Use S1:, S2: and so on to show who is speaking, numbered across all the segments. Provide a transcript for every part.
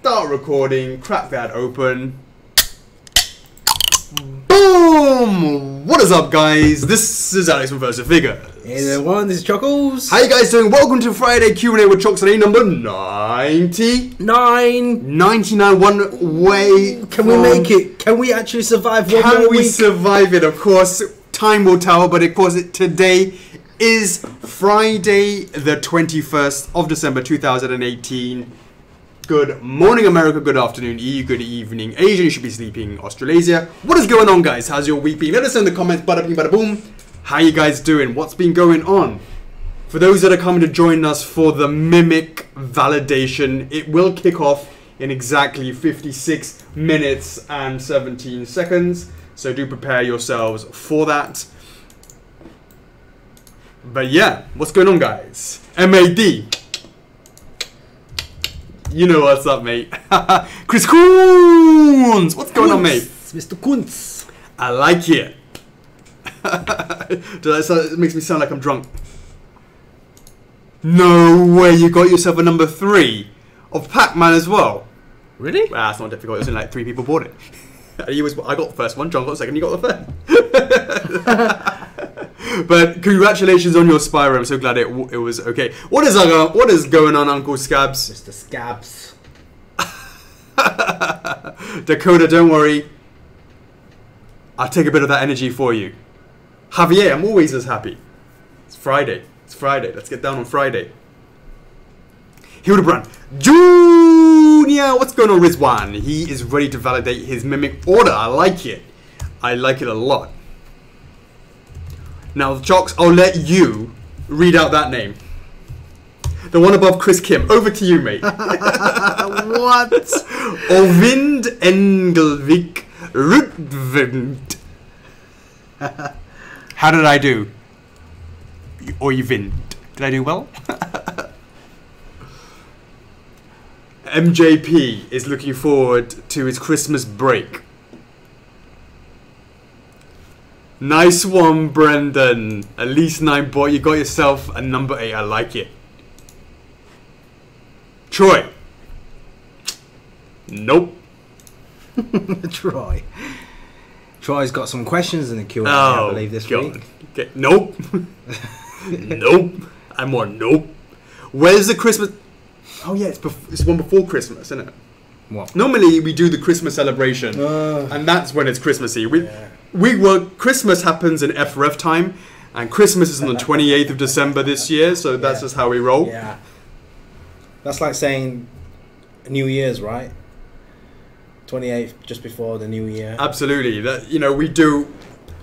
S1: start recording, crack that open. Boom! What is up, guys? This is Alex from First Figure.
S2: Hey everyone, this is Chocks.
S1: How you guys doing? Welcome to Friday Q&A with Chocks today, number 99. One way.
S2: Can we make it? Can we actually survive one more week?
S1: Can we survive it? Of course, time will tell, but of course, today is Friday, the 21st of December, 2018. Good morning, America. Good afternoon, EU. Good evening, Asia. You should be sleeping, Australasia. What is going on, guys? How's your week been? Let us know in the comments. Bada bing, bada boom. How you guys doing? What's been going on? For those that are coming to join us for the Mimic validation, it will kick off in exactly 56 minutes and 17 seconds. So do prepare yourselves for that. But yeah, what's going on, guys? MAD. You know what's up, mate. Chris Coons! What's going on, mate?
S2: Mr. Kuntz.
S1: I like it. It makes me sound like I'm drunk. No way, you got yourself a number 3 of Pac-Man as well.
S2: Really?
S1: Well, that's not difficult. It was only like 3 people bought it. I got the first one, John got the second, you got the third. But congratulations on your Spyro. I'm so glad it was okay. What is going on, Uncle Scabs?
S2: Mr. Scabs.
S1: Dakota, don't worry. I'll take a bit of that energy for you. Javier, I'm always as happy. It's Friday. It's Friday. Let's get down on Friday. Hildebrand. Junior! What's going on, Rizwan? He is ready to validate his Mimic order. I like it. I like it a lot. Now, Chocks, I'll let you read out that name. The one above Chris Kim. Over to you, mate.
S2: What?
S1: Ovind Engelvik Rutvind. How did I do? Oivind. Did I do well? MJP is looking forward to his Christmas break. Nice one, Brendan. At least 9 boy. You got yourself a number 8. I like it. Troy. Nope.
S2: Troy's got some questions in the Q&A, I believe, this week.
S1: Okay. Nope. Nope. I'm more nope. Where's the Christmas? Oh yeah, it's one before Christmas, isn't it?
S2: What?
S1: Normally we do the Christmas celebration, and that's when it's Christmassy. Christmas happens in F4F time, and Christmas is on the 28th of December this year, so that's just how we roll.
S2: Yeah. That's like saying New Year's, right? 28th, just before the New Year.
S1: Absolutely. That, you know, we do.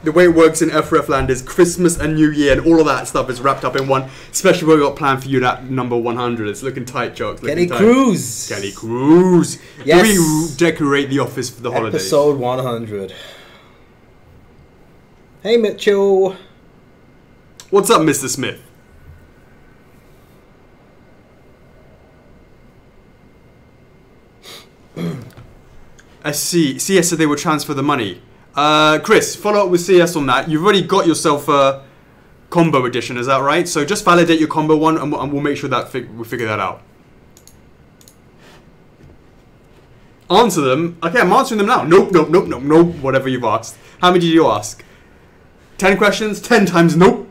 S1: The way it works in F4F land is Christmas and New Year, and all of that stuff is wrapped up in one. Especially what we got planned for you, that number 100. It's looking tight, Chocks.
S2: Kenny Cruz.
S1: Kenny Cruz.
S2: Yes.
S1: Do we decorate the office for the holidays?
S2: Episode 100. Hey, Mitchell.
S1: What's up, Mr. Smith? I see. CS said they will transfer the money. Chris, follow up with CS on that. You've already got yourself a combo edition, is that right? So just validate your combo one, and we'll make sure that we figure that out. Answer them. Okay, I'm answering them now. Nope, nope, nope, nope, nope. Whatever you've asked. How many did you ask? 10 questions? 10 times nope.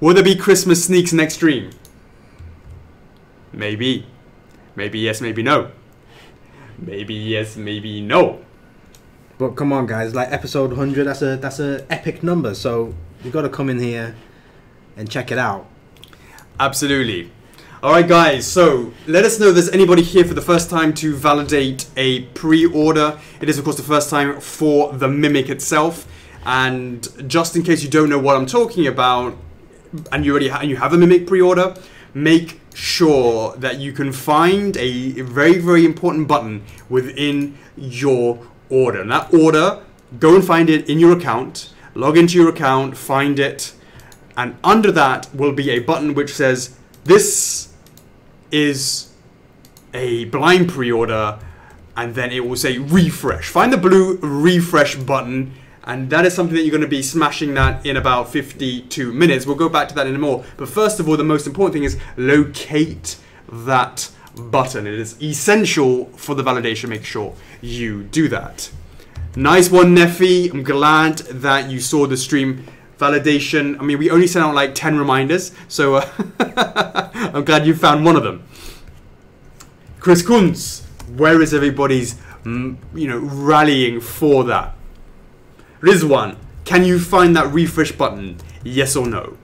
S1: Will there be Christmas sneaks next stream? Maybe. Maybe yes, maybe no. Maybe yes, maybe no.
S2: But come on, guys! Like episode 100, that's a epic number. So you got to come in here and check it out.
S1: Absolutely. All right, guys. So let us know if there's anybody here for the first time to validate a pre-order. It is, of course, the first time for the Mimic itself. And just in case you don't know what I'm talking about, and you already you have a Mimic pre-order, make sure that you can find a very, very important button within your order. And that order, go and find it in your account, log into your account, find it, and under that will be a button which says, this is a blind pre-order, and then it will say refresh. Find the blue refresh button, and that is something that you're going to be smashing that in about 52 minutes. We'll go back to that in a more. But first of all, the most important thing is locate that button. It is essential for the validation. Make sure you do that. Nice one, Neffy. I'm glad that you saw the stream validation. I mean, we only sent out like 10 reminders, so I'm glad you found one of them. Chris Kunz, where is everybody's, rallying for that? Rizwan, can you find that refresh button? Yes or no?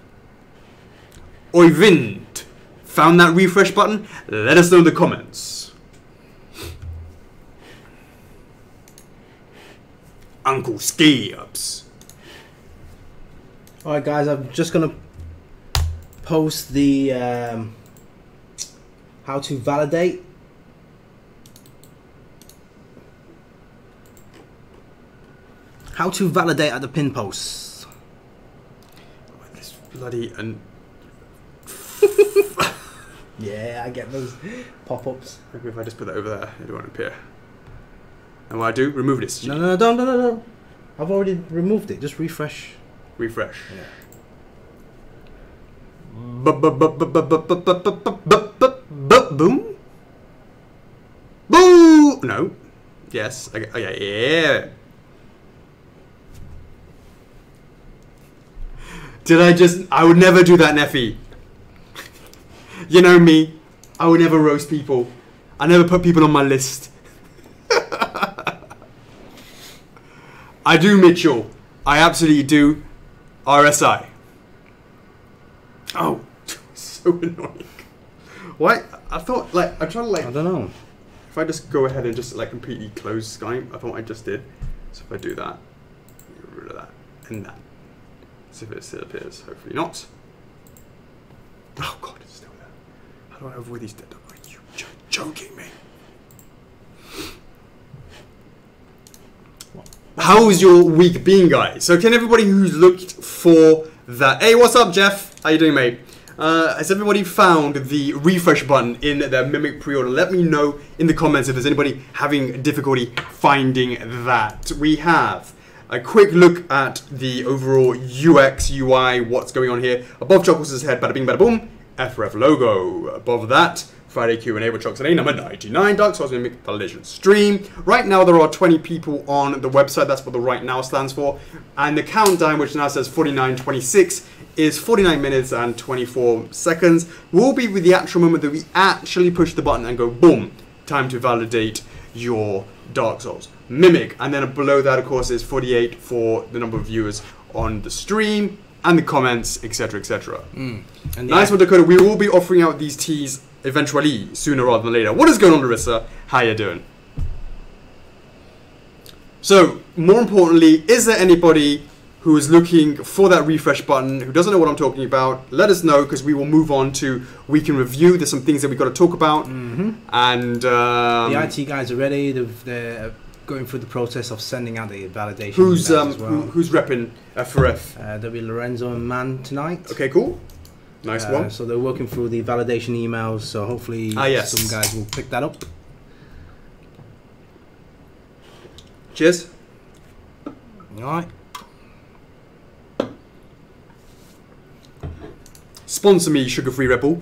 S1: Oyvind, found that refresh button? Let us know in the comments. Uncle Skibbs.
S2: Alright guys, I'm just gonna post the how to validate. How to validate at the pin posts.
S1: This bloody and
S2: yeah, I get those pop-ups.
S1: maybe if I just put that over there, it won't appear. And what I do, remove this.
S2: No, don't. I've already removed it. Just refresh.
S1: Refresh.
S2: Yeah.
S1: Boom. Boo. No. Yes. Okay. Oh, yeah. Did I just? I would never do that, Neffy. You know me. I would never roast people. I never put people on my list. I do, Mitchell. I absolutely do. RSI. Oh, so annoying. Why? I thought, like, I'm trying to, like...
S2: I don't know.
S1: If I just go ahead and just, like, completely close Skype, I thought I just did. So if I do that, get rid of that, and that. See if it still appears. Hopefully not. Oh, God, it's still there. How do I avoid these dead? Are you joking me? How's your week been, guys? So can everybody who's looked for that... Hey, what's up, Jeff? How you doing, mate? Has everybody found the refresh button in their Mimic pre-order? Let me know in the comments if there's anybody having difficulty finding that. We have a quick look at the overall UX, UI, what's going on here. Above Chocks' head, bada bing, bada boom, F4F logo. Above that, Friday Q&A with Chocks and A, number 99, Dark Souls Mimic Validation Stream. Right now there are 20 people on the website, that's what the right now stands for. And the countdown, which now says 49:26, is 49 minutes and 24 seconds. Will be with the actual moment that we actually push the button and go boom, time to validate your Dark Souls Mimic. And then below that, of course, is 48 for the number of viewers on the stream and the comments, etc, etc. Nice one, Dakota. We will be offering out these teas eventually, sooner rather than later. What is going on, Larissa? How you doing? So, more importantly, is there anybody who is looking for that refresh button, who doesn't know what I'm talking about? Let us know, because we will move on to week in review. There's some things that we've got to talk about. And
S2: the IT guys are ready. They're going through the process of sending out the validation.
S1: Who's
S2: as well.
S1: who's repping F4F?
S2: There'll be Lorenzo and Man tonight.
S1: Okay, cool. Nice one.
S2: So they're working through the validation emails, so hopefully some guys will pick that up.
S1: Cheers.
S2: Alright.
S1: Sponsor me, sugar-free Red Bull.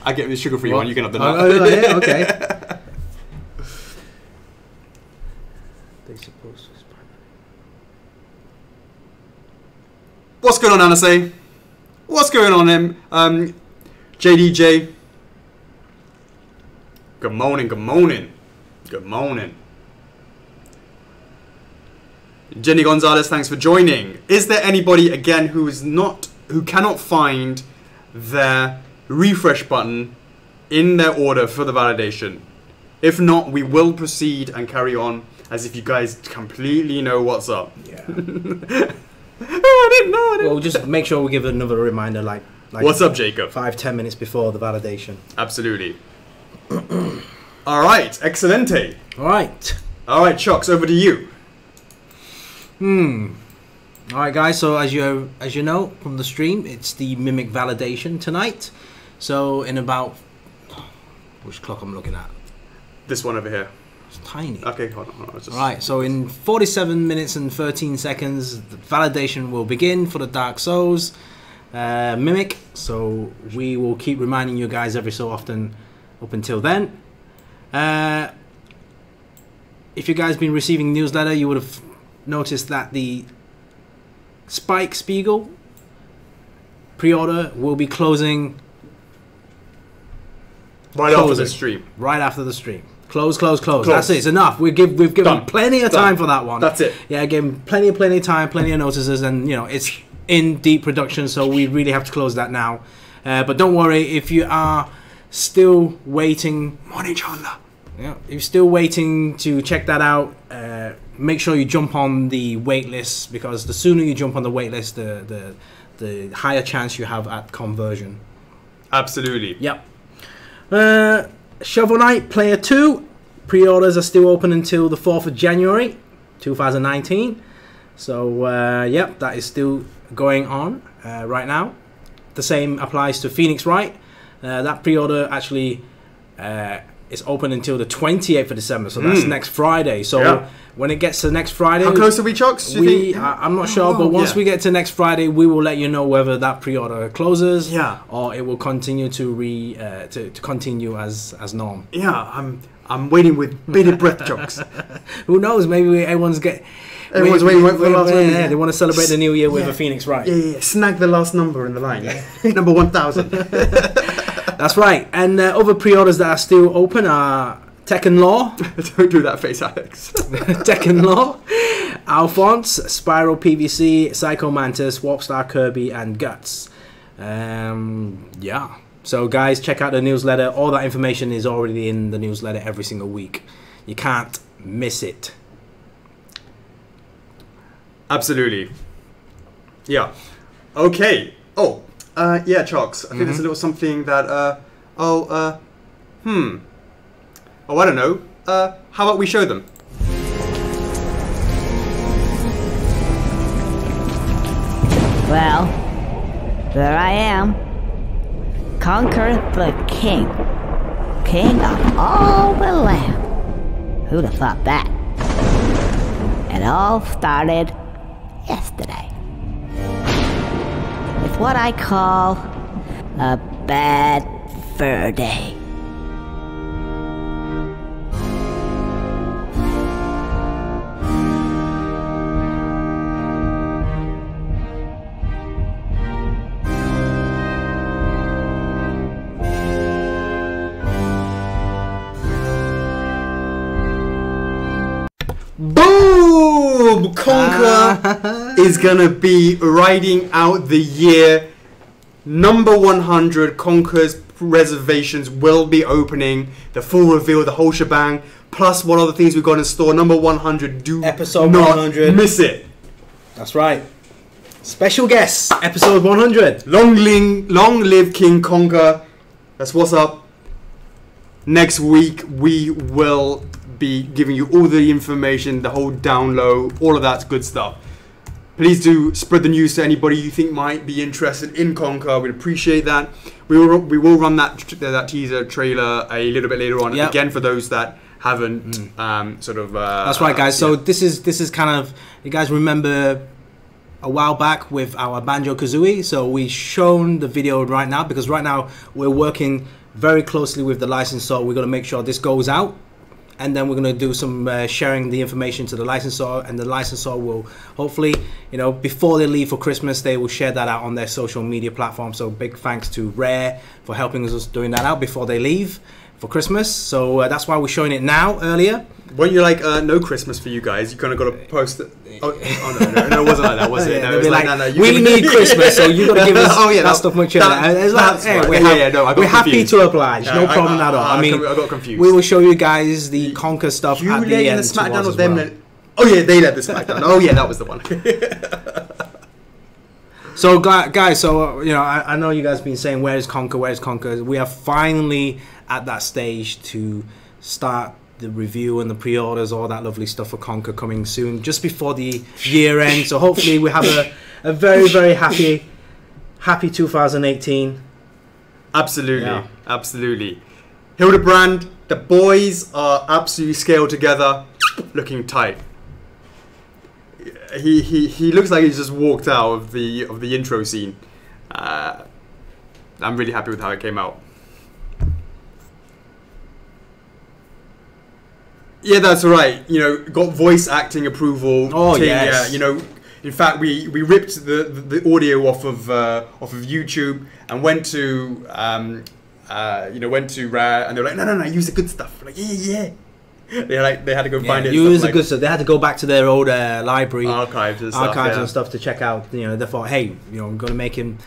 S1: I get the sugar-free one, you can have the nut.
S2: Oh, yeah, okay. They supposed to.
S1: What's going on, Anase? What's going on, JDJ? Good morning, good morning. Good morning. Jenny Gonzalez, thanks for joining. Is there anybody, again, who cannot find their refresh button in their order for the validation? If not, we will proceed and carry on as if you guys completely know what's up.
S2: Yeah.
S1: I didn't know.
S2: Well, just make sure we give another reminder, like
S1: what's up, Jacob?
S2: 5-10 minutes before the validation.
S1: Absolutely. All right, excelente.
S2: All right,
S1: Chocks, over to you.
S2: All right, guys. So as you know from the stream, it's the Mimic validation tonight. So in about which clock I'm looking at?
S1: This one over here.
S2: It's tiny.
S1: Okay, hold on.
S2: All right. So in 47 minutes and 13 seconds, the validation will begin for the Dark Souls. Mimic. So we will keep reminding you guys every so often up until then. If you guys been receiving newsletter, you would have noticed that the Spike Spiegel pre-order will be closing
S1: after the stream.
S2: Right after the stream. Close. That's it. It's enough. We've given plenty of time for that one.
S1: That's it.
S2: Yeah, given plenty of time, plenty of notices, and you know it's in deep production, so we really have to close that now. But don't worry if you are still waiting.
S1: Morning, Chandler.
S2: Yeah, if you're still waiting to check that out, make sure you jump on the wait list, because the sooner you jump on the wait list, the higher chance you have at conversion.
S1: Absolutely.
S2: Yep. Shovel Knight Player 2 pre-orders are still open until the 4th of January 2019. So yep, that is still going on right now. The same applies to Phoenix Wright. That pre-order actually is open until the 28th of December, so that's next Friday. So when it gets to next Friday,
S1: how close are we, Chocks?
S2: I'm not sure, but once we get to next Friday, we will let you know whether that pre-order closes, or it will continue to continue as norm.
S1: Yeah, I'm waiting with bated breath, Chocks.
S2: Who knows? Maybe everyone's waiting for the last one. Yeah, they want to celebrate the new year with a Phoenix Wright.
S1: Yeah. Snag the last number in the line. Number 1000.
S2: That's right. And other pre-orders that are still open are Tekken Law.
S1: Don't do that face, Alex.
S2: Tekken Law, Alphonse, Spyro PVC, Psycho Mantis, Warpstar Kirby, and Guts. Yeah. So guys, check out the newsletter. All that information is already in the newsletter every single week. You can't miss it.
S1: Absolutely. Yeah. Okay. Oh, yeah, Chocks. I think there's a little something that, I don't know. How about we show them?
S3: Well, there I am. Conquer the king. King of all the land. Who'd have thought that? It all started yesterday. With what I call a bad fur day.
S1: Boom! Conquer is gonna be riding out the year. Number 100, Conquer's reservations will be opening. The full reveal, the whole shebang. Plus, what other things we've got in store. Number 100, do
S2: episode
S1: not
S2: 100.
S1: miss it.
S2: That's right. Special guest, episode 100.
S1: Long live King Conquer. That's what's up. Next week, we will be giving you all the information, the whole download, all of that good stuff. Please do spread the news to anybody you think might be interested in Conquer. We'd appreciate that. We will run that teaser trailer a little bit later on. Again, for those that haven't that's
S2: right, guys. So this is kind of, you guys remember a while back with our Banjo-Kazooie. So we've shown the video right now, because right now we're working very closely with the licensor. We're going to make sure this goes out. And then we're going to do some sharing the information to the licensor, and the licensor will hopefully, before they leave for Christmas, they will share that out on their social media platform. So big thanks to Rare for helping us doing that out before they leave for Christmas. So that's why we're showing it now earlier.
S1: Weren't you like, no Christmas for you guys? You kind of got to post it. No, it wasn't like that, was it?
S2: No, it was like, no, we need Christmas, so you got to give us that stuff much earlier. We're happy to oblige, no problem at all.
S1: I got confused.
S2: We will show you guys the Conquer stuff at the end.
S1: You led in the SmackDown of them. Oh yeah, they led the SmackDown. Oh yeah, that was the one.
S2: So guys, I know you guys have been saying, where's Conquer? We are finally at that stage to start the review and the pre-orders, all that lovely stuff for Conquer coming soon, just before the year end. So hopefully we have a very, very happy 2018.
S1: Absolutely. Hildebrand, the boys are absolutely scaled together, looking tight. He looks like he's just walked out of the intro scene. I'm really happy with how it came out. Yeah, that's right. You know, got voice acting approval.
S2: Oh, yes.
S1: Yeah, you know, in fact, we ripped the audio off of YouTube and went to went to Rare, and they were like, no, use the good stuff. We're like, yeah. They had to go find it.
S2: Use the good stuff. They had to go back to their old library
S1: archives and
S2: stuff to check out. You know, they thought, hey, you know, we're going to make him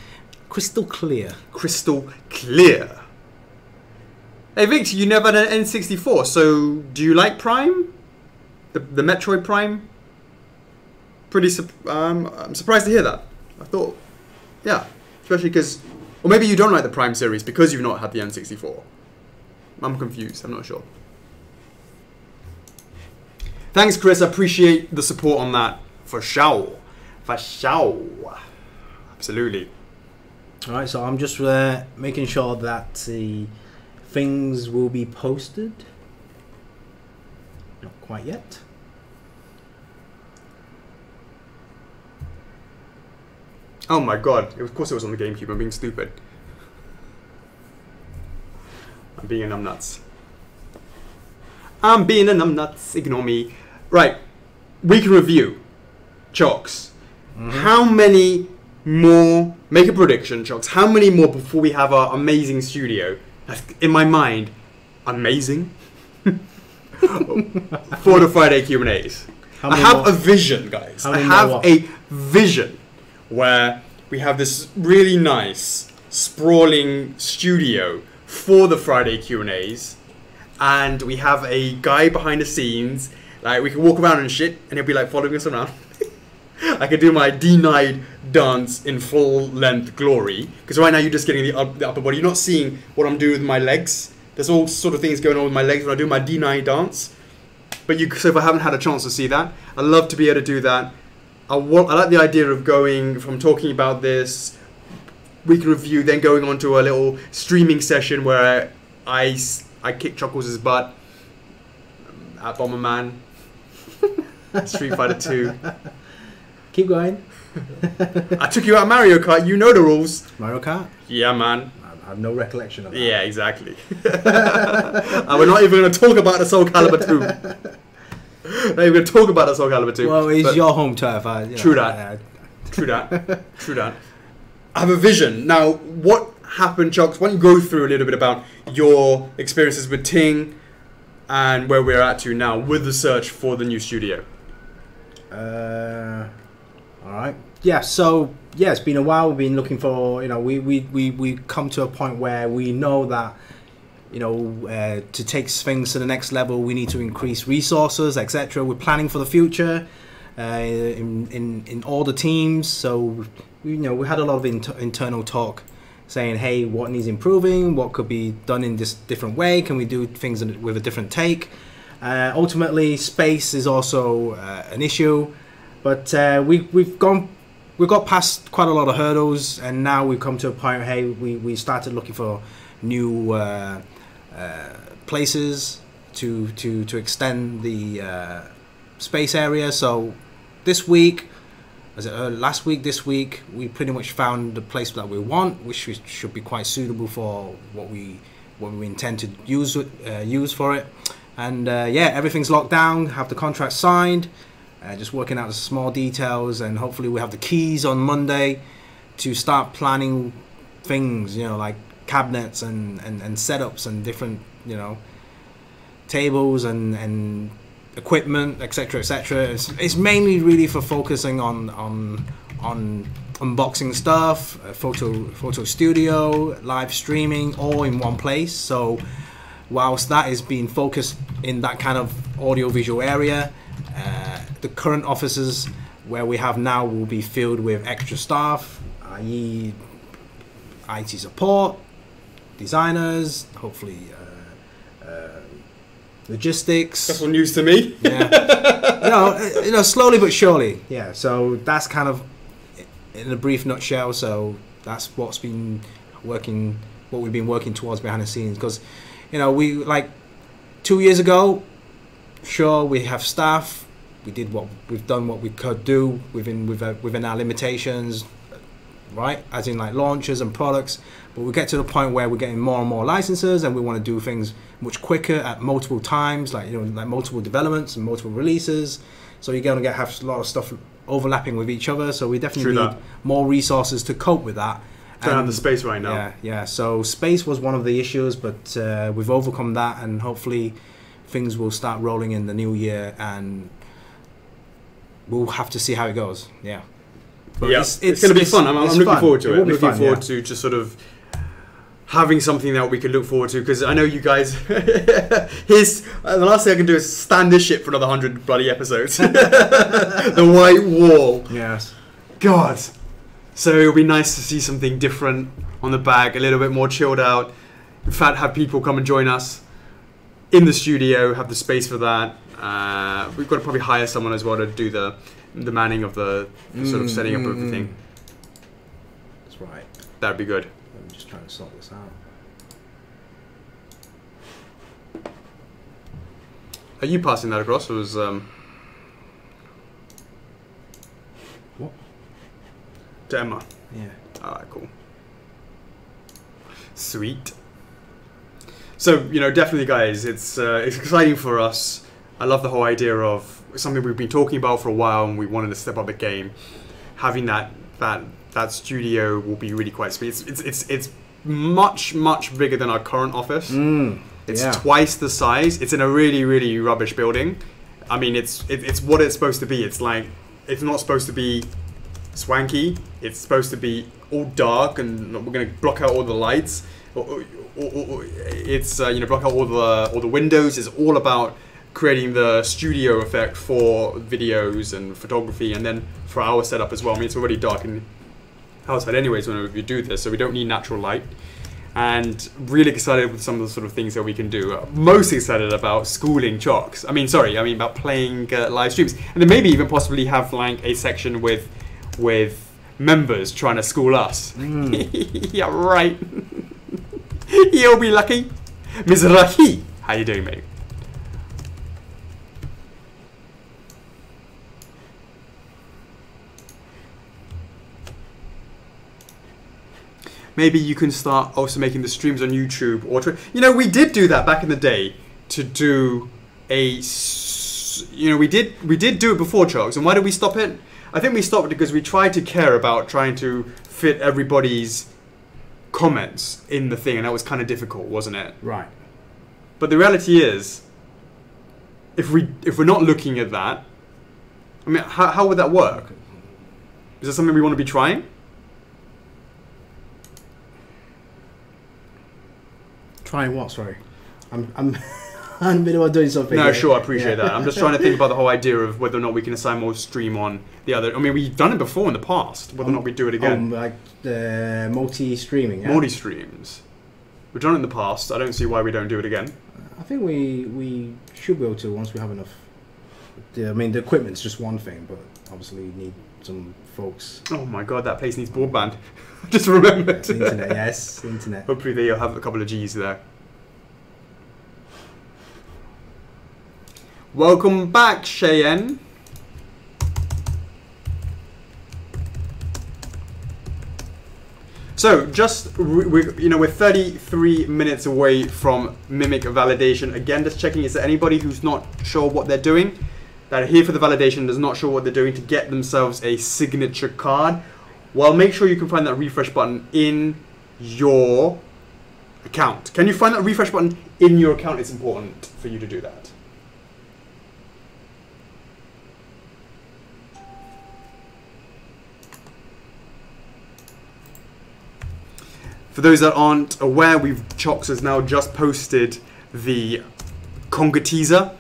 S2: crystal clear.
S1: Crystal clear. Hey Victor, you never had an N64, so do you like Prime? The Metroid Prime? I'm surprised to hear that. I thought, yeah, especially because, or maybe you don't like the Prime series because you've not had the N64. I'm confused, I'm not sure. Thanks, Chris, I appreciate the support on that, for sure. For sure. Absolutely.
S2: Alright, so I'm just making sure that the things will be posted. Not quite yet.
S1: Oh my god, of course it was on the GameCube, I'm being stupid. I'm being a numbnuts. I'm being a numbnuts, ignore me. Right, week in review. Chocks. How many more, make a prediction, Chocks, how many more before we have our amazing studio? In my mind, amazing. For the Friday Q&As. I have a vision, guys. I have a vision where we have this really nice, sprawling studio for the Friday Q&As, and we have a guy behind the scenes. Like, we can walk around and shit, and he'll be like following us around. I could do my denied dance in full length glory, because right now you're just getting the upper body. You're not seeing what I'm doing with my legs. There's all sort of things going on with my legs when I do my denied dance. But so if I haven't had a chance to see that, I'd love to be able to do that. I like the idea of going from talking about this week in review, then going on to a little streaming session where I kick Chuckles' butt at Bomberman, Street Fighter 2.
S2: Keep going.
S1: I took you out of Mario Kart, you know the rules.
S2: Mario Kart?
S1: Yeah, man.
S2: I have no recollection of that.
S1: Yeah, exactly. And we're not even going to talk about the Soul Calibur 2. Not even going to talk about the Soul Calibur 2.
S2: Well, it's your home turf.
S1: True that. True that. I have a vision. Now, what happened, Chocks? Why don't you go through a little bit about your experiences with Ting and where we're at to now with the search for the new studio?
S2: Alright. Yeah, so, yeah, it's been a while. We've been looking for, you know, we come to a point where we know that, you know, to take things to the next level, we need to increase resources, etc. We're planning for the future in all the teams. So, you know, we had a lot of internal talk saying, hey, what needs improving? What could be done in this different way? Can we do things with a different take? Ultimately, space is also an issue, but we've got past quite a lot of hurdles, and now we've come to a point. Hey, we started looking for new places to extend the space area. So this week, last week, this week, we pretty much found the place that we want, which should be quite suitable for what we intend to use for it. And yeah, everything's locked down, have the contract signed, just working out the small details, and hopefully we have the keys on Monday to start planning things, you know, like cabinets and setups and different, you know, tables and equipment, etc., etc. It's mainly really for focusing on unboxing stuff, photo studio, live streaming, all in one place. So whilst that is being focused in that kind of audio-visual area, the current offices where we have now will be filled with extra staff, i.e. IT support, designers, hopefully logistics.
S1: That's all news to me.
S2: Yeah. you know, slowly but surely. Yeah, so that's kind of in a brief nutshell. So that's what's been working, what we've been working towards behind the scenes, because, you know, we, like 2 years ago, sure, we have staff. We've done what we could do within our limitations. right? As in like launches and products. But we get to the point where we're getting more and more licenses, and we want to do things much quicker at multiple times, like like multiple developments and multiple releases. So you're going to have a lot of stuff overlapping with each other. So we definitely need more resources to cope with that.
S1: Don't have the space right now.
S2: Yeah. So space was one of the issues, but we've overcome that, and hopefully things will start rolling in the new year, and we'll have to see how it goes. Yeah. But
S1: it's going to be fun. I'm looking forward to it. I'm looking forward to just sort of having something that we can look forward to, because I know you guys. The last thing I can do is stand this shit for another 100 bloody episodes. The white wall.
S2: Yes.
S1: God. So it'll be nice to see something different on the back, a little bit more chilled out. In fact, have people come and join us in the studio, have the space for that. We've got to probably hire someone as well to do the manning of the sort of setting up everything.
S2: That's right.
S1: That'd be good.
S2: I'm just trying to sort this out.
S1: Are you passing that across? Or was
S2: what?
S1: To Emma.
S2: Yeah.
S1: Alright, cool. Sweet. So, definitely, guys, it's exciting for us. I love the whole idea of something we've been talking about for a while, and we wanted to step up the game. Having that studio will be really quite sweet. It's much bigger than our current office. It's twice the size. It's in a really, really rubbish building. I mean, it's what it's supposed to be. It's not supposed to be swanky. It's supposed to be all dark, and we're going to block out all the lights. It's block out all the windows. It's all about creating the studio effect for videos and photography, and then for our setup as well. I mean, it's already dark in outside anyways when we do this, so we don't need natural light. And really excited with some of the sort of things that we can do. Most excited about schooling Chocks. I mean about playing live streams, and then maybe even possibly have like a section with members trying to school us. Yeah, right. You'll be lucky. Mizrahi. How you doing, mate? Maybe you can start also making the streams on YouTube or Twitter. We did do that back in the day to do we did do it before Chocks. And why did we stop it? I think we stopped it because we tried to care about trying to fit everybody's comments in the thing, and that was kind of difficult, wasn't it?
S2: Right.
S1: But the reality is, if we're not looking at that, I mean, how would that work? Is that something we want to be trying?
S2: Trying what? Sorry, I'm in the middle of doing something.
S1: No,
S2: here.
S1: sure, I appreciate that. I'm just trying to think about the whole idea of whether or not we can assign more stream on the other. I mean, we've done it before in the past. Whether or not we do it again.
S2: Like the multi-streaming. Yeah?
S1: Multi-streams. We've done it in the past. I don't see why we don't do it again.
S2: I think we should be able to once we have enough. I mean, the equipment's just one thing, but obviously you need some folks.
S1: Oh my god, that place needs broadband. Just remembered.
S2: The internet, yes, the internet.
S1: Hopefully they'll have a couple of G's there. Welcome back, Cheyenne. So, we're 33 minutes away from Mimic validation. Again, just checking, is there anybody who's not sure what they're doing, that are here for the validation, is not sure what they're doing to get themselves a signature card? Well, make sure you can find that refresh button in your account. Can you find that refresh button in your account? It's important for you to do that. For those that aren't aware, Chocks has now just posted the Conga teaser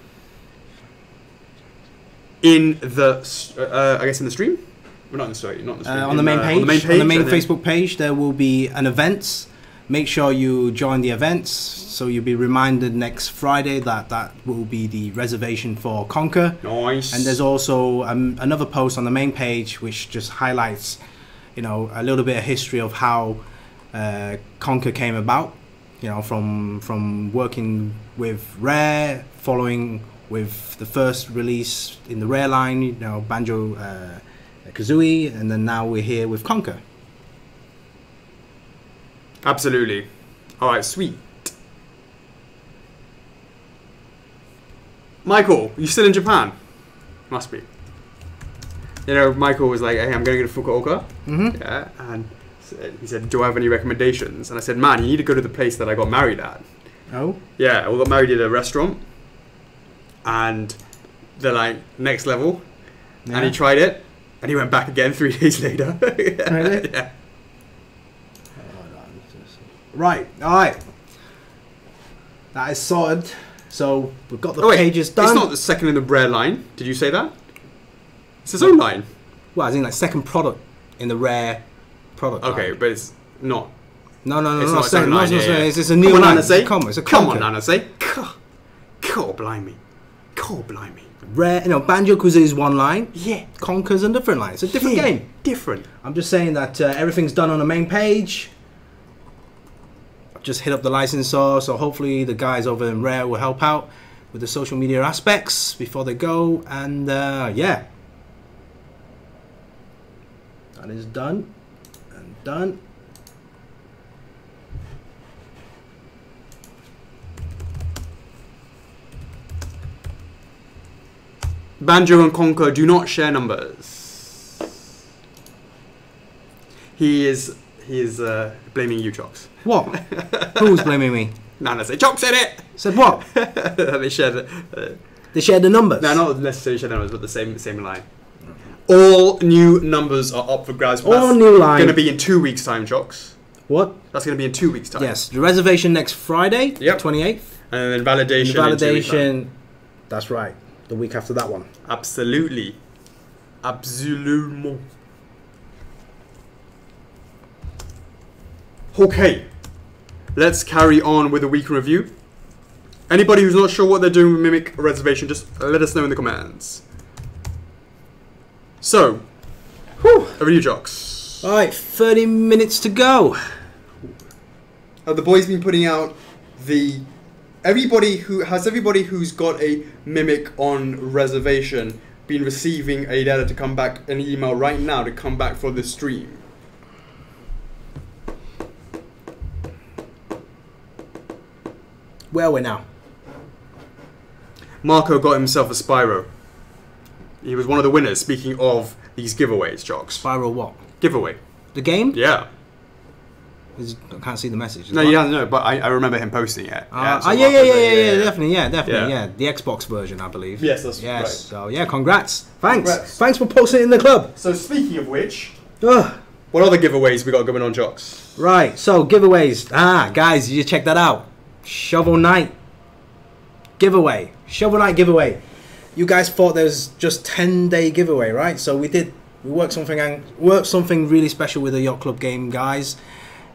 S1: in the, I guess in the stream? Well, not in the stream.
S2: On the main page. On the main Facebook page, there will be an events. Make sure you join the events, so you'll be reminded next Friday that will be the reservation for Conquer.
S1: Nice.
S2: And there's also another post on the main page which just highlights, a little bit of history of how Conquer came about. From working with Rare, following with the first release in the Rare line, Banjo Kazooie, and then now we're here with Conquer.
S1: Absolutely. All right, sweet. Michael, you still in Japan? Must be. You know, Michael was like, "Hey, I'm going to go to Fukuoka."
S2: Mm-hmm.
S1: Yeah, and he said, "Do I have any recommendations?" And I said, "Man, you need to go to the place that I got married at."
S2: Oh.
S1: Yeah, we got married at a restaurant, and they're like next level.
S2: Yeah.
S1: And he tried it, and he went back again 3 days later.
S2: Really?
S1: Yeah.
S2: Right. All right. That is sorted. So we've got the
S1: Oh, wait,
S2: pages done.
S1: It's not the second in the rare line. Did you say that? It's his own line.
S2: Well, I think like second product in the rare product.
S1: Okay,
S2: line.
S1: but it's not.
S2: No,
S1: It's
S2: no.
S1: not
S2: Second,
S1: its own line,
S2: no,
S1: yeah.
S2: it's a new
S1: Come on,
S2: line.
S1: Nanase.
S2: Come on,
S1: Come on, Nanase. God blimey. God blimey.
S2: Rare, Banjo Kazooie is one line.
S1: Yeah.
S2: Conker's a different line. It's a different game.
S1: Different.
S2: I'm just saying that everything's done on the main page. I've just hit up the licensor, so hopefully the guys over in Rare will help out with the social media aspects before they go. And yeah, that is done and done.
S1: Banjo and Conker do not share numbers. He is blaming you, Chocks.
S2: What? Who's blaming me?
S1: Nanase. Chocks said it!
S2: Said what?
S1: They shared
S2: They shared the numbers.
S1: no, not necessarily shared numbers, but the same line. All new numbers are up for grabs.
S2: All new line.
S1: Going to be in 2 weeks' time, Chocks.
S2: What?
S1: That's going to be in 2 weeks' time.
S2: Yes, the reservation next Friday,
S1: Yep.
S2: 28th.
S1: And then validation.
S2: The
S1: in 2 weeks' time.
S2: validation, that's right, the week after that one.
S1: Absolutely. Absolument. Okay. Let's carry on with the week in review. Anybody who's not sure what they're doing with Mimic Reservation, just let us know in the comments. So, over to you, Chocks.
S2: All right, 30 minutes to go.
S1: Have the boys been putting out the... Everybody who's got a Mimic on reservation been receiving a letter to come back, an email right now to come back for the stream?
S2: Where are we now?
S1: Marco got himself a Spyro. He was one of the winners, speaking of these giveaways, Chocks.
S2: Spiral what?
S1: Giveaway.
S2: The game?
S1: Yeah.
S2: I can't see the message.
S1: No, yeah, no, but I remember him posting it.
S2: Yeah,
S1: so
S2: yeah,
S1: Marco's
S2: definitely,
S1: Yeah.
S2: yeah. The Xbox version, I believe.
S1: Yes, that's
S2: yes.
S1: right.
S2: So yeah, congrats. Thanks.
S1: Congrats.
S2: Thanks for posting it in the club.
S1: So speaking of which,
S2: Ugh.
S1: what other giveaways we got going on, Chocks?
S2: Right, so giveaways. Guys, you check that out. Shovel Knight giveaway. Shovel Knight giveaway. You guys thought there was just 10-day giveaway, right? So we worked something really special with the Yacht Club game guys,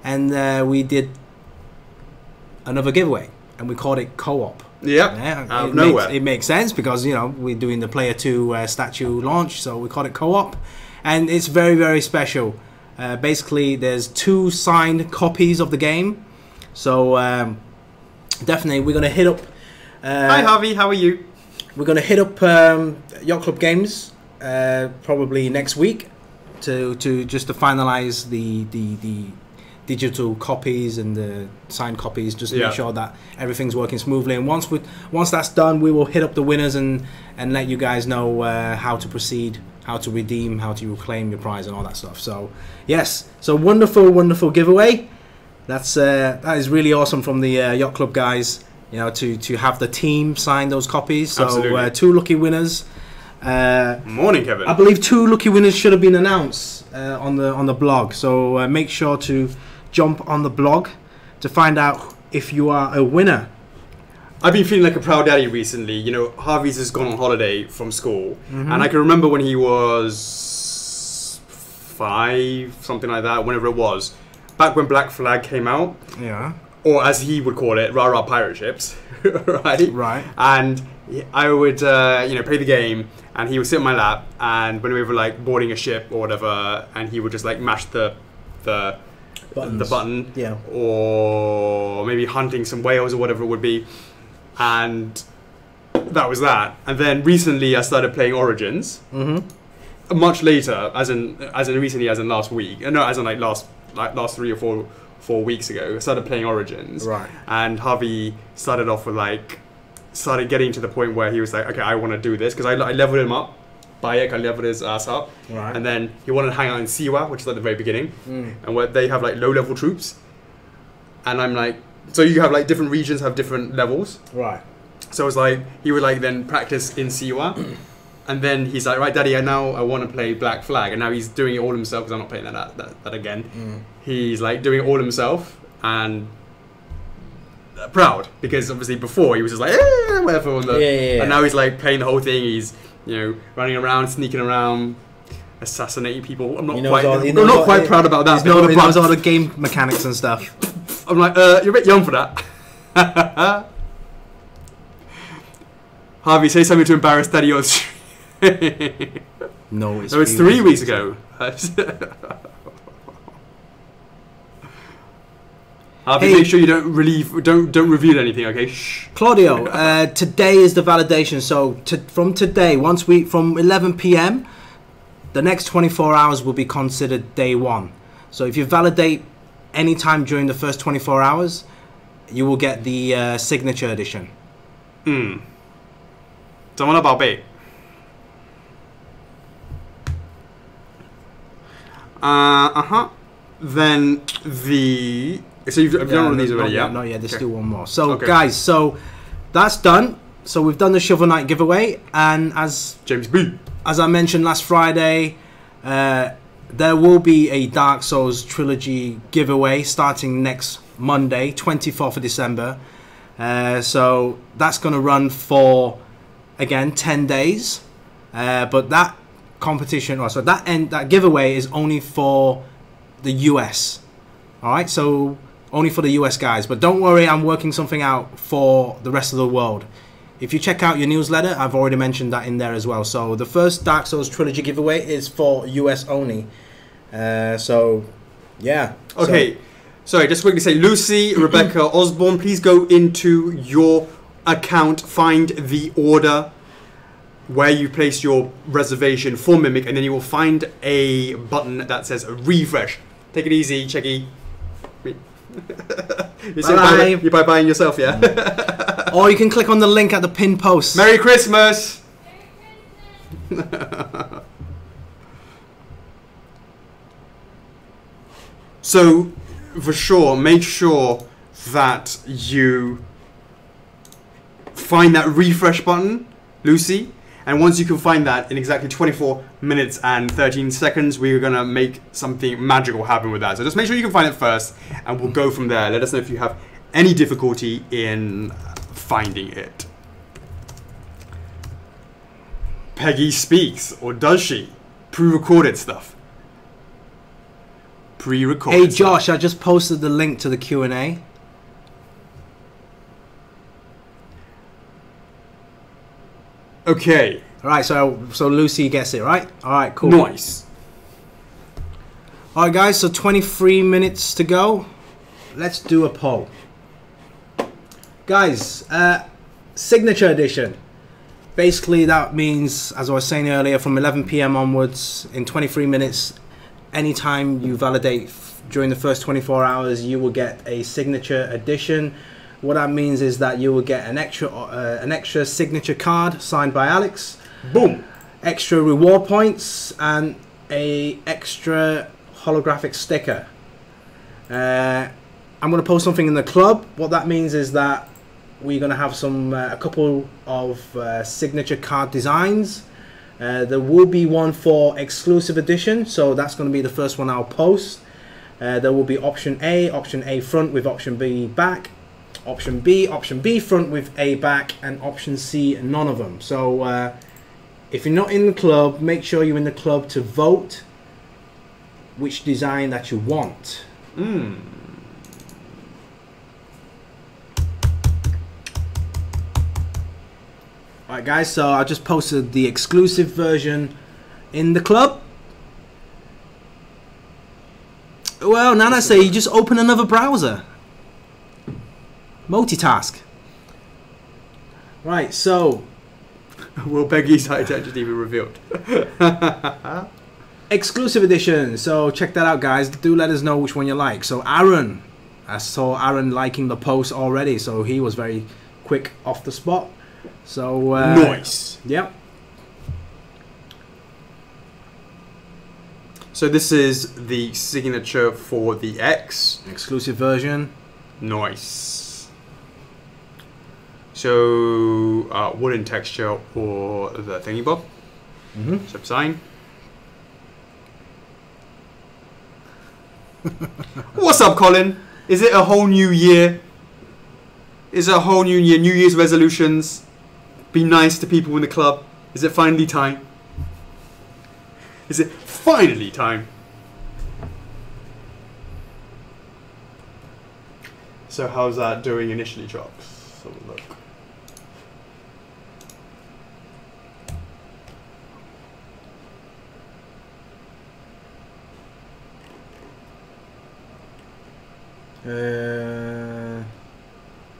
S2: and we did another giveaway, and we called it co-op.
S1: Yep.
S2: Yeah,
S1: Out of nowhere.
S2: it makes sense because we're doing the Player 2 statue launch, so we called it co-op, and it's very, very special. Basically, there's 2 signed copies of the game, so definitely we're gonna hit up.
S1: Hi Harvey, how are you?
S2: We're gonna hit up Yacht Club Games probably next week to just to finalize the digital copies and the signed copies, just to make sure that everything's working smoothly. And once that's done, we will hit up the winners and let you guys know how to proceed, how to redeem, how to reclaim your prize, and all that stuff. So yes, so wonderful giveaway. That is really awesome from the Yacht Club guys. To have the team sign those copies. So
S1: Absolutely.
S2: 2 lucky winners.
S1: Morning, Kevin.
S2: I believe 2 lucky winners should have been announced on the blog. So make sure to jump on the blog to find out if you are a winner.
S1: I've been feeling like a proud daddy recently. Harvey's has gone on holiday from school, and I can remember when he was 5, something like that, whenever it was, back when Black Flag came out.
S2: Yeah.
S1: Or as he would call it, rah-rah pirate ships, right?
S2: Right.
S1: And I would, play the game, and he would sit in my lap, and when we were like boarding a ship or whatever, and he would just like mash the button,
S2: Yeah.
S1: or maybe hunting some whales or whatever it would be, and that was that. And then recently, I started playing Origins. Much later, as in recently, as in last week. No, as in like last 3 or 4 weeks ago. I started playing Origins.
S2: Right.
S1: And Harvey started off with started getting to the point where he was like, okay, I want to do this. Because I leveled him up. Bayek, I leveled his ass up.
S2: Right.
S1: And then he wanted to hang out in Siwa, which is at the very beginning. And where they have low level troops. And I'm like, so you have different regions have different levels.
S2: Right.
S1: So it was he would then practice in Siwa. And then he's like, right, Daddy, I want to play Black Flag. And now he's doing it all himself because I'm not playing that again. He's doing it all himself and proud because obviously before he was just whatever. And now he's playing the whole thing. He's running around, sneaking around, assassinating people. I'm not quite proud about that.
S2: He knows all the game mechanics and stuff.
S1: I'm like, you're a bit young for that. Harvey, say something to embarrass Daddy on stream.
S2: No, it's
S1: 3 weeks ago. Harvey, make sure you don't reveal anything, okay? Shh.
S2: Claudio, today is the validation. So from today, from 11 p.m., the next 24 hours will be considered day one. So if you validate any time during the first 24 hours, you will get the signature edition.
S1: 怎么了，宝贝？ Then so you've done all of these already, yeah?
S2: Not yet. There's still one more. So guys, so that's done. So we've done the Shovel Knight giveaway, and as
S1: James B.
S2: As I mentioned last Friday, there will be a Dark Souls trilogy giveaway starting next Monday, 24th of December. So that's going to run for, again, 10 days. But that competition, that giveaway is only for the US. All right, so only for the US guys. But don't worry, I'm working something out for the rest of the world. If you check out your newsletter, I've already mentioned that in there as well. So the first Dark Souls trilogy giveaway is for US only. So, yeah.
S1: Okay. Sorry, just quickly say, Lucy, Rebecca, Osborne, please go into your account, find the order where you place your reservation for Mimic, and then you will find a button that says refresh. Take it easy, Checky. You're bye-byeing yourself, yeah?
S2: Or you can click on the link at the pinned post.
S1: Merry Christmas! So, for sure, make sure that you find that refresh button, Lucy. And once you can find that in exactly 24 minutes and 13 seconds, we're going to make something magical happen with that. So just make sure you can find it first, and we'll go from there. Let us know if you have any difficulty in finding it. Peggy speaks, or does she? Pre-recorded stuff. Pre-recorded
S2: Hey Josh, I just posted the link to the Q&A.
S1: Okay.
S2: Alright, so Lucy gets it, right? Alright, cool.
S1: Nice.
S2: Alright guys, so 23 minutes to go. Let's do a poll. Guys, signature edition. Basically that means, as I was saying earlier, from 11 p.m. onwards, in 23 minutes, anytime you validate during the first 24 hours, you will get a signature edition. What that means is that you will get an extra signature card signed by Alex.
S1: Boom.
S2: Extra reward points and a extra holographic sticker. I'm going to post something in the club. What that means is that we're going to have a couple of signature card designs. There will be one for exclusive edition, so that's going to be the first one I'll post. There will be option A front with option B back. Option B front with A back, and option C none of them. So if you're not in the club, make sure you're in the club to vote which design that you want. Alright guys, so I just posted the exclusive version in the club. Well, Nana say you just open another browser. Multitask. Right, so
S1: Will Peggy's identity be revealed?
S2: exclusive edition. So check that out, guys. Do let us know which one you like. So Aaron, I saw Aaron liking the post already, so he was very quick off the spot. So
S1: nice.
S2: Yep.
S1: So this is the signature for the X.
S2: Exclusive version.
S1: Nice. So wooden texture or the thingy bob. So sign. What's up, Colin? Is it a whole new year? Is it a whole new year? New Year's resolutions? Be nice to people in the club? Is it finally time? Is it finally time? So how's that doing initially, Chocks? Have a look.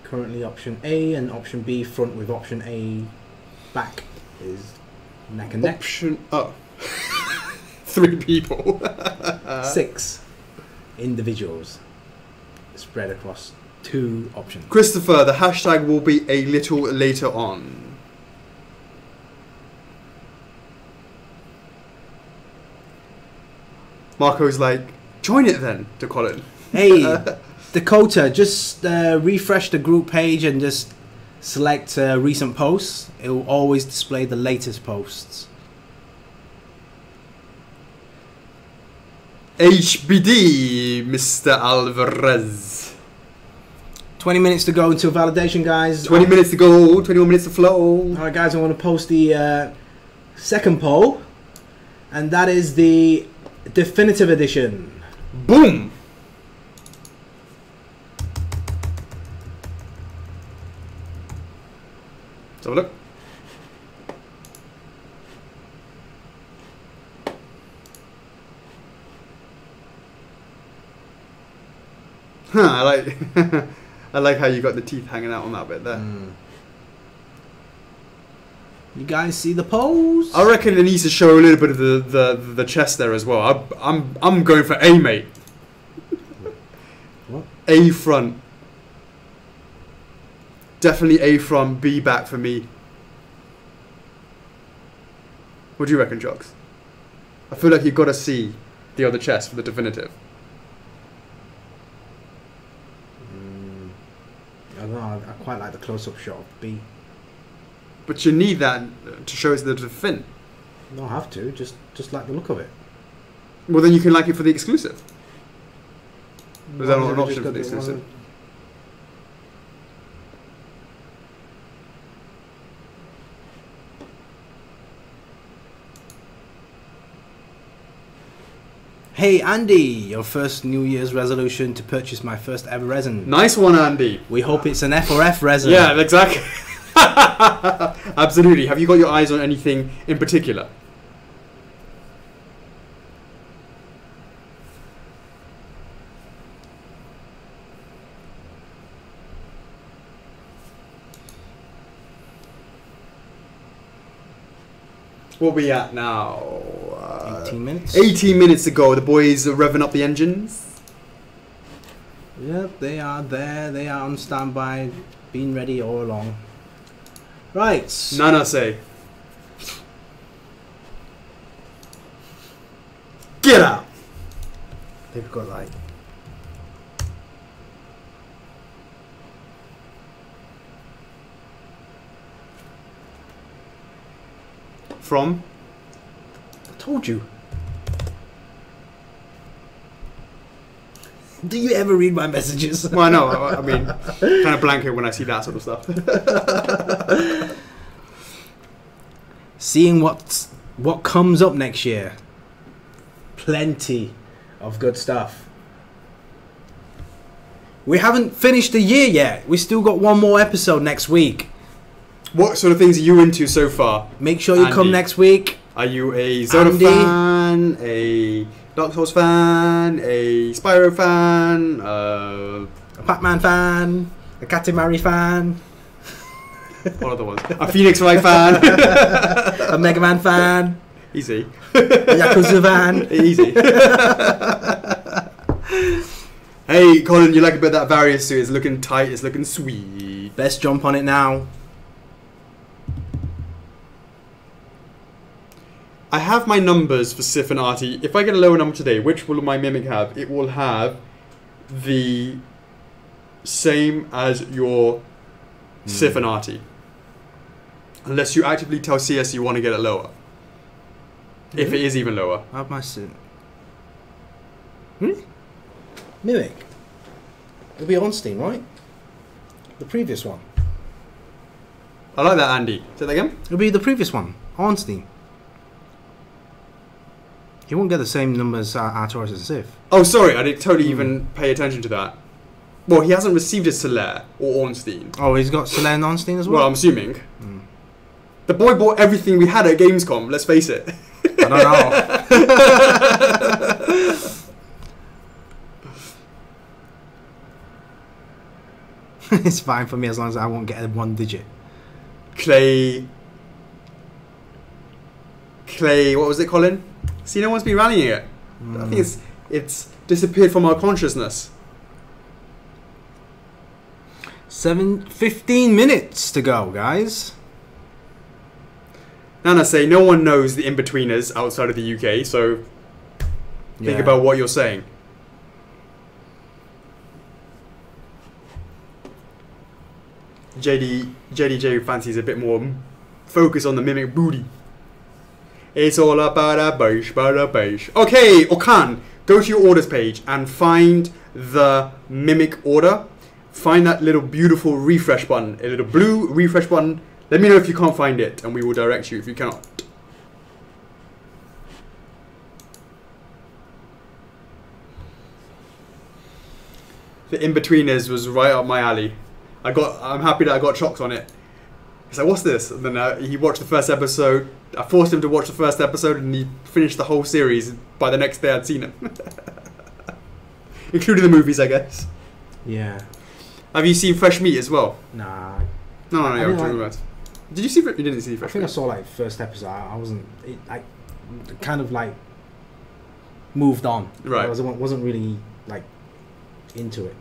S2: Currently option A and option B front with option A back is neck and neck.
S1: Option 3 people.
S2: 6 individuals spread across 2 options.
S1: Christopher, the hashtag will be a little later on. Marco's like, join it then, to Colin.
S2: Hey, Dakota, just refresh the group page and just select recent posts. It will always display the latest posts.
S1: HBD, Mr. Alvarez.
S2: 20 minutes to go until validation, guys.
S1: 20 minutes to go, 21 minutes to flow.
S2: Alright, guys, I want to post the second poll, and that is the definitive edition.
S1: Boom! Let's have a look. I like I like how you got the teeth hanging out on that bit there.
S2: You guys see the pose?
S1: I reckon it needs to show a little bit of the chest there as well. I'm going for A, mate.
S2: What?
S1: A front. Definitely A front, B back for me. What do you reckon, Chocks? I feel like you've got to see the other chest for the definitive.
S2: I don't know, I quite like the close-up shot of B.
S1: But you need that to show us the fin.
S2: You don't have to, just like the look of it.
S1: Well, then you can like it for the exclusive. Is that
S2: Why
S1: not an
S2: have we
S1: option
S2: just
S1: for the
S2: got
S1: exclusive?
S2: Hey Andy, your first New Year's resolution to purchase my first ever resin.
S1: Nice one, Andy.
S2: We hope it's an F4F resin.
S1: Yeah, exactly. Absolutely. Have you got your eyes on anything in particular? What are we at now?
S2: 18 minutes.
S1: 18 minutes ago. The boys are revving up the engines.
S2: Yep, they are there. They are on standby, been ready all along. Right.
S1: Nana say. Get out.
S2: They've got like...
S1: From?
S2: I told you. Do you ever read my messages?
S1: Well, I know. I mean, kind of blank it when I see that sort of stuff.
S2: Seeing what comes up next year. Plenty of good stuff. We haven't finished the year yet. We still got one more episode next week.
S1: What sort of things are you into so far?
S2: Make sure you
S1: Andy,
S2: come next week.
S1: Are you a Zelda
S2: Andy.
S1: fan, a Dark Souls fan, a Spyro fan,
S2: A Pac-Man fan. A Katamari fan.
S1: what other ones? A Phoenix Wright fan.
S2: A Mega Man fan.
S1: Easy.
S2: A Yakuza fan.
S1: Easy. Hey, Colin, you like a bit of that Various suit? It's looking tight. It's looking sweet.
S2: Let's jump on it now.
S1: I have my numbers for Sif and Artie. If I get a lower number today, which will my Mimic have? It will have the same as your Sif and Artie. Unless you actively tell CS you want to get it lower. If it is even lower.
S2: I have my suit. Mimic. It'll be Ornstein, right? The previous one.
S1: I like that, Andy. Say that again?
S2: It'll be the previous one. Ornstein. He won't get the same numbers Artoris and Sif.
S1: Oh, sorry. I didn't totally even pay attention to that. Well, he hasn't received a Solaire or Ornstein.
S2: Oh, he's got Solaire and Ornstein as well?
S1: Well, I'm assuming. The boy bought everything we had at Gamescom, let's face it.
S2: I don't know. It's fine for me as long as I won't get a 1 digit.
S1: Clay, what was it, Colin? See, no one's been rallying it. I think it's disappeared from our consciousness.
S2: 15 minutes to go, guys.
S1: Nana say no one knows the in-betweeners outside of the UK, so think about what you're saying. JDJ fancies a bit more focus on the Mimic booty. It's all about a beige, Okay, Okan, go to your orders page and find the Mimic order. Find that little beautiful refresh button, a little blue refresh button. Let me know if you can't find it, and we will direct you if you cannot. The in-betweeners was right up my alley. I'm happy that I got Chocks on it. He's like, what's this? And then he watched the first episode. I forced him to watch the first episode, and he finished the whole series by the next day I'd seen him. Including the movies, I guess.
S2: Yeah.
S1: Have you seen Fresh Meat as well?
S2: Nah.
S1: No, I'm talking about. Did you see? You didn't see Fresh
S2: I think
S1: Meat?
S2: I saw like first episode. I wasn't. I kind of like moved on.
S1: Right.
S2: I wasn't really like into it.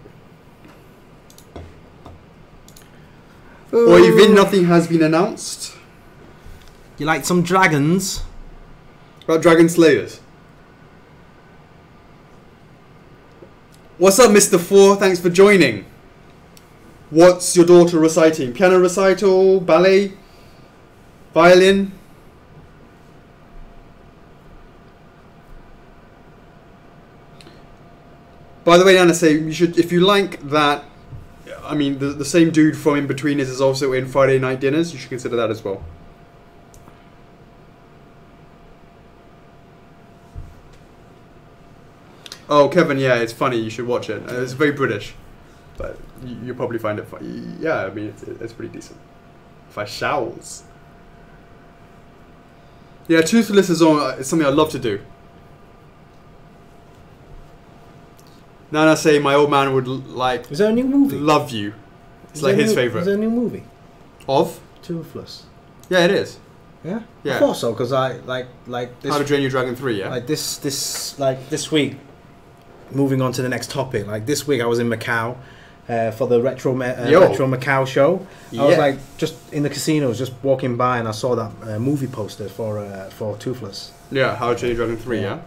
S1: Or even nothing has been announced.
S2: You like some dragons?
S1: About Dragon Slayers. What's up, Mr. 4? Thanks for joining. What's your daughter reciting? Piano recital? Ballet? Violin? By the way, Anna, say you should, if you like that. I mean, the same dude from In-Betweeners is also in Friday Night Dinners. You should consider that as well. Oh, Kevin, yeah, it's funny. You should watch it. It's very British, but you'll probably find it funny. Yeah, I mean, it's pretty decent. For showers. Yeah, Toothless is something I'd love to do. Nana say my old man would like.
S2: Is there a new movie?
S1: Love You. It's like his favorite.
S2: Is there a new movie?
S1: Of?
S2: Toothless.
S1: Yeah, it is.
S2: Yeah.
S1: Yeah.
S2: I thought so because I like this.
S1: How to Train Your Dragon 3, yeah.
S2: Like this week. Moving on to the next topic. Like this week, I was in Macau for the Retro Macau show. I was like just in the casinos, just walking by, and I saw that movie poster for Toothless.
S1: Yeah, How to Train Your Dragon 3, yeah.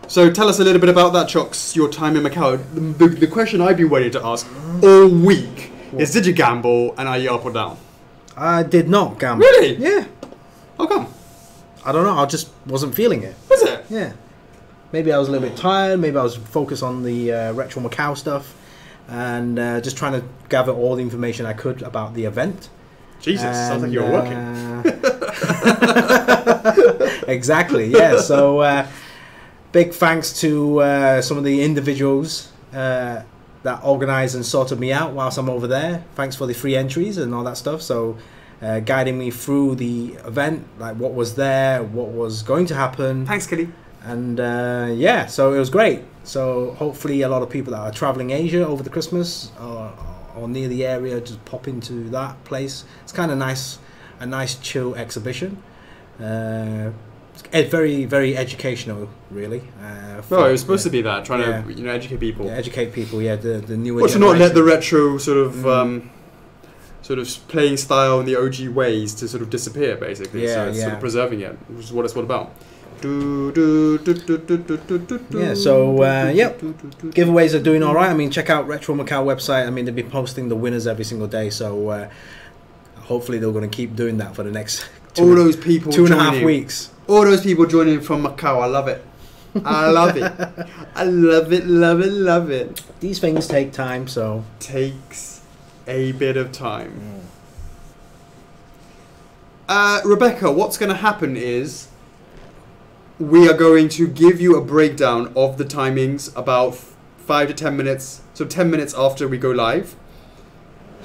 S1: So tell us a little bit about that, Chocks, your time in Macau. The question I've been waiting to ask all week is, did you gamble, and are you up or down?
S2: I did not gamble.
S1: Really?
S2: Yeah.
S1: How come?
S2: I don't know. I just wasn't feeling it.
S1: Was it?
S2: Yeah. Maybe I was a little bit tired. Maybe I was focused on the Retro Macau stuff and just trying to gather all the information I could about the event.
S1: Jesus, sounds like you were working.
S2: Exactly, yeah. So big thanks to some of the individuals that organised and sorted me out whilst I'm over there. Thanks for the free entries and all that stuff. So guiding me through the event, like what was there, what was going to happen.
S1: Thanks, Kelly.
S2: And yeah, so it was great. So hopefully a lot of people that are traveling Asia over the Christmas or near the area just pop into that place. It's kind of nice, a nice chill exhibition. So very, very educational, really.
S1: No, it was supposed to be that, trying to educate people.
S2: Yeah, educate people. Yeah, the newer.
S1: Or to not let the retro sort of playing style and the OG ways to sort of disappear, basically.
S2: Yeah,
S1: so it's sort of preserving it, which is what it's all about.
S2: Yeah, so giveaways are doing all right. I mean, check out Retro Macau website. I mean, they'll be posting the winners every single day. So hopefully they're going to keep doing that for the next
S1: all those people
S2: 2.5 weeks.
S1: All those people joining from Macau. I love it. I love it. I love it. Love it. Love it.
S2: These things take time, so
S1: takes a bit of time. Rebecca, what's going to happen is we are going to give you a breakdown of the timings about 5 to 10 minutes, so 10 minutes after we go live.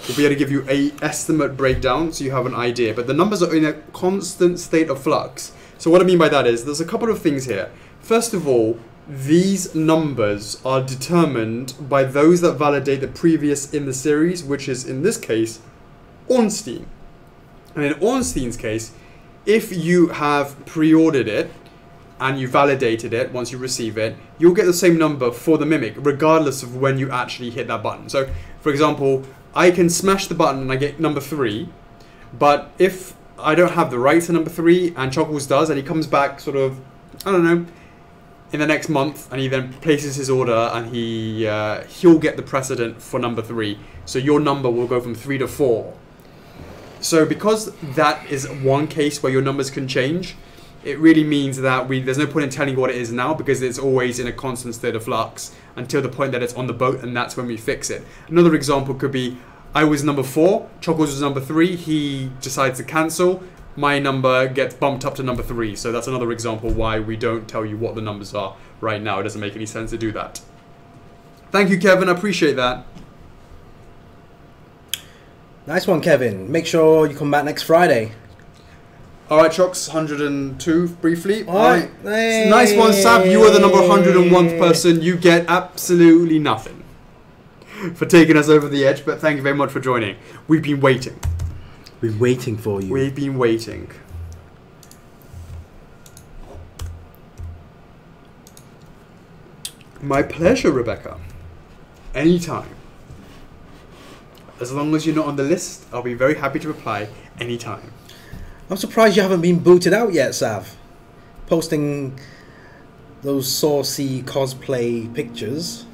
S1: We'll be able to give you a estimate breakdown so you have an idea. But the numbers are in a constant state of flux. So what I mean by that is there's a couple of things here. First of all, these numbers are determined by those that validate the previous in the series, which is in this case, Ornstein. And in Ornstein's case, if you have pre-ordered it, and you validated it once you receive it, you'll get the same number for the Mimic, regardless of when you actually hit that button. So, for example, I can smash the button and I get number 3, but if I don't have the right to number 3 and Chocks does, and he comes back sort of, I don't know, in the next month, and he then places his order, and he'll get the precedent for number 3. So your number will go from 3 to 4. So because that is one case where your numbers can change, it really means that there's no point in telling you what it is now, because it's always in a constant state of flux until the point that it's on the boat, and that's when we fix it. Another example could be, I was number 4, Chocks was number 3, he decides to cancel, my number gets bumped up to number 3. So that's another example why we don't tell you what the numbers are right now. It doesn't make any sense to do that. Thank you, Kevin, I appreciate that.
S2: Nice one, Kevin. Make sure you come back next Friday.
S1: Alright, Chocks, 102 briefly.
S2: Alright. Hey.
S1: Nice one, Sam. You are the number 101th person. You get absolutely nothing for taking us over the edge, but thank you very much for joining. We've been waiting.
S2: We've been waiting for you.
S1: We've been waiting. My pleasure, Rebecca. Anytime. As long as you're not on the list, I'll be very happy to reply anytime.
S2: I'm surprised you haven't been booted out yet, Sav. Posting those saucy cosplay pictures.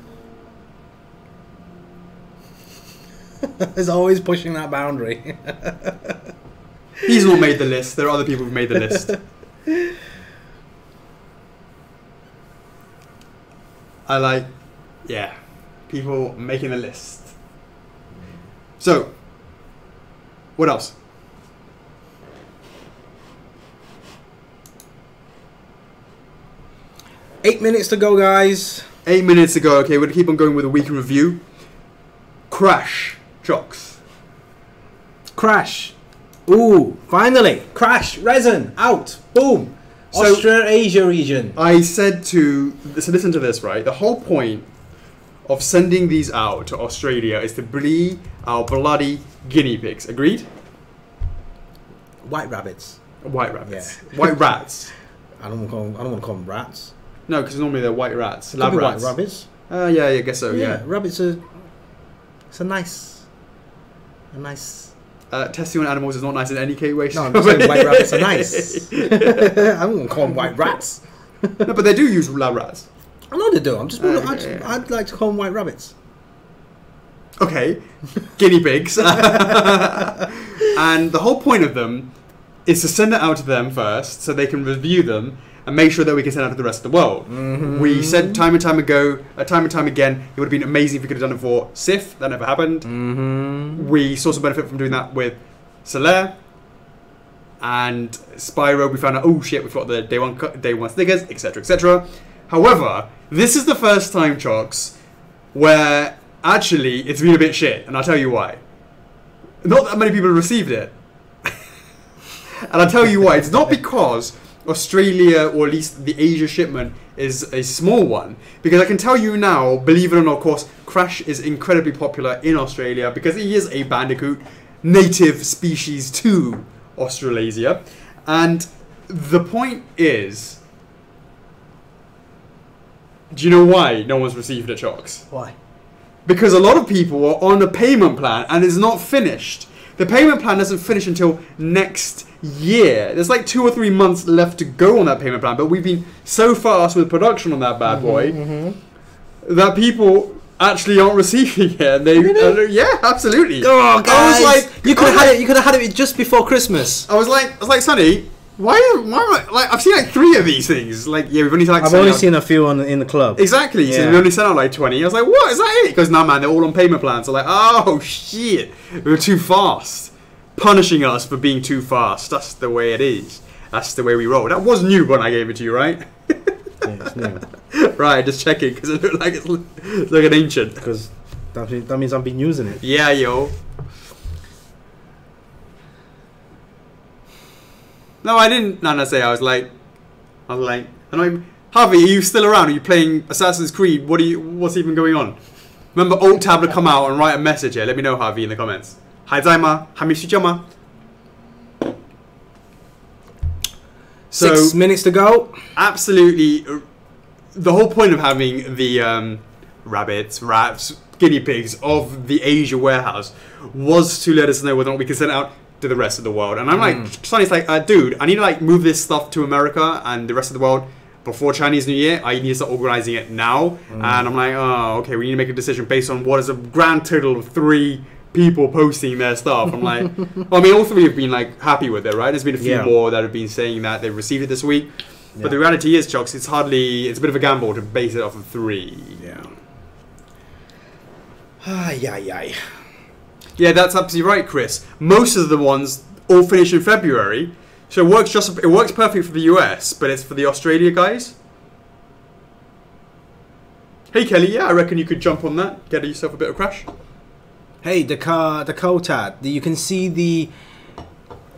S2: He's always pushing that boundary.
S1: He's not made the list. There are other people who've made the list. I like, yeah, people making the list. So, what else?
S2: Eight minutes to go, guys.
S1: 8 minutes to go. Okay, we're going to keep on going with a week in review. Crash. Chocks.
S2: Crash. Ooh, finally. Crash. Resin. Out. Boom.
S1: So,
S2: Australasia region.
S1: I said to... So listen to this, right? The whole point of sending these out to Australia is to be our bloody guinea pigs. Agreed?
S2: White rabbits.
S1: White rabbits.
S2: Yeah.
S1: White rats.
S2: I don't want to call them rats.
S1: No, because normally they're white rats.
S2: Could
S1: Lab
S2: be
S1: rats.
S2: White rabbits.
S1: Yeah, I guess so, yeah.
S2: Rabbits are... It's a nice...
S1: Testing on animals is not nice in any way.
S2: No, I'm just saying white rabbits are nice. I don't want to call them white rats.
S1: No, but they do use lab rats.
S2: I know they do. I'd like to call them white rabbits.
S1: Okay. Guinea pigs. And the whole point of them is to send it out to them first so they can review them and make sure that we can send it out to the rest of the world. Mm-hmm. We said time and time again, it would have been amazing if we could have done it for Sif. That never happened. Mm-hmm. We saw some benefit from doing that with Solaire and Spyro. We found out, oh shit, we've got the day one stickers, etc., etc. However, this is the first time, Chocks, where actually it's been a bit shit, and I'll tell you why. Not that many people have received it. And I'll tell you why. It's not because Australia, or at least the Asia shipment, is a small one. Because I can tell you now, believe it or not, of course, Crash is incredibly popular in Australia because he is a bandicoot, native species to Australasia. And the point is, do you know why no one's received a Chocks?
S2: Why?
S1: Because a lot of people are on a payment plan and it's not finished. The payment plan doesn't finish until next year. There's like 2 or 3 months left to go on that payment plan, but we've been so fast with production on that bad boy that people actually aren't receiving it. And they, yeah, absolutely.
S2: Oh, guys,
S1: I was like,
S2: you could have had it. You could have had it just before Christmas.
S1: I was like, Sonny, why am I, like, I've seen like 3 of these things. Like, yeah, we've only like.
S2: I've only seen a few in the club.
S1: Exactly.
S2: Yeah.
S1: So we only sent out like 20. I was like, what? Is that it? He goes, nah, man, they're all on payment plans. I'm like, oh shit, we were too fast, punishing us for being too fast. That's the way it is. That's the way we roll. That was new when I gave it to you, right?
S2: Yeah, it's new.
S1: Right, just checking because it looked like it's like an ancient.
S2: Because that means I've been using it.
S1: Yeah, yo. No, I didn't. No, say. I was like, and I'm, Harvey, are you still around? Are you playing Assassin's Creed? What's even going on? Remember, Alt Tab to come out and write a message here. Let me know, Harvey, in the comments. Hi, Zaima. Hamishijama. So
S2: 6 minutes to go.
S1: Absolutely, the whole point of having the rabbits, rats, guinea pigs of the Asia warehouse was to let us know whether or not we can send it out to the rest of the world. And I'm like, Sonny's like, dude, I need to like move this stuff to America and the rest of the world before Chinese New Year. I need to start organizing it now. And I'm like, oh, okay, we need to make a decision based on what is a grand total of 3 people posting their stuff. I'm like, well, I mean, all 3 have been like happy with it, right? There's been a few more that have been saying that they've received it this week. But the reality is, Chocks, it's a bit of a gamble to base it off of 3.
S2: Yeah. Ay.
S1: Yeah, that's absolutely right, Chris. Most of the ones all finish in February, so it works perfectly for the US, but it's for the Australia guys. Hey Kelly, yeah, I reckon you could jump on that, get yourself a bit of crash.
S2: Hey, the Kotad. You can see the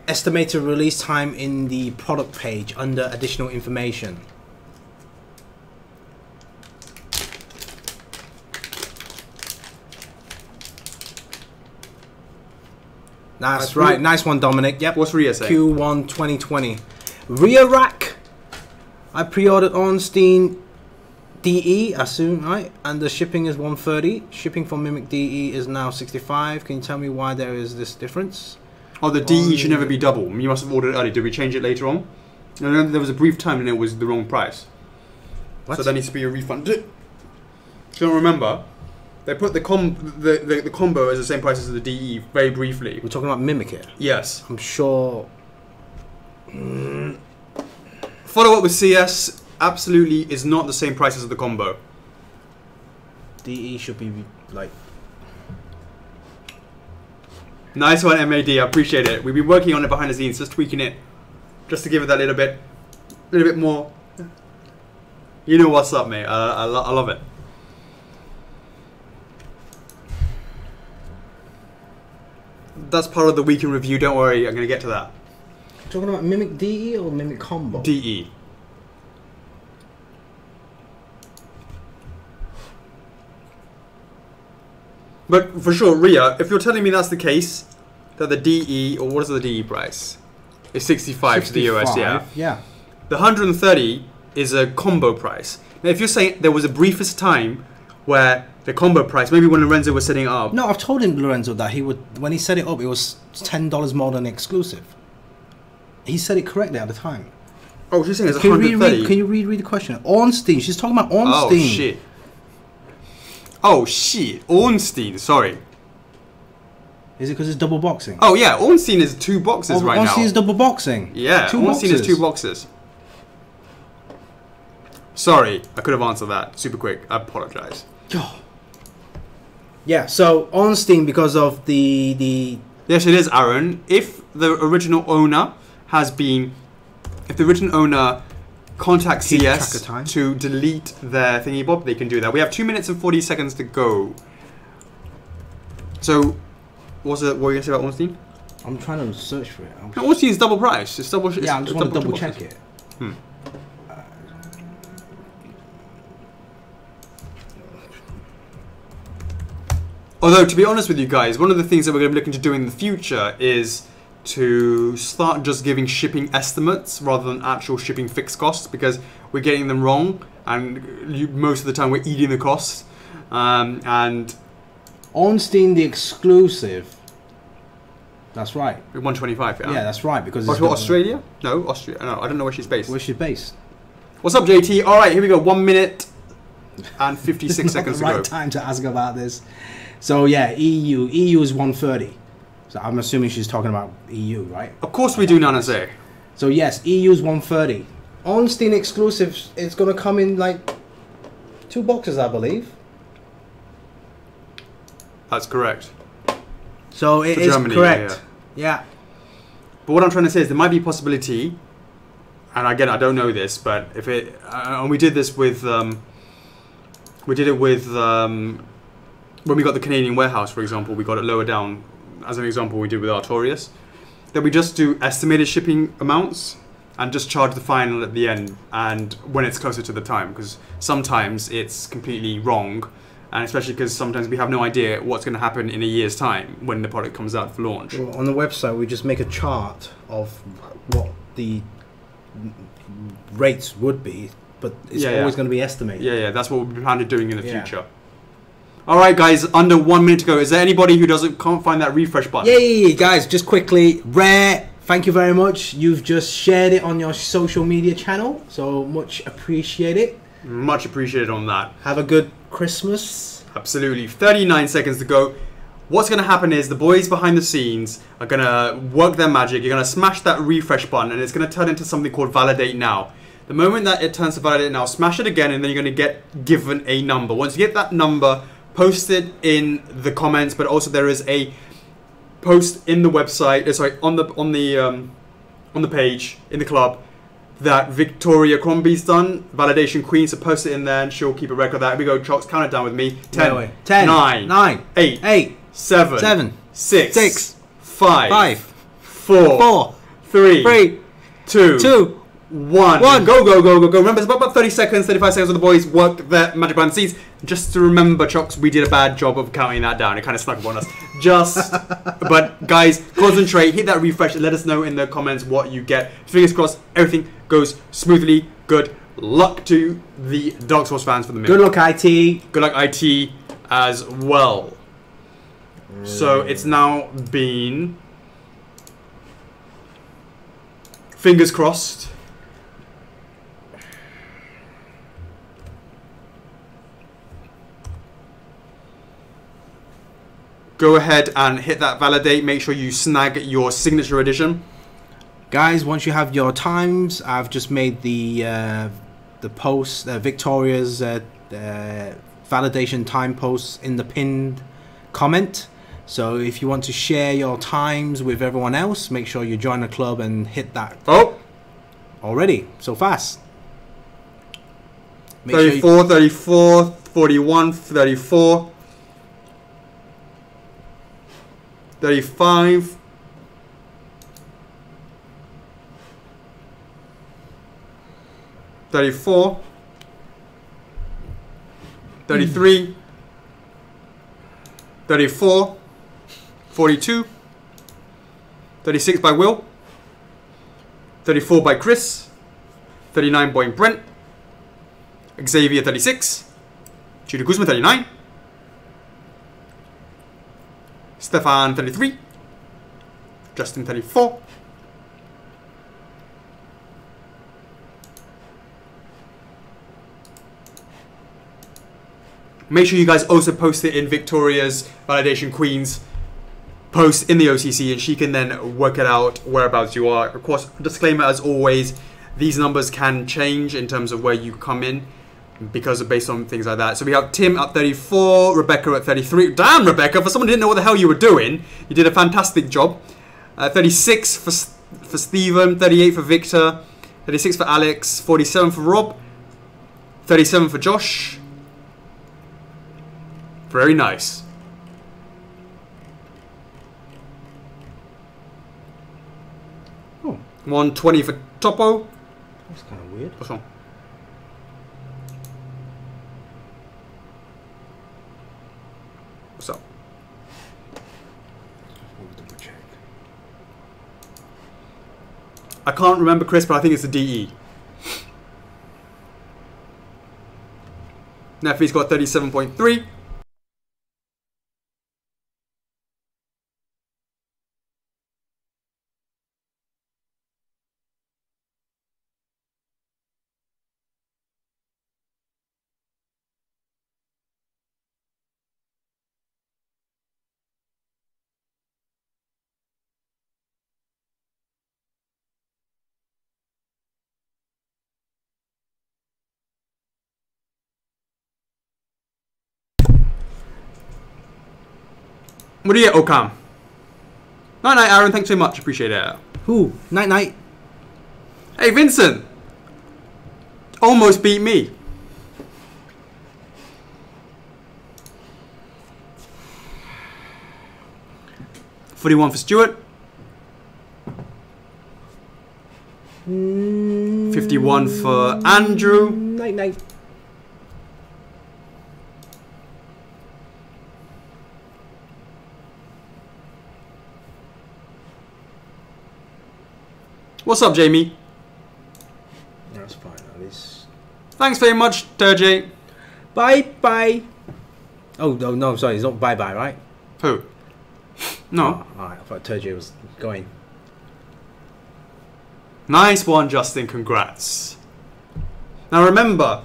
S2: estimated release time in the product page under additional information. That's right. Nice one, Dominic. Yep.
S1: What's Ria saying?
S2: Q1 2020. Ria rack. I pre-ordered on Steam DE, I assume, right? And the shipping is 130. Shipping for Mimic DE is now 65. Can you tell me why there is this difference?
S1: Oh, the DE should never be double. You must have ordered it early. Did we change it later on? No, there was a brief time and it was the wrong price. What? So there needs to be a refund. Do you don't remember? They put the combo as the same price as the DE very briefly.
S2: We're talking about Mimic here.
S1: Yes.
S2: I'm sure.
S1: Follow up with CS absolutely is not the same price as the combo.
S2: DE should be like.
S1: Nice one, MAD. I appreciate it. We've been working on it behind the scenes, just tweaking it, just to give it that little bit more. You know what's up, mate. I love it. That's part of the week in review. Don't worry, I'm gonna get to that.
S2: Talking about Mimic DE or Mimic Combo?
S1: DE. But for sure, Ria, if you're telling me that's the case, that the DE, or what is the DE price? It's 65 to the US, yeah.
S2: Yeah.
S1: The 130 is a combo price. Now, if you're saying there was a briefest time where the combo price, maybe when Lorenzo was setting it up.
S2: No, I've told him, Lorenzo, that he would, when he set it up, it was $10 more than exclusive. He said it correctly at the time.
S1: Oh, she's saying it's 130.
S2: Can you read the question? Ornstein. She's talking about Ornstein.
S1: Oh, shit. Oh, shit. Ornstein, sorry.
S2: Is it because it's double boxing?
S1: Oh, yeah. Ornstein is 2 boxes right now.
S2: Ornstein is double boxing.
S1: Yeah, Ornstein is 2 boxes. Sorry, I could have answered that super quick. I apologize.
S2: Yeah, so Ornstein, because of the...
S1: Yes, it is, Aaron. If the original owner has been... If the original owner contacts CS to delete their thingy bob, they can do that. We have 2 minutes and 40 seconds to go. So, what were you going to say about Ornstein?
S2: I'm trying to search for it.
S1: No, Ornstein's double price. It's double.
S2: Yeah, I just want to double check it.
S1: Although, to be honest with you guys, one of the things that we're going to be looking to do in the future is to start just giving shipping estimates rather than actual shipping fixed costs, because we're getting them wrong, and most of the time we're eating the costs. And
S2: Ornstein, the exclusive. That's right.
S1: 125. Yeah,
S2: Yeah, that's right. Because
S1: it's Australia? No, Austria. No, I don't know where she's based.
S2: Where's she based?
S1: What's up, JT? All right, here we go. 1 minute and 56 seconds
S2: the
S1: to go.
S2: right time to ask about this. So yeah, EU is 130. So I'm assuming she's talking about EU, right?
S1: Of course we do, Nana say.
S2: So yes, EU is 130. Ornstein exclusives is going to come in like 2 boxes, I believe.
S1: That's correct.
S2: So it is
S1: Germany,
S2: correct. Yeah.
S1: But what I'm trying to say is there might be a possibility, and again I don't know this, but if it and we did this with we did it with when we got the Canadian warehouse, for example, we got it lower down. As an example, we did with Artorias, that we just do estimated shipping amounts and just charge the final at the end, and when it's closer to the time, because sometimes it's completely wrong. And especially because sometimes we have no idea what's going to happen in a year's time when the product comes out for launch.
S2: Well, on the website, we just make a chart of what the rates would be, but it's always going to be estimated.
S1: Yeah, that's what we plan on doing in the future. All right, guys, under 1 minute to go. Is there anybody who can't find that refresh button?
S2: Yay, guys! Just quickly, Rare. Thank you very much. You've just shared it on your social media channel, so much appreciated.
S1: Much appreciated on that.
S2: Have a good Christmas.
S1: Absolutely. 39 seconds to go. What's going to happen is the boys behind the scenes are going to work their magic. You're going to smash that refresh button, and it's going to turn into something called Validate Now. The moment that it turns to Validate Now, smash it again, and then you're going to get given a number. Once you get that number, post it in the comments, but also there is a post in the website, sorry, on the page, in the club, that Victoria Crombie's done, Validation Queen, so post it in there and she'll keep a record of that. Here we go, Chocks, count it down with me. 10, 9, 8, 7, 6, 5, 4, 3, 2, 1. Go. Remember, it's about 30 seconds, 35 seconds with the boys work their magic behind the scenes. Just to remember, Chocks, we did a bad job of counting that down. It kind of snuck up on us. But guys, concentrate, hit that refresh, and let us know in the comments what you get. Fingers crossed, everything goes smoothly. Good luck to the Dark Souls fans for the minute.
S2: Good luck, IT.
S1: Good luck, IT, as well. So it's now been, fingers crossed, go ahead and hit that validate. Make sure you snag your signature edition.
S2: Guys, once you have your times, I've just made the post, Victoria's validation time posts in the pinned comment. So if you want to share your times with everyone else, make sure you join the club and hit that.
S1: Oh!
S2: Already, so fast.
S1: 34, 34, 41, 34. 35, 34, 33, 34, 42, 36 by Will, 34 by Chris, 39 by Brent, Xavier 36, Judy Guzman 39, Stefan 33, Justin 34, make sure you guys also post it in Victoria's Validation Queen's post in the OCC, and she can then work it out whereabouts you are. Of course, disclaimer as always, these numbers can change in terms of where you come in, because of based on things like that. So we have Tim at 34, Rebecca at 33. Damn, Rebecca, for someone who didn't know what the hell you were doing, you did a fantastic job. 36 for Stephen, 38 for Victor, 36 for Alex, 47 for Rob, 37 for Josh. Very nice.
S2: Oh.
S1: 120 for Topo.
S2: That's kind of weird.
S1: What's wrong? What's up? I can't remember, Chris, but I think it's the DE. Neffy's got 37.3. What do you get, Ocam? Night night, Aaron. Thanks so much. Appreciate it.
S2: Who? Night night.
S1: Hey, Vincent. Almost beat me. $41 for Stuart. 51 for Andrew.
S2: Night night.
S1: What's up, Jamie?
S2: That's fine, at least.
S1: Thanks very much, Turjay.
S2: Bye bye. Oh no, sorry, it's not bye bye, right?
S1: Who? No.
S2: Oh, alright, I thought Turjay was going.
S1: Nice one, Justin. Congrats. Now remember,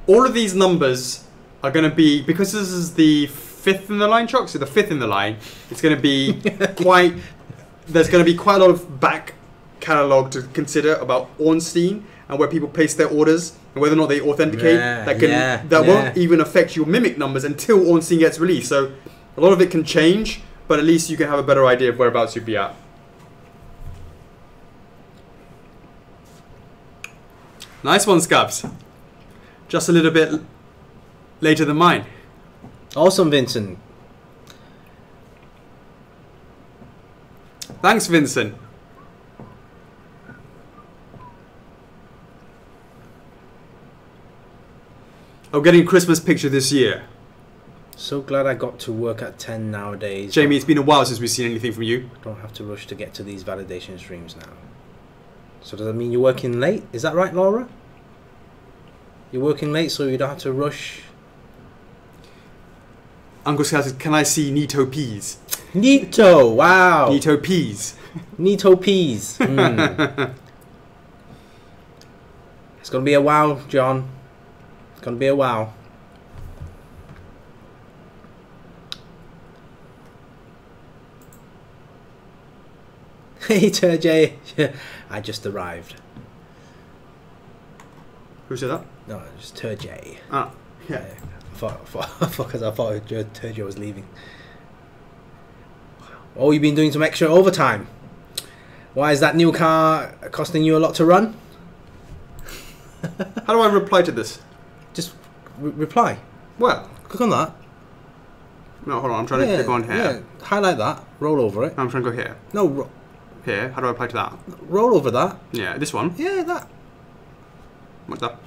S1: all of these numbers are going to be, because this is the 5th in the line, Chocks, so the 5th in the line, it's going to be quite, there's going to be quite a lot of back catalog to consider about Ornstein and where people place their orders and whether or not they authenticate. That won't even affect your Mimic numbers until Ornstein gets released. So a lot of it can change, but at least you can have a better idea of whereabouts you'd be at. Nice one, Scabs. Just a little bit later than mine.
S2: Awesome, Vincent.
S1: Thanks, Vincent. I'm getting a Christmas picture this year.
S2: So glad I got to work at 10 nowadays.
S1: Jamie, it's been a while since we've seen anything from you.
S2: Don't have to rush to get to these validation streams now. So does that mean you're working late? Is that right, Laura? You're working late so you don't have to rush?
S1: Uncle Scout says, can I see Nito peas?
S2: Nito, wow.
S1: Nito peas.
S2: Nito peas. Mm. It's going to be a wow, John. It's going to be a wow. Hey, Turjay. I just arrived.
S1: Who said that?
S2: No, just Turjay.
S1: Ah, yeah.
S2: I thought Turjay was leaving. Oh, you've been doing some extra overtime. Why is that new car costing you a lot to run?
S1: How do I reply to this?
S2: Just reply.
S1: Well,
S2: click on that.
S1: No, hold on. I'm trying to click on here.
S2: Yeah, highlight that. Roll over it.
S1: I'm trying to go here.
S2: No,
S1: here. How do I reply to that?
S2: roll over that.
S1: Yeah, this one.
S2: Yeah, that.
S1: What's that?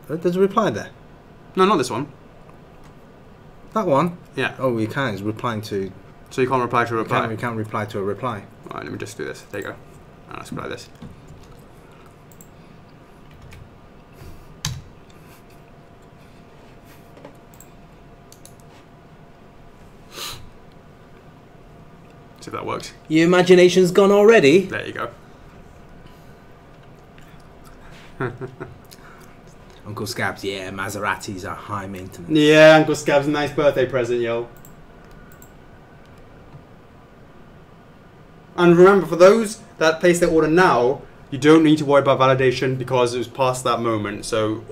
S2: There's a reply there.
S1: No, not this one.
S2: That one?
S1: Yeah.
S2: Oh, you can't. It's replying to...
S1: So you can't reply to a reply?
S2: You can't reply to a reply.
S1: Alright, let me just do this. There you go. Let's reply this. See if that works.
S2: Your imagination's gone already?
S1: There you go.
S2: Uncle Scabs, yeah, Maseratis are high maintenance.
S1: Yeah, Uncle Scabs, nice birthday present, yo. And remember, for those that place their order now, you don't need to worry about validation because it was past that moment. So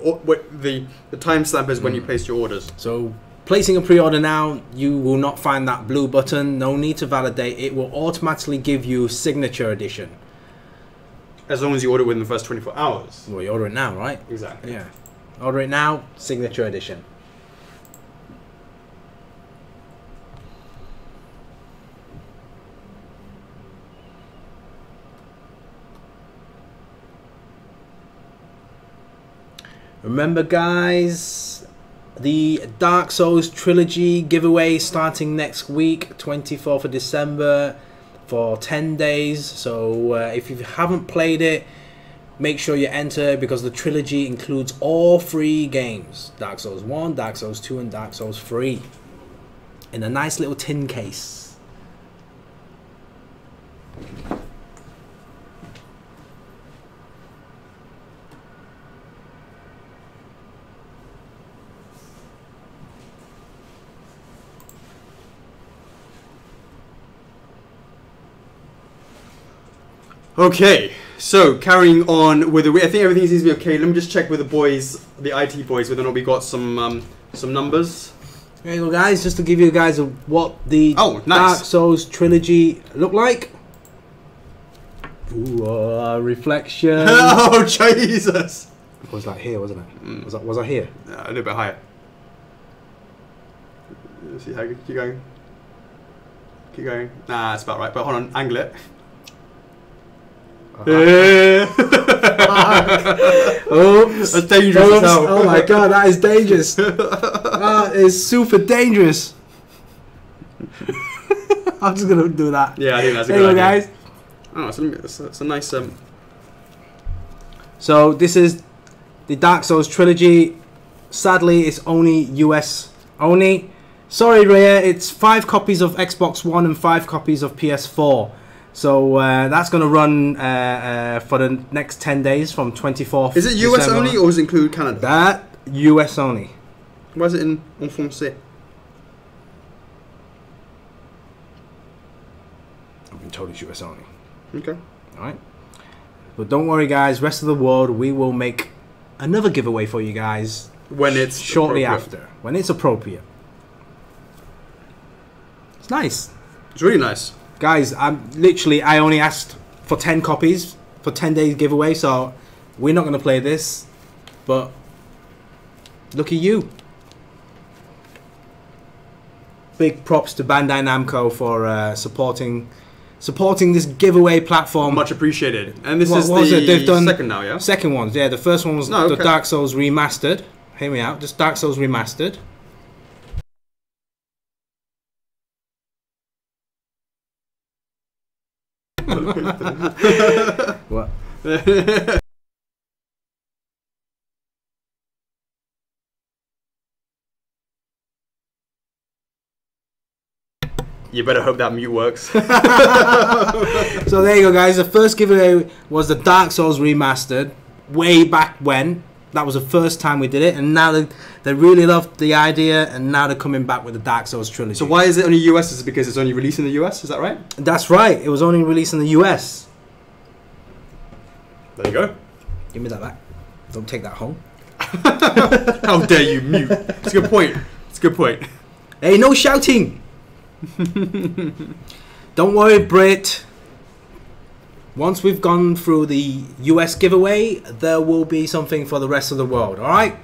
S1: the timestamp is when you placed your orders.
S2: So placing a pre-order now, you will not find that blue button. No need to validate. It will automatically give you signature edition.
S1: As long as you order within the first 24 hours.
S2: Well, you order it now, right?
S1: Exactly.
S2: Yeah. Order it now, signature edition. Remember, guys, the Dark Souls Trilogy giveaway starting next week, 24th of December. for 10 days. So if you haven't played it, make sure you enter, because the trilogy includes all 3 games: Dark Souls 1, Dark Souls 2, and Dark Souls 3, in a nice little tin case.
S1: Okay, so carrying on with the, I think everything seems to be okay. Let me just check with the boys, the IT boys, whether or not we got some numbers.
S2: There you go, guys. Just to give you guys what the
S1: nice.
S2: Dark Souls trilogy look like. Ooh, reflection.
S1: Oh Jesus!
S2: It was like here, wasn't it? Was I here?
S1: A little bit higher. Let's see how you keep going. Keep going. Nah, that's about right. But hold on, angle it.
S2: Oh,
S1: that's dangerous as hell.
S2: Oh my god, that is dangerous. That is super dangerous. I'm just gonna do that.
S1: Yeah, I think that's a
S2: there
S1: good
S2: you
S1: idea.
S2: Guys.
S1: Oh, it's a nice.
S2: So this is the Dark Souls trilogy. Sadly, it's only US only. Sorry, Rhea. It's 5 copies of Xbox One and 5 copies of PS4. So that's going to run for the next 10 days from 24th.
S1: Is it US
S2: December.
S1: only, or does it include Canada?
S2: That US only.
S1: Why is it in français?
S2: I've been told it's US only.
S1: Okay.
S2: All right. But don't worry, guys. Rest of the world, we will make another giveaway for you guys
S1: when it's
S2: shortly after, when it's appropriate. It's nice.
S1: It's really nice.
S2: Guys, I only asked for 10 copies for 10 days giveaway, so we're not going to play this, but look at you. Big props to Bandai Namco for supporting this giveaway platform.
S1: Much appreciated. And this is
S2: They've done
S1: second now, yeah?
S2: Second ones, yeah. The first one was the Dark Souls Remastered. Hear me out, just Dark Souls Remastered. What?
S1: You better hope that mute works.
S2: So there you go, guys. The first giveaway was the Dark Souls Remastered way back when. That was the first time we did it, and now they really loved the idea, and now they're coming back with the Dark Souls trilogy.
S1: So why is it only US? Is it because it's only released in the US? Is that right?
S2: That's right. It was only released in the US.
S1: There you go.
S2: Give me that back. Don't take that home.
S1: How dare you mute? It's a good point. It's a good point.
S2: Hey, no shouting. Don't worry, Brit. Once we've gone through the US giveaway, there will be something for the rest of the world, alright?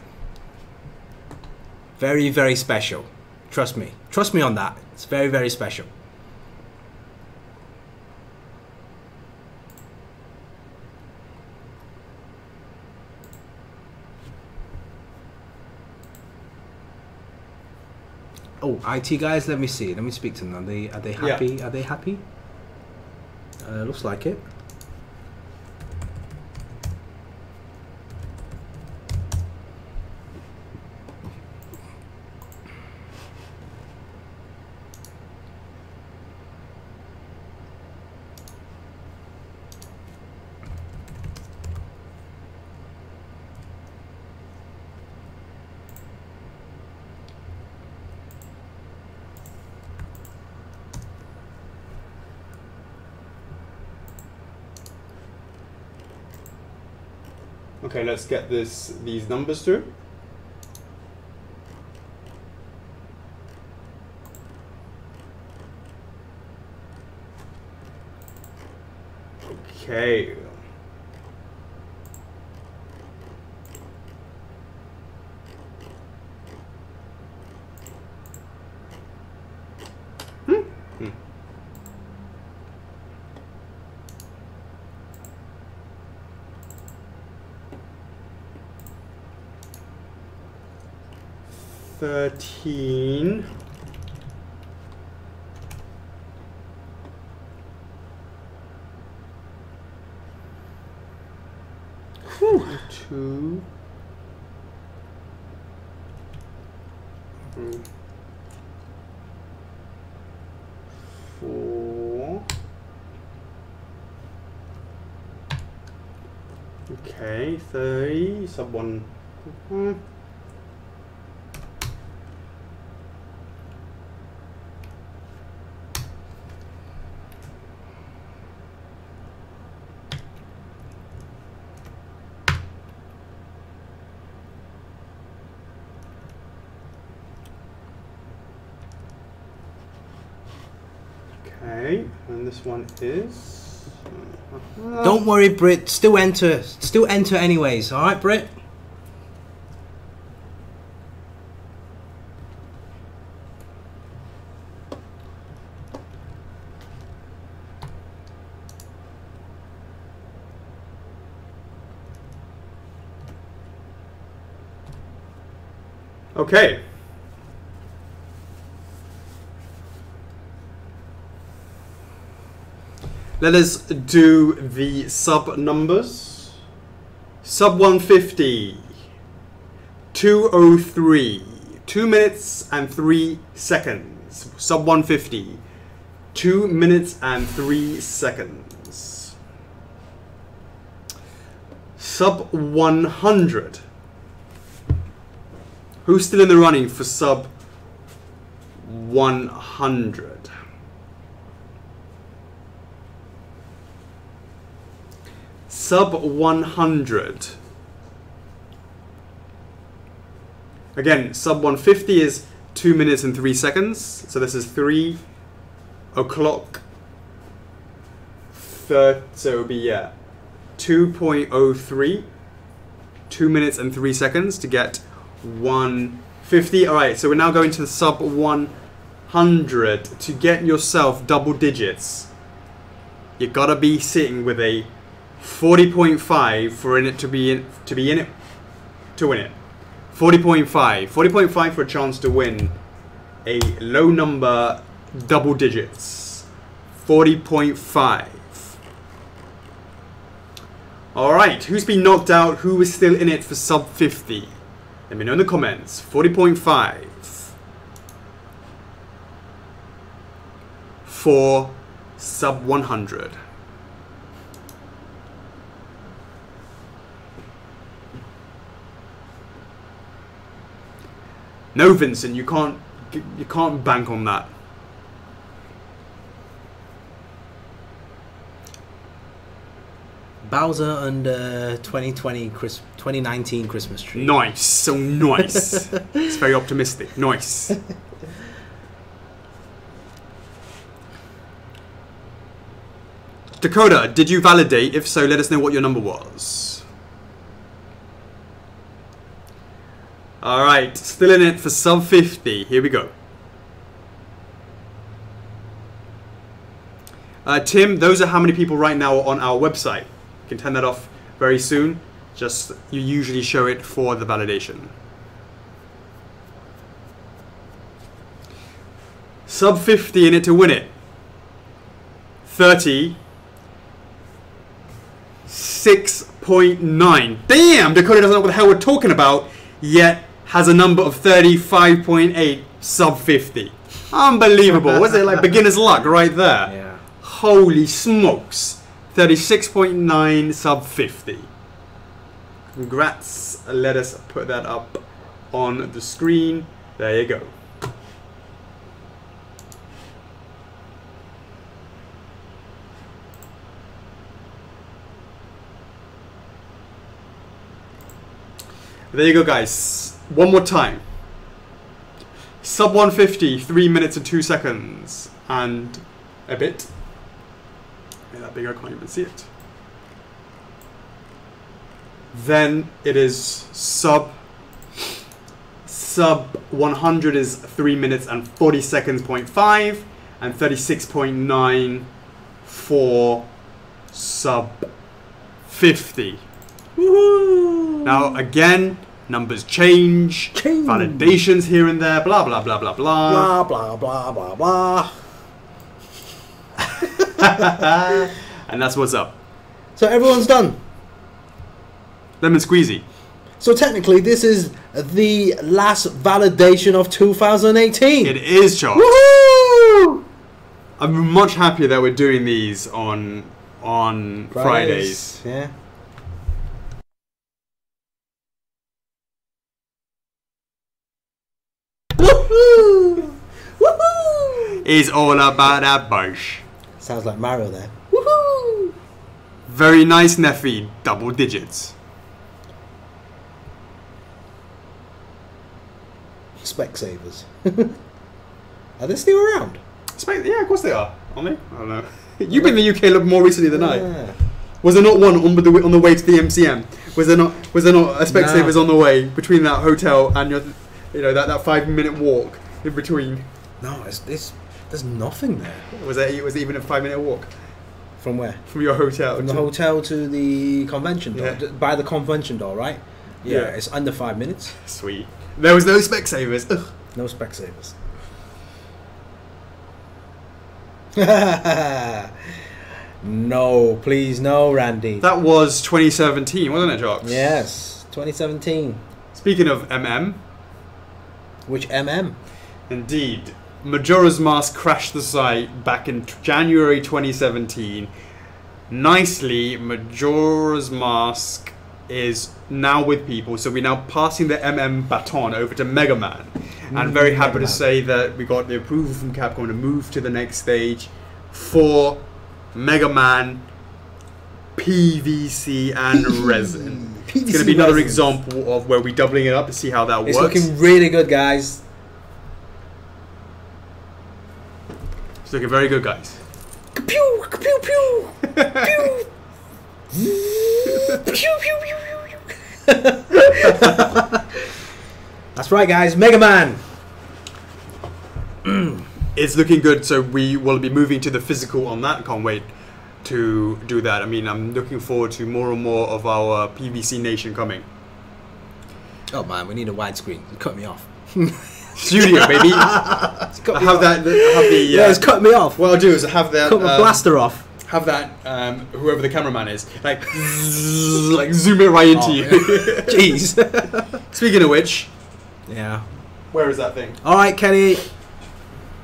S2: Very, very special. Trust me. Trust me on that. It's very, very special. Oh, IT guys, let me see. Let me speak to them. Are they happy? Yeah. Are they happy? Looks like it.
S1: Okay, let's get these numbers through. Okay. 2, 4. Okay, 30, sub 1. Okay, and this one is...
S2: Don't worry, Brit. Still enter. Still enter anyways. All right, Brit.
S1: Okay. Let us do the sub numbers. Sub 150, 203, 2 minutes and 3 seconds. Sub 150, 2 minutes and 3 seconds. Sub 100. Who's still in the running for sub 100? Sub 100. Again, sub 150 is 2 minutes and 3 seconds. So this is 3 o'clock. So it would be, 2.03. 2 minutes and 3 seconds to get 150. Alright, so we're now going to the sub 100. To get yourself double digits, you gotta be sitting with a 40.5 for in it to be in it to win it. 40.5. 40.5 for a chance to win a low number double digits. 40.5. Alright, who's been knocked out? Who is still in it for sub 50? Let me know in the comments. 40.5 for sub 100. No, Vincent, you can't bank on that.
S2: Bowser under 2019 Christmas tree.
S1: Nice, so nice. It's very optimistic. Nice. Dakota, did you validate? If so, let us know what your number was. Alright, still in it for sub 50. Here we go. Tim, those are how many people right now on our website. You can turn that off very soon. Just, you usually show it for the validation. Sub 50 in it to win it. 36.9. Damn, Dakota doesn't know what the hell we're talking about, yet has a number of 35.8 sub 50. Unbelievable. Was it like beginner's luck right there?
S2: Yeah.
S1: Holy smokes. 36.9 sub 50. Congrats. Let us put that up on the screen. There you go. There you go, guys. One more time. Sub 150, 3 minutes and 2 seconds. And a bit. Make that bigger, I can't even see it. Then it is sub 100 is 3 minutes and 40 seconds, 0.5, and 36.9 for sub 50. Woohoo! Now again, numbers change, validations here and there, blah blah blah blah blah.
S2: Blah, blah, blah, blah, blah.
S1: And that's what's up.
S2: So everyone's done.
S1: Lemon squeezy.
S2: So technically, this is the last validation of 2018.
S1: It is, Chocks.
S2: Woohoo!
S1: I'm much happier that we're doing these on Fridays.
S2: Yeah. Woohoo! Woohoo!
S1: It's all about that bush.
S2: Sounds like Mario there. Woohoo!
S1: Very nice, Neffy. Double digits.
S2: Specsavers. Are they still around?
S1: Yeah, of course they are. Aren't they? I don't know. You've been in the UK more recently than I.
S2: Yeah.
S1: Was there not one on the way to the MCM? Was there not a Specsavers on the way between that hotel and that 5-minute walk in between?
S2: No, there's nothing there.
S1: Was it even a 5-minute walk?
S2: From where?
S1: From your hotel.
S2: From the hotel to the convention door.
S1: Yeah.
S2: By the convention door, right? Yeah, it's under 5 minutes.
S1: Sweet. There was no Specsavers. Ugh.
S2: No Specsavers. No, please, no, Randy.
S1: That was 2017, wasn't it, Chocks?
S2: Yes, 2017.
S1: Speaking of
S2: Which MM?
S1: Indeed. Majora's Mask crashed the site back in January 2017. Nicely, Majora's Mask is now with people, so we're now passing the baton over to Mega Man. And very happy to say that we got the approval from Capcom to move to the next stage for Mega Man PVC and resin. It's going to be another example of where we're doubling it up to see how that works.
S2: It's looking really good, guys.
S1: It's looking very good, guys.
S2: Pew, pew, pew, pew. That's right, guys. Mega Man.
S1: It's looking good, so we will be moving to the physical on that. Can't wait to do that. I mean, I'm looking forward to more and more of our PVC Nation coming.
S2: Oh man, we need a widescreen. You cut me off.
S1: Studio, baby. It's
S2: cut me off.
S1: What I'll do is have that.
S2: Cut my blaster off.
S1: Have that. Whoever the cameraman is, like zoom it right into you.
S2: Jeez.
S1: Speaking of which,
S2: yeah.
S1: Where is that thing?
S2: All right, Kenny.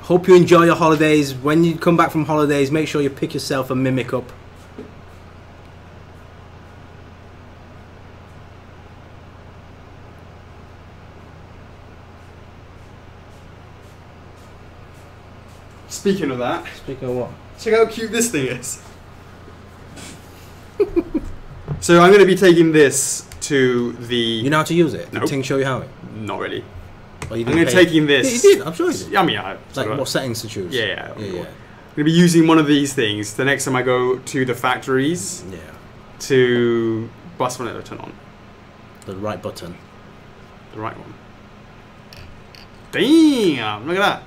S2: Hope you enjoy your holidays. When you come back from holidays, make sure you pick yourself a Mimic up.
S1: Speaking of that,
S2: Speaking of what?
S1: check out how cute this thing is. So I'm going to be taking this to the...
S2: You know how to use it?
S1: Nope.
S2: Did Ting show you how?
S1: Not really.
S2: Well, you
S1: I'm going to be taking this...
S2: Yeah, you did. I'm sure you did.
S1: I mean,
S2: Like what settings to choose?
S1: Yeah.
S2: Yeah.
S1: I'm going to be using one of these things the next time I go to the factories
S2: Yeah.
S1: to bust one to turn on.
S2: The right button.
S1: The right one. Damn! Look at that.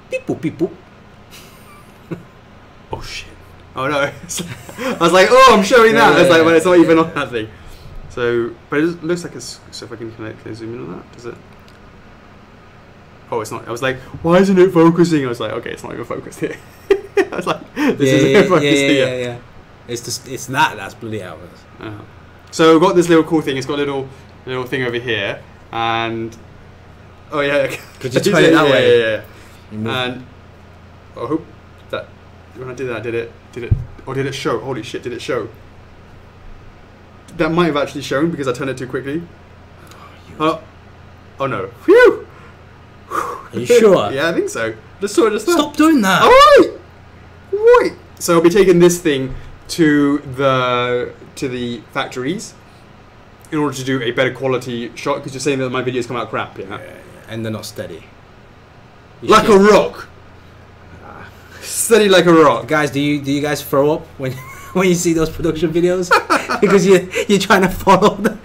S2: Beep boop, beep boop.
S1: Oh shit. Oh no. I was like, oh, I'm showing that. It's like, well, it's not even on that thing. So, but it looks like it's... So if I can zoom in on that, does it? Oh, it's not. I was like, why isn't it focusing? I was like, okay, it's not even focused here. I was like, this isn't focused here.
S2: Yeah. It's that's bloody hours.
S1: So we've got this little cool thing. It's got a little thing over here, and oh yeah,
S2: could you turn it that way?
S1: Yeah. And I hope that when I did that, did it? Or did it show? Holy shit! Did it show? That might have actually shown because I turned it too quickly. Oh no! Phew!
S2: Are you sure?
S1: Yeah, I think so. Just saw it just now.
S2: Stop doing that.
S1: All right. So I'll be taking this thing to the factories in order to do a better quality shot because you're saying that my videos come out crap, yeah?
S2: Yeah. And they're not steady.
S1: Like a rock. Steady like a rock.
S2: Guys, do you guys throw up when when you see those production videos because you're trying to follow the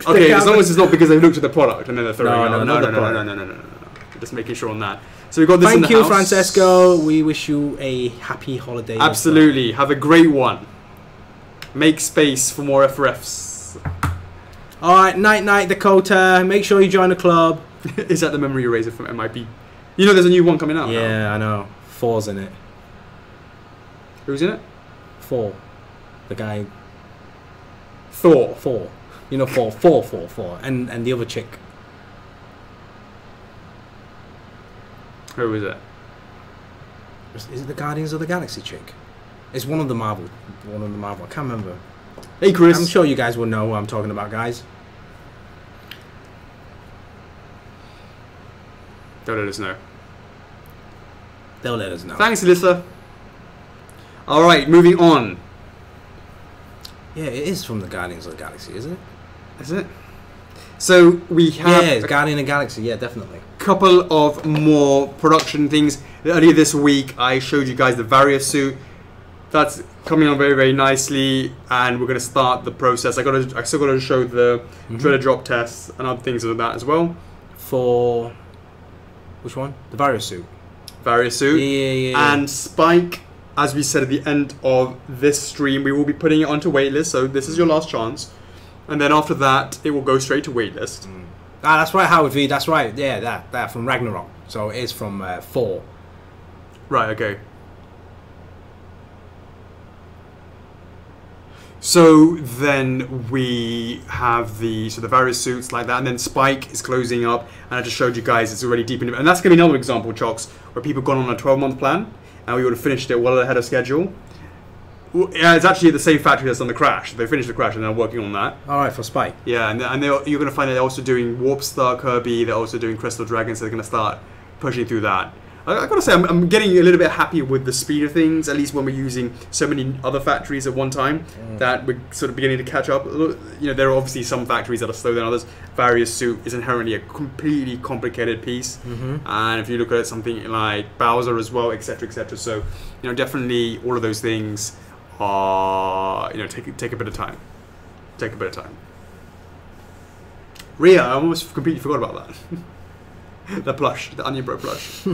S1: okay, as long as it's not because they looked at the product and then they're throwing up.
S2: No.
S1: Just making sure on that. So we've got this in the
S2: Thank you,
S1: house.
S2: Francesco. We wish you a happy holiday.
S1: Absolutely. Have a great one. Make space for more F4Fs.
S2: All right, night, Dakota. Make sure you join the club.
S1: Is that the memory eraser from MIP? You know there's a new one coming out now.
S2: Yeah, I know. 4's in it.
S1: Who's in it?
S2: 4. The guy.
S1: Thor.
S2: 4. You know, four, and the other chick.
S1: Who was it?
S2: Is it the Guardians of the Galaxy chick? It's one of the Marvel. I can't remember.
S1: Hey, Chris.
S2: I'm sure you guys will know what I'm talking about, guys.
S1: Don't let us know.
S2: They'll let us know.
S1: Thanks, Alyssa. All right, moving on.
S2: Yeah, it is from the Guardians of the Galaxy, isn't it?
S1: Is it? So we have
S2: it's Guardian of the Galaxy. Yeah, definitely.
S1: couple of more production things. Earlier this week, I showed you guys the Varia suit. That's coming on very, very nicely, and we're going to start the process. I still got to show the driller drop tests and other things like that as well.
S2: For which one? The Varia suit.
S1: Varia suit.
S2: Yeah.
S1: And Spike, as we said at the end of this stream, we will be putting it onto waitlist. So this is your last chance, and then after that, it will go straight to waitlist.
S2: Ah, that's right, Howard V. That's right. Yeah, that from Ragnarok. So it's from 4.
S1: Right. Okay. So then we have the various suits like that, and then Spike is closing up, and I just showed you guys it's already deep in it. And that's going to be another example, Chocks, where people have gone on a 12-month plan, and we would have finished it well ahead of schedule. Well, yeah, it's actually at the same factory that's on the Crash. They finished the Crash, and they're working on that.
S2: All right, for Spike.
S1: Yeah, and you're going to find that they're also doing Warp Star Kirby, they're also doing Crystal Dragon, so they're going to start pushing through that. I gotta say, I'm getting a little bit happy with the speed of things, at least when we're using so many other factories at one time, that we're sort of beginning to catch up. You know, there are obviously some factories that are slower than others. Various suit is inherently a completely complicated piece, and if you look at something like Bowser as well, etc., etc. So, you know, definitely all of those things are, you know, take a bit of time. Take a bit of time. Rhea, I almost completely forgot about that. The plush, the Onion Bro plush.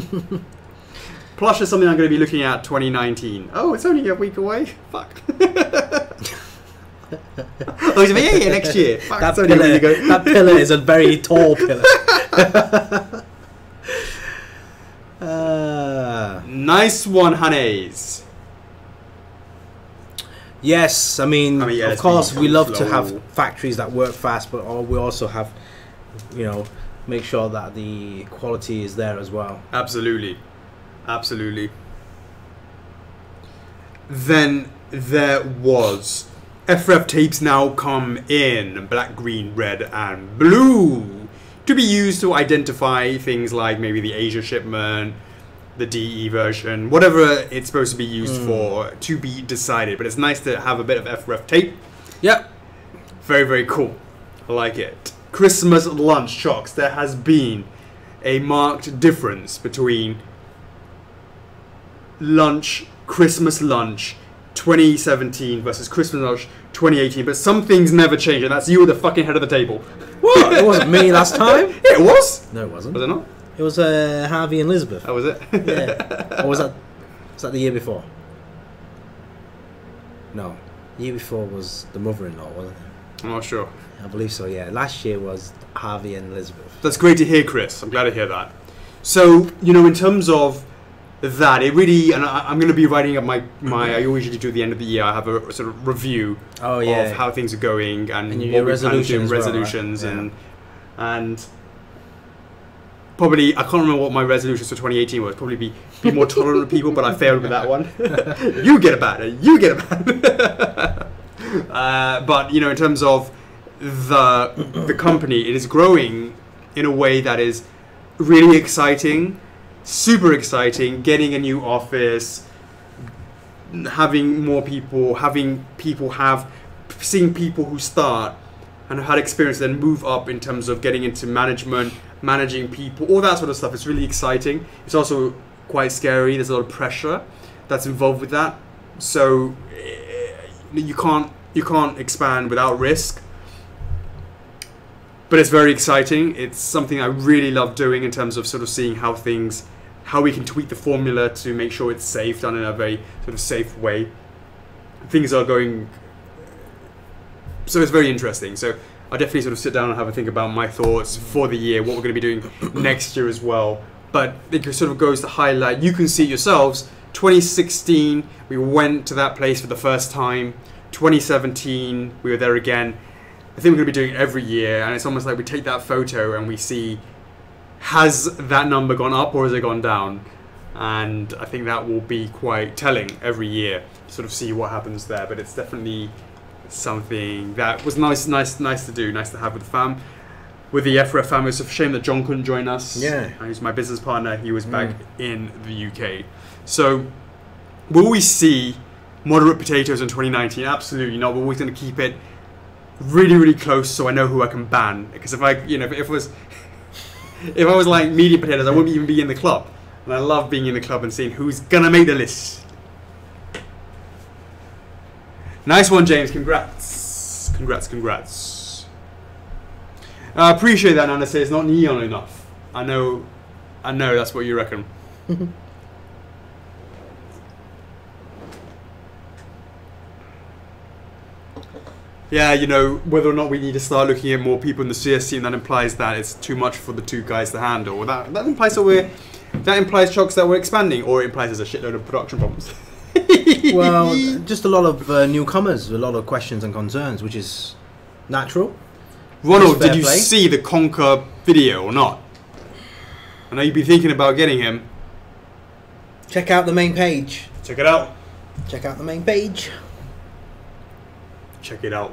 S1: Plush is something I'm going to be looking at 2019. Oh, it's only a week away? Fuck. Oh, it's yeah, next year. Fuck,
S2: that pillar is a very tall pillar.
S1: Nice one, honeys.
S2: Yes, I mean
S1: yeah,
S2: of course we love to
S1: slow.
S2: have factories that work fast, but we also have, you know, make sure that the quality is there as well.
S1: Absolutely. Absolutely. Then there was F4F tapes now come in black, green, red, and blue to be used to identify things like maybe the Asia shipment, the DE version, whatever it's supposed to be used for, to be decided. But it's nice to have a bit of F4F tape.
S2: Yep.
S1: Very, very cool. I like it. Christmas lunch, Chocks. There has been a marked difference between Christmas lunch 2017 versus Christmas lunch 2018, but some things never change, and that's you at the fucking head of the table.
S2: What? It wasn't me last time?
S1: Yeah, it was.
S2: No, it wasn't.
S1: Was it not?
S2: It was Harvey and Elizabeth.
S1: That was it.
S2: Yeah. Or was that the year before? No. The year before was the mother-in-law, wasn't it?
S1: I'm not sure.
S2: I believe so, yeah. Last year was Harvey and Elizabeth.
S1: That's great to hear, Chris. I'm glad to hear that. So, you know, in terms of that, it really, and I'm going to be writing up my I usually do at the end of the year, I have a sort of review of how things are going and
S2: your resolutions,
S1: resolutions
S2: right?
S1: and probably, I can't remember what my resolutions for 2018 was. Probably be more tolerant of people, but I failed with that one. You get about it. You get about it. But, you know, in terms of the company, it is growing in a way that is really exciting, super exciting, getting a new office, having more people, seeing people who start and have had experience then move up in terms of getting into management, managing people, all that sort of stuff. It's really exciting. It's also quite scary. There's a lot of pressure that's involved with that. So you can't expand without risk. But it's very exciting. It's something I really love doing in terms of sort of seeing how we can tweak the formula to make sure it's safe, done in a very sort of safe way. Things are going, so it's very interesting. So I'll definitely sort of sit down and have a think about my thoughts for the year, what we're going to be doing next year as well. But it sort of goes to highlight, you can see it yourselves, 2016, we went to that place for the first time. 2017, we were there again. I think we're going to be doing it every year, and it's almost like we take that photo and we see, has that number gone up or has it gone down? And I think that will be quite telling every year, sort of see what happens there. But it's definitely something that was nice to do, nice to have with the fam. With the F4F fam, it's a shame that John couldn't join us.
S2: Yeah.
S1: He's my business partner. He was back in the UK. So, will we see moderate potatoes in 2019? Absolutely not. We're always going to keep it really close, so I know who I can ban. Because if I, you know, if I was like medium potatoes, I wouldn't even be in the club. And I love being in the club and seeing who's gonna make the list. Nice one, James. Congrats. I appreciate that. Nana says it's not neon enough. I know. That's what you reckon. Yeah, you know, whether or not we need to start looking at more people in the CS team, that implies that it's too much for the two guys to handle. That implies Chocks that we're expanding, or it implies there's a shitload of production problems.
S2: Well, just a lot of newcomers, a lot of questions and concerns, which is natural.
S1: Ronald, did you see the Conquer video or not? I know you've been thinking about getting him.
S2: Check out the main page.
S1: Check it out.
S2: Check out the main page.
S1: Check it out.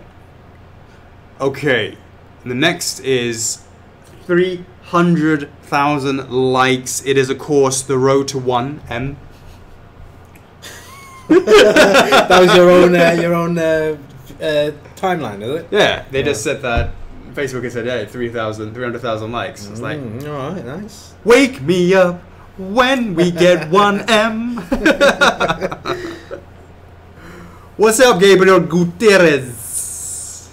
S1: Okay, and the next is 300,000 likes. It is, of course, the road to 1M.
S2: That was your own timeline, is it?
S1: Yeah, they just said that. Facebook has said, yeah, 300,000 likes. It's like,
S2: all right, nice.
S1: Wake me up when we get 1M. What's up, Gabriel Gutierrez?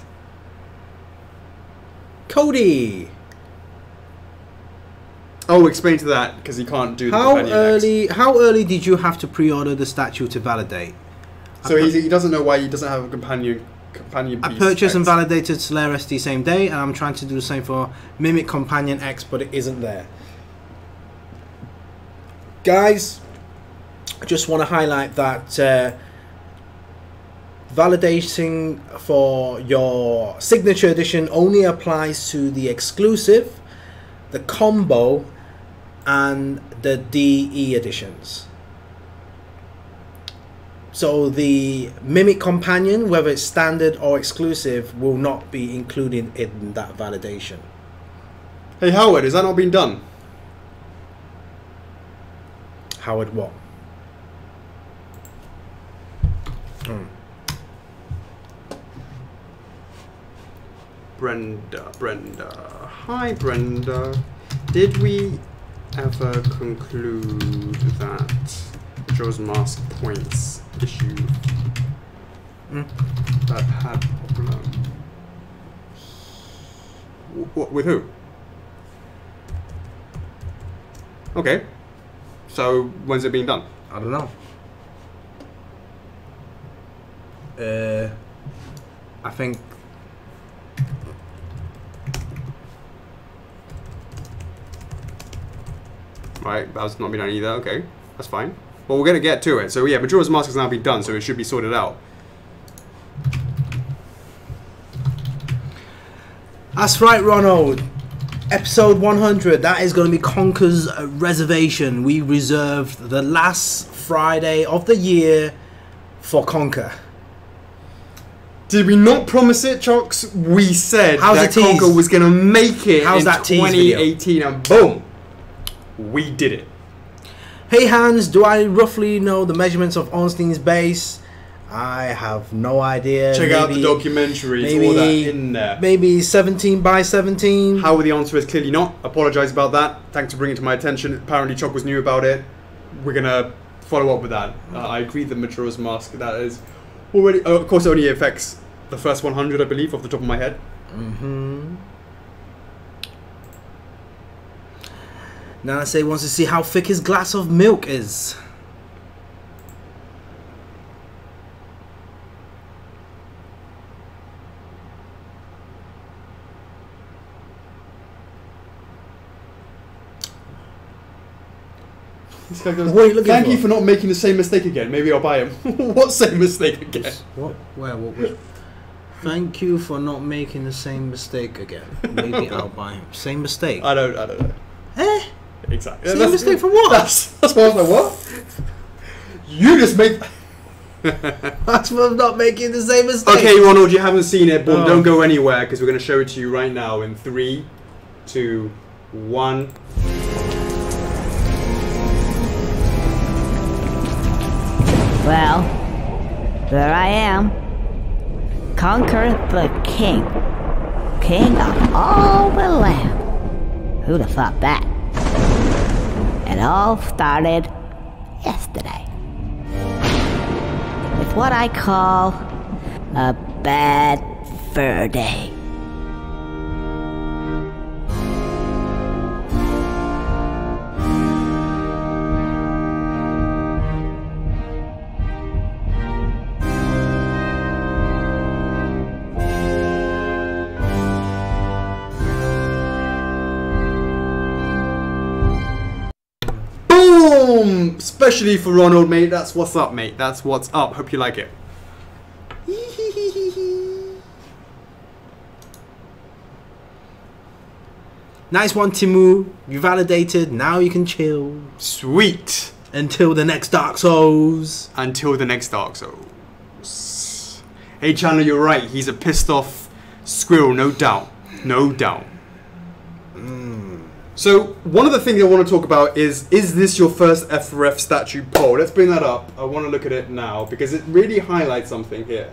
S2: Cody.
S1: Oh, explain to that, because he can't do the companion X.
S2: How early did you have to pre-order the statue to validate?
S1: So he doesn't know why he doesn't have a companion piece.
S2: I purchased and
S1: X.
S2: validated Slayer SD same day, and I'm trying to do the same for Mimic Companion X, but it isn't there. Guys, I just want to highlight that validating for your signature edition only applies to the exclusive, the combo, and the DE editions. So the Mimic Companion, whether it's standard or exclusive, will not be included in that validation.
S1: Hey Howard, has that not been done?
S2: Howard what?
S1: Brenda. Hi, Brenda. Did we ever conclude that Joe's Mask points issue that had problem? With who? Okay. So, when's it being done?
S2: I don't know. I think
S1: right, that's not been done either. Okay, that's fine. Well, we're gonna get to it. So yeah, Majora's Mask has now been done, so it should be sorted out.
S2: that's right, Ronald. Episode 100. That is going to be Conker's Reservation. We reserved the last Friday of the year for Conker.
S1: Did we not promise it, Chocks? We said that Conker was going to make it in 2018, and boom, we did it.
S2: Hey Hans, do I roughly know the measurements of Ornstein's base? I have no idea.
S1: Check out the documentary, it's all that in there.
S2: Maybe 17 by 17.
S1: How the answer is clearly not. Apologise about that. Thanks for bringing it to my attention. Apparently Chock was new about it. We're going to follow up with that. I agree that Majora's Mask, that is already, of course, only affects the first 100, I believe, off the top of my head.
S2: Now I say wants to see how thick his glass of milk is.
S1: This guy goes, thank you for not making the same mistake again. Maybe I'll buy him. What same mistake again?
S2: What? Where? What? Thank you for not making the same mistake again. Maybe I'll buy him. Same mistake.
S1: I don't know.
S2: Eh?
S1: Exactly.
S2: Same mistake for what?
S1: That's what I was like, what? You just make...
S2: That's for not making the same mistake.
S1: Okay, Ronald, you haven't seen it, but don't go anywhere because we're going to show it to you right now in 3, 2, 1.
S3: Well, there I am. Conquer the king. King of all the land. Who'd have thought that? It all started yesterday. With what I call a bad fur day.
S1: Boom! Especially for Ronald, mate. That's what's up, mate. That's what's up. Hope you like it.
S2: Nice one, Timu. You validated. Now you can chill.
S1: Sweet.
S2: Until the next Dark Souls.
S1: Until the next Dark Souls. Hey, Chandler, you're right. He's a pissed off squirrel, no doubt. No doubt. So, one of the things I want to talk about is this your first F4F statue poll? Let's bring that up. I want to look at it now because it really highlights something here.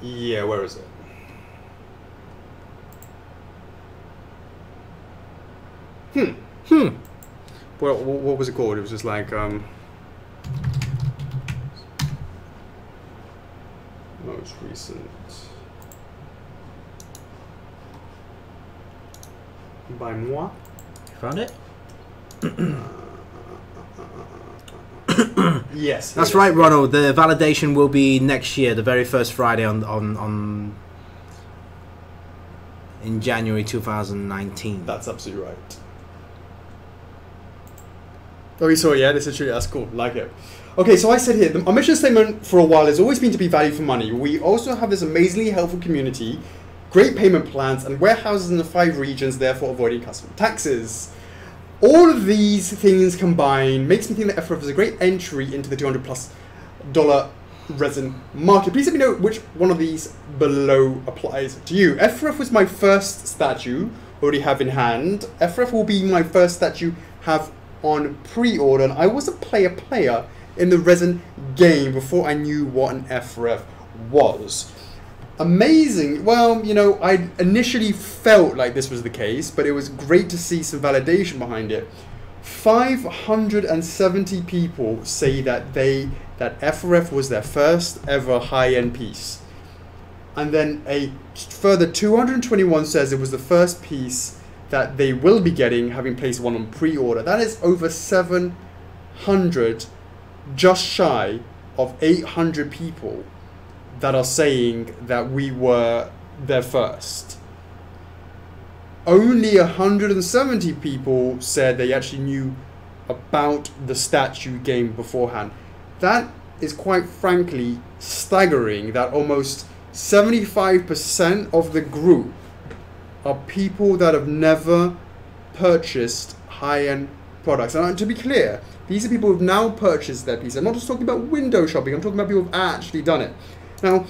S1: Yeah, where is it? Well, what was it called? It was just like, most recent. By moi?
S2: You found it?
S1: Yes.
S2: That's right, Ronald. The validation will be next year, the very first Friday in January 2019.
S1: That's absolutely right. Oh, you saw it, yeah? This is true. That's cool. Like it. Okay, so I said here, our mission statement for a while has always been to be value for money. We also have this amazingly helpful community, great payment plans, and warehouses in the 5 regions, therefore avoiding custom taxes. All of these things combined makes me think that F4F is a great entry into the $200+ resin market. Please let me know which one of these below applies to you. F4F was my first statue, already have in hand. F4F will be my first statue have on pre-order, and I was a player in the resin game before I knew what an F4F was. Amazing. Well, you know, I initially felt like this was the case, but it was great to see some validation behind it. 570 people say that F4F was their first ever high-end piece. And then a further 221 says it was the first piece that they will be getting, having placed one on pre-order. That is over 700, just shy of 800 people that are saying that we were their first. Only 170 people said they actually knew about the statue game beforehand. That is quite frankly staggering, that almost 75% of the group are people that have never purchased high-end products. And to be clear, these are people who have now purchased their piece. I'm not just talking about window shopping, I'm talking about people who have actually done it. Now,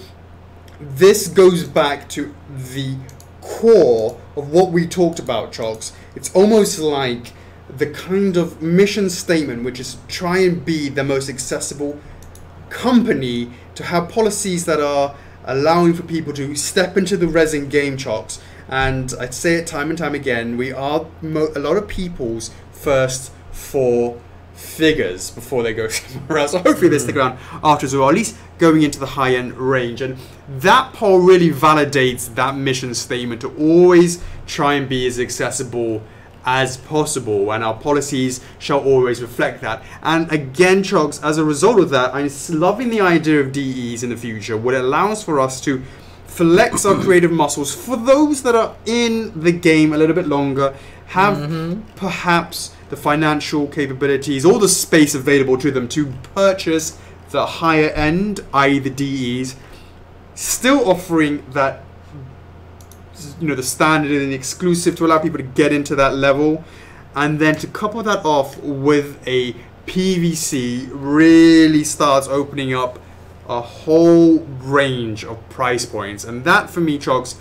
S1: this goes back to the core of what we talked about, Chocks. It's almost like the kind of mission statement, which is try and be the most accessible company, to have policies that are allowing for people to step into the resin game, Chocks. And I say it time and time again, we are a lot of people's first 4 figures before they go somewhere else. So hopefully they stick around after as well, at least going into the high-end range. And that poll really validates that mission statement to always try and be as accessible as possible, and our policies shall always reflect that. And again, Chocks, as a result of that, I'm loving the idea of DEs in the future, what it allows for us to flex our creative muscles for those that are in the game a little bit longer, have perhaps the financial capabilities or the space available to them to purchase the higher end, i.e. the DEs, still offering that, you know, the standard and the exclusive to allow people to get into that level, and then to couple that off with a PVC really starts opening up a whole range of price points. And that, for me, Chocks,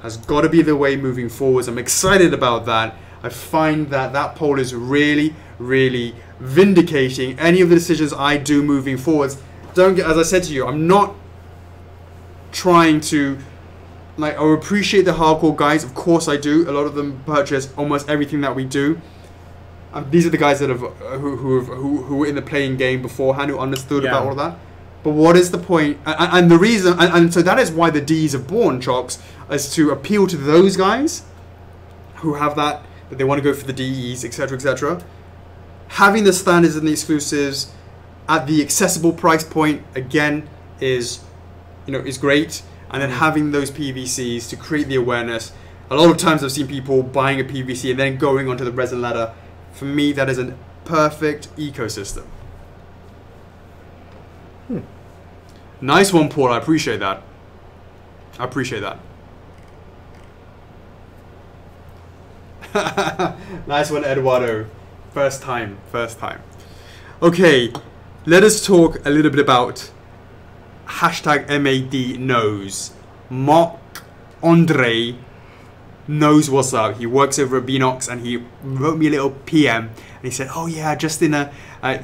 S1: has got to be the way moving forwards. I'm excited about that. I find that that poll is really, really vindicating any of the decisions I do moving forwards. Don't get, as I said to you, I'm not trying to, like, I appreciate the hardcore guys. Of course I do. A lot of them purchase almost everything that we do. These are the guys that have who were in the playing game beforehand, who understood about all of that. But what is the point? And the reason, and so that is why the Ds are born, Chocks, is to appeal to those guys who have that they want to go for the DEs, etc., etc. Having the standards and the exclusives at the accessible price point again is, you know, is great. And then having those PVCs to create the awareness. A lot of times I've seen people buying a PVC and then going onto the resin ladder. For me, that is a perfect ecosystem. Nice one, Paul. I appreciate that. I appreciate that. Nice one, Eduardo. First time. First time. Okay, let us talk a little bit about hashtag MAD knows. Mark Andre knows what's up. He works over at Beanox, and he wrote me a little PM, and he said, oh yeah, just in a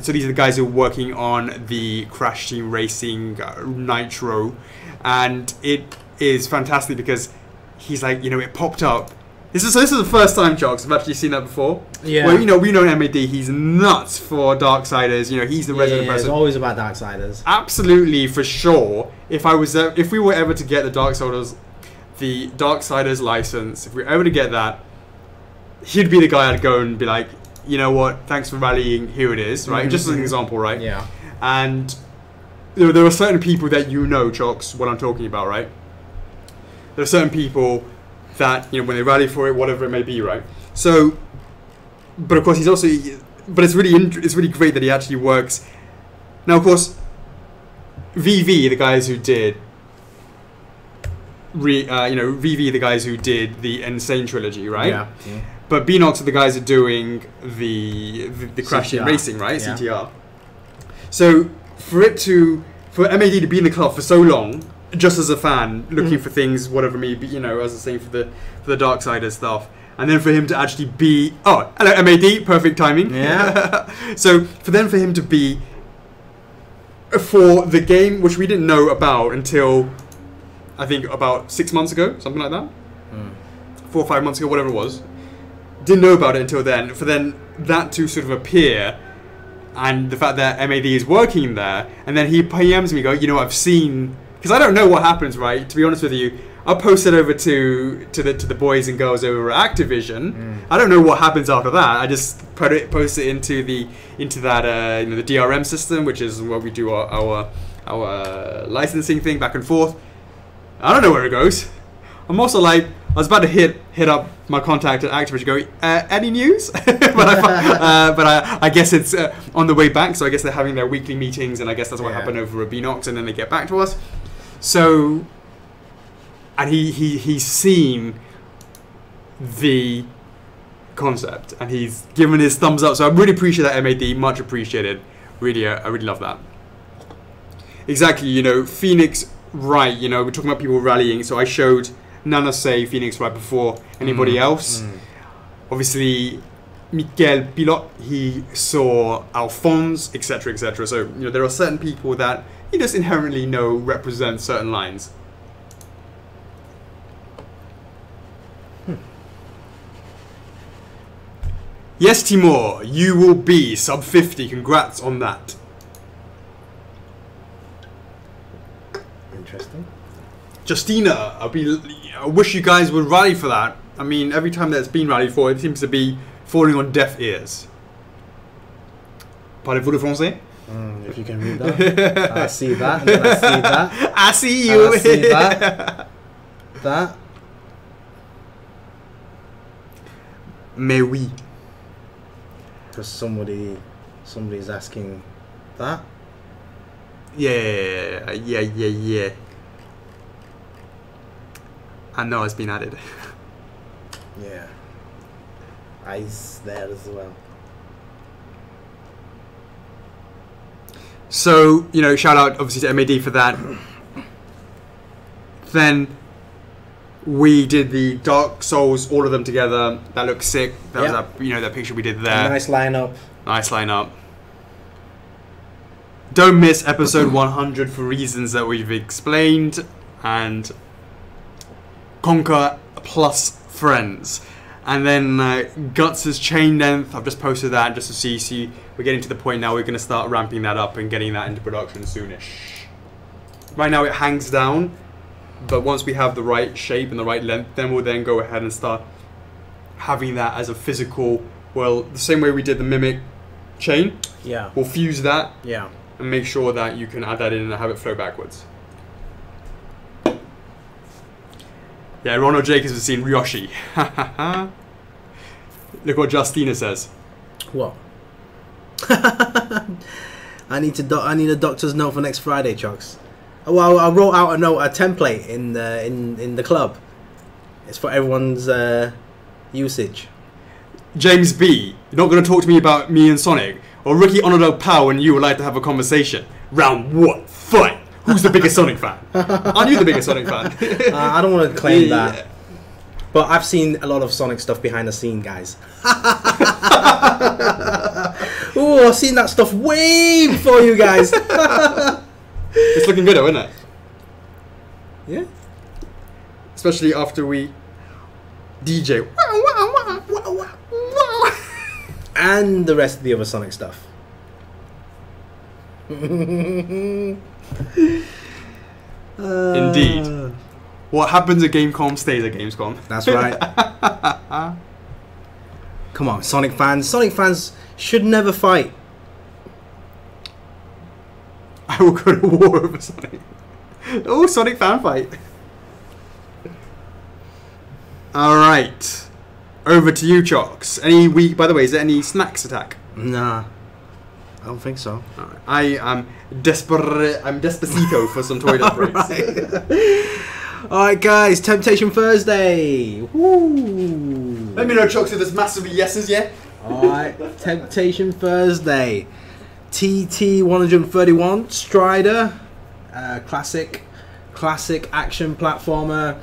S1: so these are the guys who are working on the Crash Team Racing Nitro, and it is fantastic because he's like, you know, it popped up. This is the first time, Chocks, I've actually seen that before. Yeah. Well, you know, we know MAD, he's nuts for Darksiders. You know, he's the resident person.
S2: It's always about Darksiders.
S1: Absolutely, for sure. If we were ever to get the Darksiders license, if we were ever to get that, he'd be the guy I'd go and be like, you know what, thanks for rallying, here it is, right? Just as an example, right?
S2: Yeah.
S1: And there are certain people that you know, Chocks, what I'm talking about, right? There are certain people that, you know, when they rally for it, whatever it may be, right? So, but of course he's also, but it's really great that he actually works. Now, of course, VV, the guys who did, VV, the guys who did the Insane trilogy, right?
S2: Yeah.
S1: But Beanox are the guys who are doing the Crash Team Racing, right? Yeah. CTR. So for MAD to be in the club for so long, just as a fan, looking for things, whatever me, you know, as I was saying, for the Darksiders stuff, and then for him to actually be, oh, hello MAD, perfect timing.
S2: Yeah.
S1: So for him to be for the game, which we didn't know about until I think about 6 months ago, something like that, 4 or 5 months ago, whatever it was. Didn't know about it until then. For then that to sort of appear, and the fact that MAD is working there, and then he PMs me, go, you know, I've seen. Because I don't know what happens, right? To be honest with you, I'll post it over to the boys and girls over at Activision. I don't know what happens after that. I just post it into that you know, the DRM system, which is where we do our licensing thing back and forth. I don't know where it goes. I'm also like, I was about to hit up my contact at Activision, go, any news? but I guess it's on the way back. So I guess they're having their weekly meetings, and I guess that's what happened over at Beanox, and then they get back to us. So, and he's seen the concept, and he's given his thumbs up. So I really appreciate that, MAD, much appreciated. Really, I really love that. Exactly, you know, Phoenix Wright, you know, we're talking about people rallying. So I showed Nana say Phoenix Wright before anybody else. Obviously, Miquel Pilot, he saw Alphonse, etc., etc. So, you know, there are certain people that you just inherently know represent certain lines. Yes, Timur, you will be sub 50. Congrats on that.
S2: Interesting.
S1: Justina, I wish you guys would rally for that. I mean, every time that's been rallied for, it seems to be falling on deaf ears. Parlez-vous le français?
S2: If you can read that. I see that, and then I see that.
S1: I see you.
S2: I see that. That.
S1: Mais oui.
S2: Because somebody's asking that.
S1: Yeah. I know it's been added.
S2: Yeah. I's there as well.
S1: So, you know, shout out obviously to MAD for that. Then we did the Dark Souls, all of them together. That looks sick. That was that, you know, that picture we did there.
S2: A nice lineup.
S1: Nice lineup. Don't miss episode 100 for reasons that we've explained, and Conquer plus Friends. And then Guts' Chain Length, I've just posted that just to see we're getting to the point now we're going to start ramping that up and getting that into production soonish. Right now it hangs down, but once we have the right shape and the right length, then we'll then go ahead and start having that as a physical, well, the same way we did the Mimic chain.
S2: Yeah.
S1: We'll fuse that.
S2: Yeah.
S1: And make sure that you can add that in and have it flow backwards. Yeah, Ronald Jacobs has seen Ryoshi. Look what Justina says.
S2: What? I need a doctor's note for next Friday, Chocks. Well, I wrote out a template in the club. It's for everyone's usage.
S1: James B, you're not going to talk to me about me and Sonic, or Ricky Honorable Pow and you would like to have a conversation. Round one, fight. Who's the biggest Sonic fan? Aren't you the biggest Sonic fan?
S2: I don't want to claim that. But I've seen a lot of Sonic stuff behind the scene, guys. Oh, I've seen that stuff way before you guys.
S1: It's looking good, though, isn't it?
S2: Yeah.
S1: Especially after we DJ.
S2: And the rest of the other Sonic stuff. Indeed.
S1: What happens at Gamescom stays at Gamescom.
S2: That's right. Come on, Sonic fans. Sonic fans should never fight.
S1: I will go to war over Sonic. Oh, Sonic fan fight. Alright. Over to you, Chocks. By the way, is there any snacks attack?
S2: Nah. I don't think so.
S1: Right. I am despacito for some toilet breaks.
S2: Alright guys, Temptation Thursday. Woo.
S1: Let me know, Chocks, if there's massively yeses, yeah?
S2: Alright, Temptation Thursday. TT 131 Strider. Classic action platformer.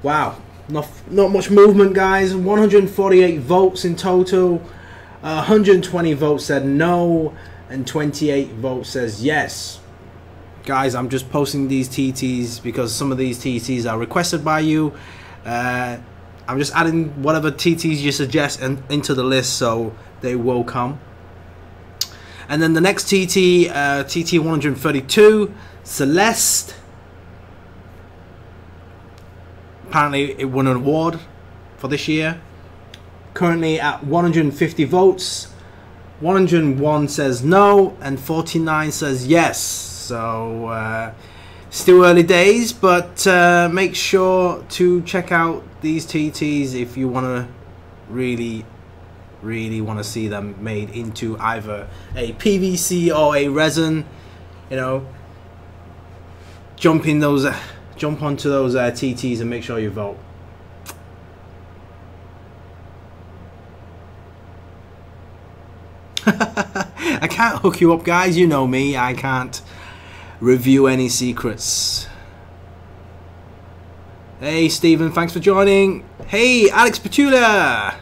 S2: Wow. Not much movement, guys. 148 votes in total. 120 votes said no, and 28 votes says yes. Guys, I'm just posting these TTs because some of these TTs are requested by you. I'm just adding whatever TTs you suggest into the list, so they will come. And then the next TT, TT 132, Celeste. Apparently it won an award for this year. Currently at 150 votes. 101 says no and 49 says yes. So still early days, but make sure to check out these TTs if you want to really want to see them made into either a PVC or a resin. You know, jump onto those TTs and make sure you vote. I can't hook you up, guys. You know me. I can't review any secrets. Hey, Stephen. Thanks for joining. Hey, Alex Petula.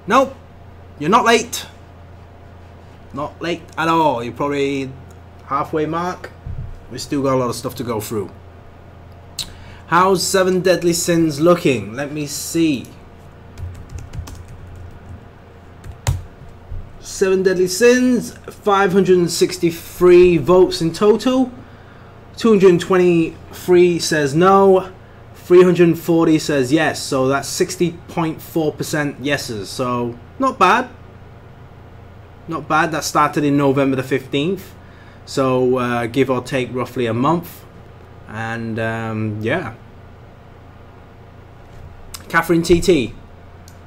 S2: Nope. You're not late. Not late at all. You're probably halfway mark. We still got a lot of stuff to go through. How's 7 Deadly Sins looking? Let me see. 7 Deadly Sins, 563 votes in total. 223 says no. 340 says yes, so that's 60.4% yeses. So not bad. Not bad. That started in November the 15th. So give or take roughly a month. And yeah. Catherine TT.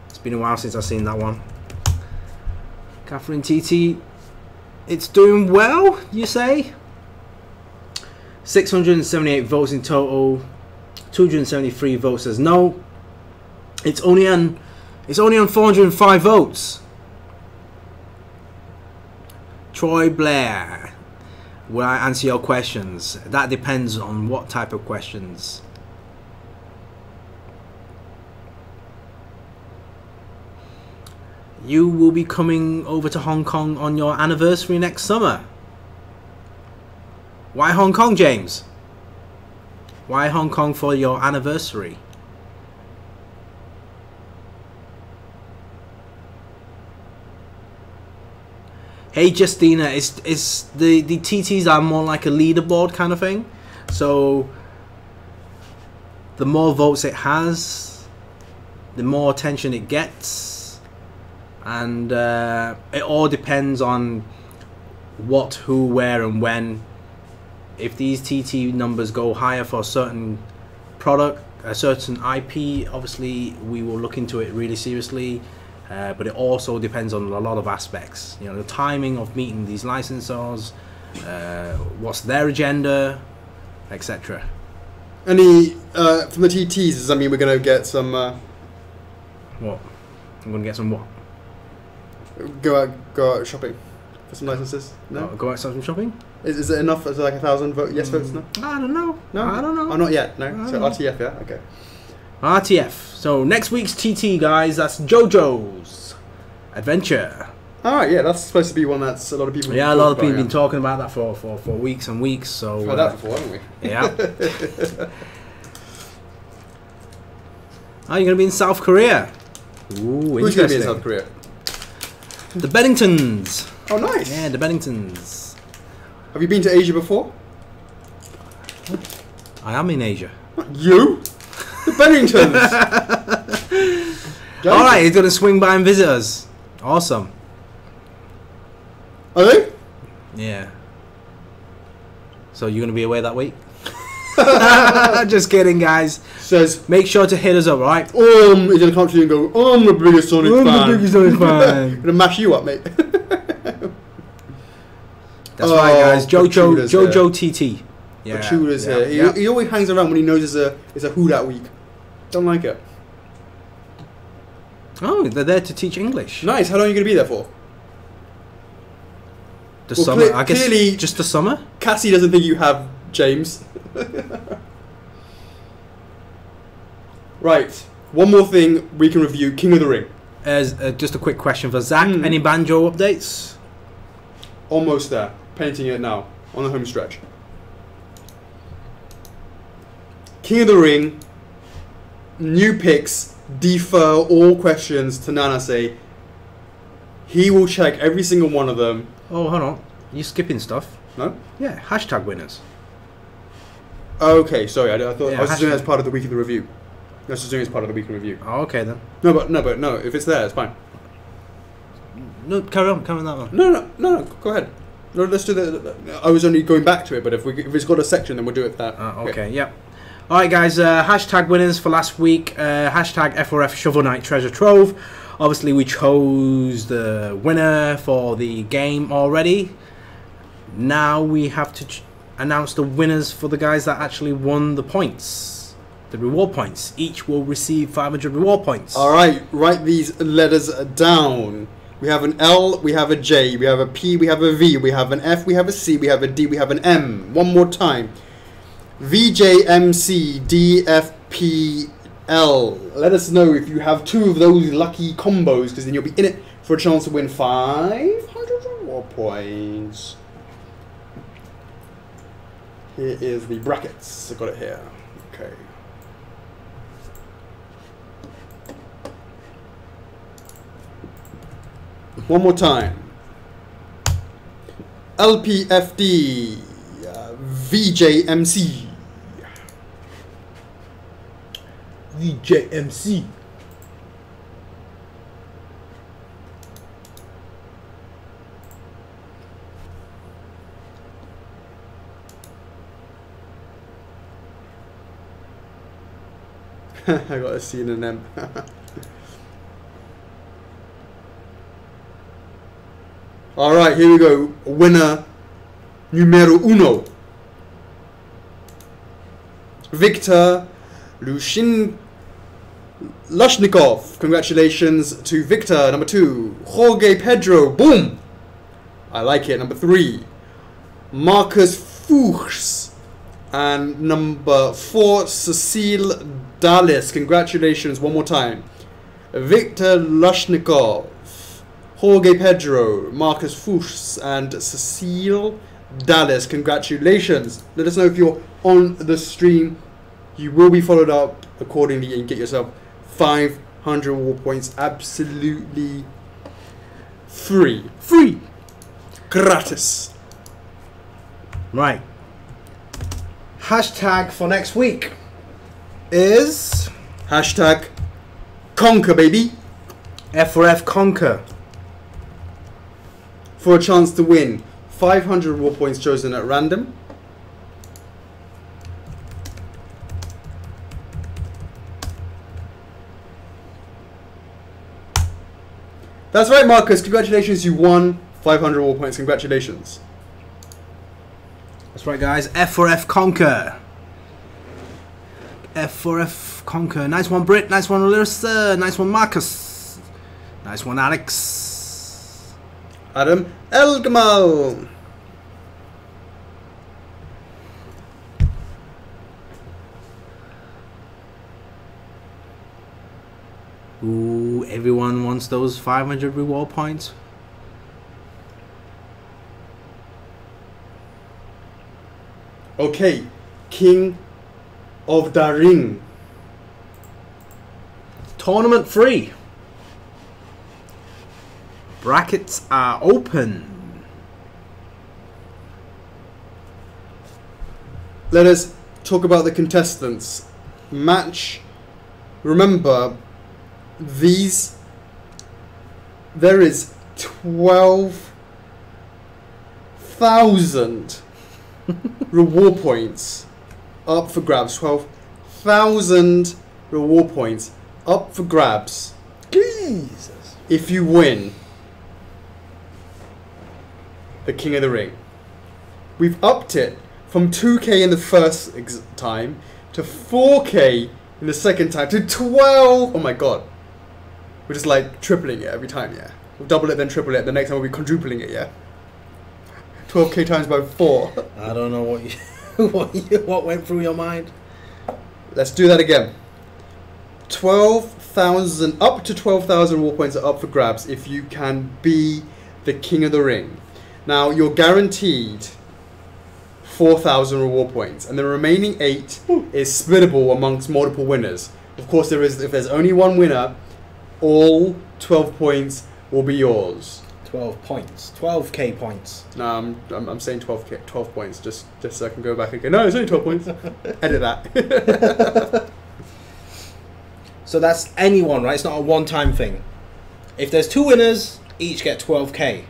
S2: It's been a while since I've seen that one. Catherine TT. It's doing well, you say? 678 votes in total. 273 votes says no. It's only on 405 votes. Troy Blair, will I answer your questions? That depends on what type of questions. You will be coming over to Hong Kong on your anniversary next summer. Why Hong Kong, James? Why Hong Kong for your anniversary? Hey Justina, it's the TTs are more like a leaderboard kind of thing. So the more votes it has, the more attention it gets, and it all depends on what, who, where, and when. If these TT numbers go higher for a certain product, a certain IP, obviously we will look into it really seriously. But it also depends on a lot of aspects. You know, the timing of meeting these licensors, what's their agenda, etc.
S1: Any from the TTs? Does that mean we're going to get some?
S2: What? I'm going to get some what?
S1: Go out shopping for some licenses. No,
S2: Go out some shopping.
S1: Is it enough? Is it like 1,000 yes votes? No,
S2: I don't know.
S1: no,
S2: I don't know.
S1: Oh, not yet. No. So RTF, yeah, okay.
S2: RTF. So next week's TT, guys, that's JoJo's Adventure.
S1: All right, yeah, that's supposed to be one that's a lot of people.
S2: Yeah, a lot of people have been talking about that for weeks and weeks. So
S1: we've heard that before, haven't we?
S2: Yeah. Oh, you're gonna be in South Korea. Ooh,
S1: who's going to be in South Korea?
S2: The Benningtons.
S1: Oh, nice.
S2: Yeah, the Benningtons.
S1: Have you been to Asia before?
S2: I am in Asia.
S1: You? The Benningtons.
S2: All right, he's gonna swing by and visit us. Awesome.
S1: Are they?
S2: Yeah. So you're gonna be away that week? Just kidding, guys.
S1: Says,
S2: make sure to hit us up, right?
S1: He's gonna come to you and go, I'm the biggest Sonic fan.
S2: I'm the biggest Sonic fan.
S1: Gonna mash you up, mate.
S2: That's right, guys. Jojo TT.
S1: Yeah, Pachuda's here. He always hangs around when he knows it's a Who Dat week. Don't like it.
S2: Oh, they're there to teach English.
S1: Nice. How long are you going to be there for?
S2: The summer. I guess clearly, just the summer?
S1: Cassie doesn't think you have, James. Right. One more thing we can review. King of the Ring.
S2: As just a quick question for Zach. Any banjo updates?
S1: Almost there. Painting it now. On the home stretch. King of the Ring. New picks. Defer all questions to Nanase. He will check every single one of them.
S2: Oh, hold on. You skipping stuff?
S1: No?
S2: Yeah, hashtag winners.
S1: Okay, sorry. I thought
S2: Yeah,
S1: I was just doing it as part of the week in the review. I was just doing it as part of the week in review.
S2: Oh, okay then.
S1: No, but no. If it's there, it's fine.
S2: No, carry on that one.
S1: No. Go ahead. No, let's do that. I was only going back to it, but if it's got a section, then we'll do it that.
S2: Okay. Yep. All right, guys. Hashtag winners for last week. Hashtag F4F Shovel Knight Treasure Trove. Obviously, we chose the winner for the game already. Now we have to announce the winners for the guys that actually won the points, the reward points. Each will receive 500 reward points.
S1: All right, write these letters down. We have an L, we have a J, we have a P, we have a V, we have an F, we have a C, we have a D, we have an M. One more time. V, J, M, C, D, F, P, L. Let us know if you have two of those lucky combos, because then you'll be in it for a chance to win 500 reward points. Here is the brackets. I've got it here. Okay. One more time. LPFD, VJMC,
S2: DJMC.
S1: I got a C and an M. Alright, here we go. Winner numero uno. Victor Lushnikov. Congratulations to Victor. Number 2. Jorge Pedro. Boom. I like it. Number 3. Marcus Fuchs. And number 4. Cecile Dallas. Congratulations one more time. Victor Lushnikov, Jorge Pedro, Marcus Fuchs, and Cecile Dallas. Congratulations. Let us know if you're on the stream. You will be followed up accordingly and get yourself 500 reward points absolutely free.
S2: Free.
S1: Gratis.
S2: Right. Hashtag for next week is
S1: Hashtag conquer, baby.
S2: F4F conquer.
S1: For a chance to win 500 reward points chosen at random. That's right, Marcus. Congratulations, you won 500 reward points. Congratulations.
S2: That's right, guys. F4F conquer. F4F conquer. Nice one, Britt. Nice one, Larissa. Nice one, Marcus. Nice one, Alex.
S1: Adam Elgamal.
S2: Ooh, everyone wants those 500 reward points.
S1: Okay, King of the Ring.
S2: Tournament free. Brackets are open.
S1: Let us talk about the contestants. Match. Remember, there is 12,000 reward points up for grabs. 12,000 reward points up for grabs.
S2: Jesus.
S1: If you win the King of the Ring. We've upped it from 2k in the first time to 4k in the second time to 12. Oh my god. We're just like tripling it every time, yeah. We'll double it, then triple it. The next time we'll be quadrupling it, yeah. 12k times by 4.
S2: I don't know what what went through your mind.
S1: Let's do that again. 12,000, up to 12,000 war points are up for grabs if you can be the King of the Ring. Now, you're guaranteed 4,000 reward points, and the remaining 8 is splittable amongst multiple winners. Of course, if there's only one winner, all 12 points will be yours.
S2: 12 points. 12k points.
S1: No, I'm saying 12 points, just so I can go back again. No, it's only 12 points. Edit that.
S2: So that's anyone, right? It's not a one-time thing. If there's 2 winners, each get 12k.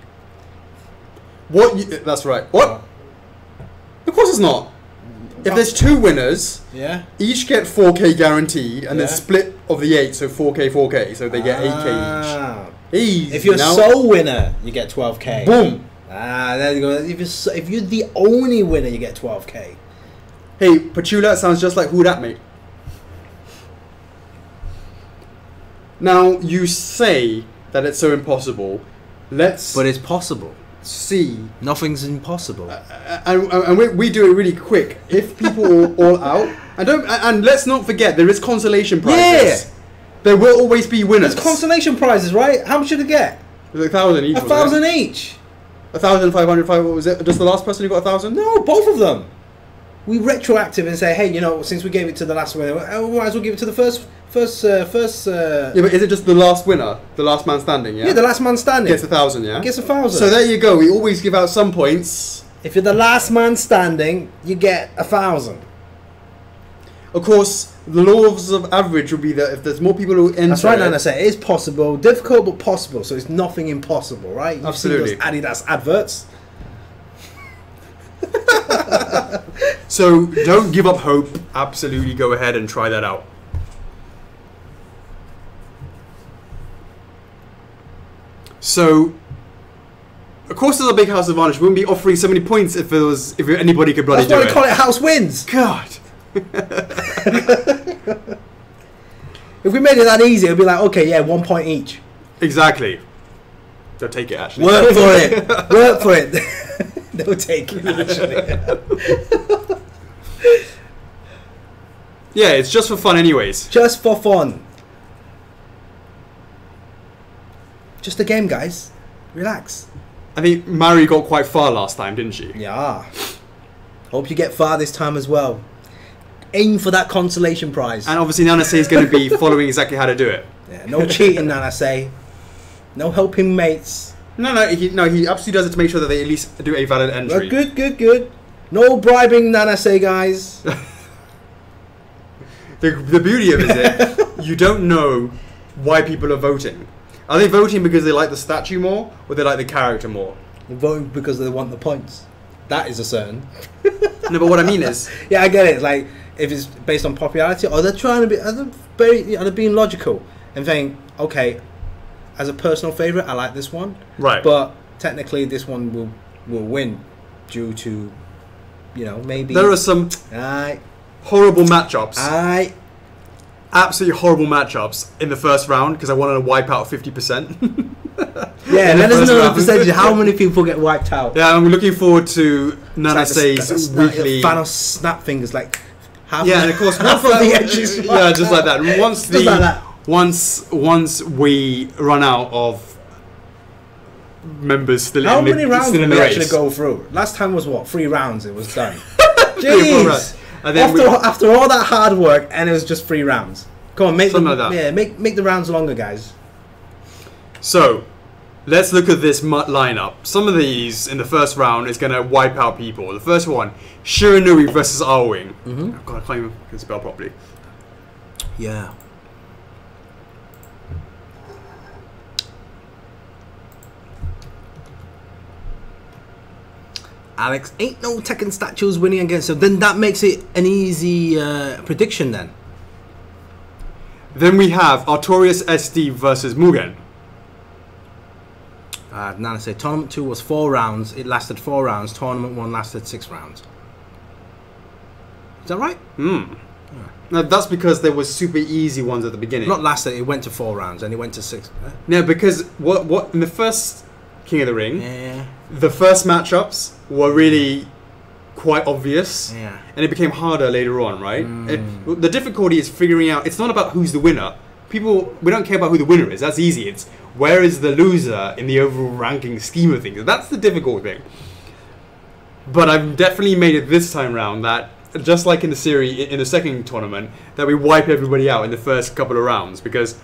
S1: That's right. What? Of course it's not. If there's 2 winners,
S2: yeah,
S1: each get 4k guaranteed, and then
S2: Yeah.
S1: split of the 8, so 4k, 4k, so they get 8k each. Easy.
S2: If you're
S1: now.
S2: sole winner, you get 12k.
S1: Boom.
S2: There you go. If you're the only winner, you get 12k.
S1: Hey, Pachula sounds just like who that, mate. Now, you say that it's so impossible. Let's
S2: But it's possible.
S1: see.
S2: Nothing's impossible.
S1: And we do it really quick. If people are all out, and let's not forget, there is consolation prizes.
S2: Yeah.
S1: There will always be winners.
S2: There's consolation prizes, right? How much should it get?
S1: There's 1,000 each.
S2: 1,000 each.
S1: 1,500. What was it? Just the last person who got 1,000?
S2: No, both of them. We retroactive and say, hey, since we gave it to the last winner, we might as well give it to the first.
S1: Yeah, but is it just the last winner, the last man standing? Yeah.
S2: Yeah, the last man standing
S1: Gets 1,000. Yeah.
S2: gets 1,000.
S1: So there you go. We always give out some points.
S2: If you're the last man standing, you get 1,000.
S1: Of course, the laws of average will be that if there's more people who enter...
S2: That's right, Nana say. It is possible. Difficult, but possible. So it's nothing impossible, right? You've
S1: Absolutely.
S2: seen those Adidas adverts.
S1: So don't give up hope. Absolutely go ahead and try that out. So, of course, there's a big house advantage. We wouldn't be offering so many points if anybody could bloody
S2: That's why
S1: do
S2: we
S1: it.
S2: call it house wins.
S1: God.
S2: If we made it that easy, it'd be like, okay, yeah, 1 point each.
S1: Exactly. They'll take it, actually.
S2: Work for it. Work for it. They'll take it, actually.
S1: Yeah, it's just for fun anyways.
S2: Just for fun. Just a game, guys. Relax.
S1: I think Mari got quite far last time, didn't she?
S2: Yeah. Hope you get far this time as well. Aim for that consolation prize.
S1: And obviously Nana say is going to be following exactly how to do it.
S2: Yeah, no cheating, Nana say. No helping mates.
S1: No, he absolutely does it to make sure that they at least do a valid entry.
S2: Well, good. No bribing, Nana say, guys.
S1: The beauty of it is you don't know why people are voting. Are they voting because they like the statue more, or they like the character more?
S2: They're voting because they want the points. That is a certain.
S1: No, but what I mean is...
S2: Yeah, I get it. Like, if it's based on popularity, or they're trying to be... They're being logical and saying, okay, as a personal favourite, I like this one.
S1: Right.
S2: But technically, this one will win due to, maybe...
S1: There are some
S2: Aye.
S1: horrible matchups.
S2: Aye.
S1: Absolutely horrible matchups in the first round because I wanted to wipe out 50%.
S2: Yeah, let us know the percentage. How many people get wiped out?
S1: Yeah, I'm looking forward to Nana Say's weekly...
S2: Thanos snap fingers, like...
S1: Yeah, and of course...
S2: half of the edges.
S1: Yeah, just like that. Once we run out of members still
S2: How
S1: in
S2: many rounds
S1: still
S2: did
S1: in the
S2: we
S1: race.
S2: actually go through? Last time was what? 3 rounds. It was done.
S1: 3 or 4
S2: Jeez.
S1: rounds. And then
S2: After all that hard work, and it was just 3 rounds. Come on, make them,
S1: like that.
S2: Yeah, make the rounds longer, guys.
S1: So, let's look at this lineup. Some of these in the first round is going to wipe out people. The first one, Shiranui versus Arwing. Oh God, I can't even spell properly.
S2: Yeah. Alex, ain't no Tekken statues winning against him. Then that makes it an easy prediction then.
S1: Then we have Artorias SD versus Mugen.
S2: Nana said tournament 2 was 4 rounds. It lasted 4 rounds. Tournament 1 lasted 6 rounds. Is that right?
S1: No, that's because there was super easy ones at the beginning.
S2: Not lasted. It went to 4 rounds and it went to 6.
S1: No, because what in the first King of the Ring,
S2: Yeah.
S1: the first matchups were really quite obvious,
S2: Yeah.
S1: and it became harder later on, right? The difficulty is figuring out. It's not about who's the winner. We don't care about who the winner is. That's easy. It's where is the loser in the overall ranking scheme of things. That's the difficult thing. But I've definitely made it this time round that, just like in the series, in the second tournament, that we wipe everybody out in the first couple of rounds because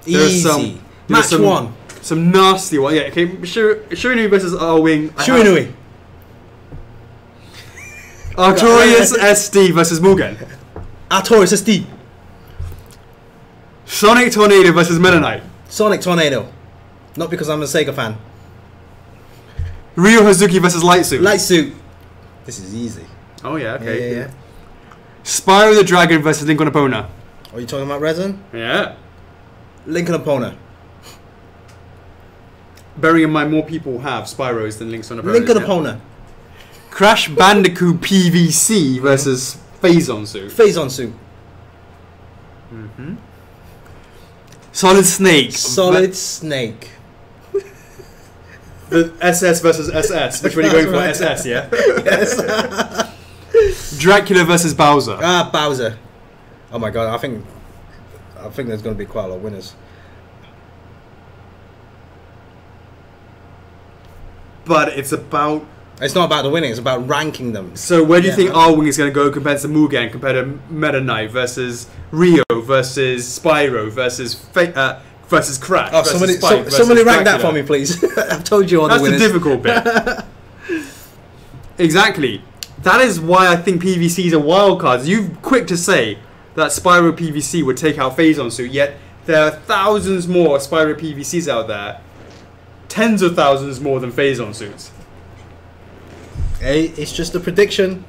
S2: Easy. Match 1.
S1: Some nasty one. Yeah, okay. Shiranui versus Arwing.
S2: Shiranui.
S1: Artorias SD versus Mugen.
S2: Artorias SD.
S1: Sonic Tornado versus Meta Knight.
S2: Sonic Tornado. Not because I'm a Sega fan.
S1: Ryo Hazuki versus Light Suit.
S2: Light Suit. This is easy.
S1: Oh yeah, okay.
S2: Yeah.
S1: Spyro the Dragon versus Link on Epona.
S2: Are you talking about Resin?
S1: Yeah.
S2: Link and Epona.
S1: Bearing in mind more people have Spyros than Links on Epona.
S2: Link and Epona.
S1: Crash Bandicoot PVC versus Phazon Suit.
S2: Phazon Suit.
S1: Solid Snake.
S2: Solid Snake.
S1: The SS versus SS. Which one are you going for?
S2: Right.
S1: SS, yeah?
S2: Yes.
S1: Dracula versus Bowser.
S2: Bowser. Oh my god, I think there's going to be quite a lot of winners.
S1: But it's about...
S2: It's not about the winning, it's about ranking them.
S1: So where do you think Arwing is going to go compared to Mugen, compared to Meta Knight versus Ryo versus Spyro versus Crash?
S2: Oh,
S1: versus
S2: somebody rank that
S1: Dracula?
S2: for me, please. I've told you all
S1: That's
S2: the winners.
S1: the difficult bit. Exactly. That is why I think PVC is a wild card. You're quick to say that Spyro PVC would take out Phazon Suit, yet there are thousands more Spyro PVCs out there. Tens of thousands more than Phazon Suits.
S2: Hey, it's just a prediction.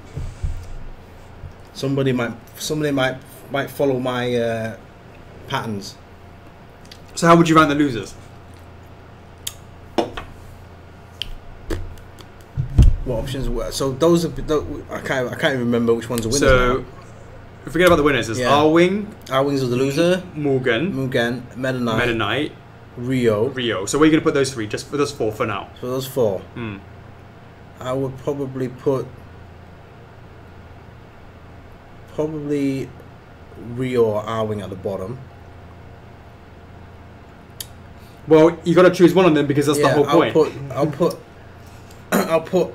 S2: Somebody might follow my patterns.
S1: So how would you rank the losers?
S2: What options were? So those are. I can't even remember which ones are winners.
S1: So,
S2: now.
S1: forget about the winners. There's Arwing.
S2: Arwing's are the loser.
S1: Mugen.
S2: Meta Knight.
S1: Rio. So where are you going to put those three? Just for those four for now.
S2: So those four. I would probably put. Rio or Arwing at the bottom.
S1: Well, you got to choose one of them because that's the whole point.
S2: I'll put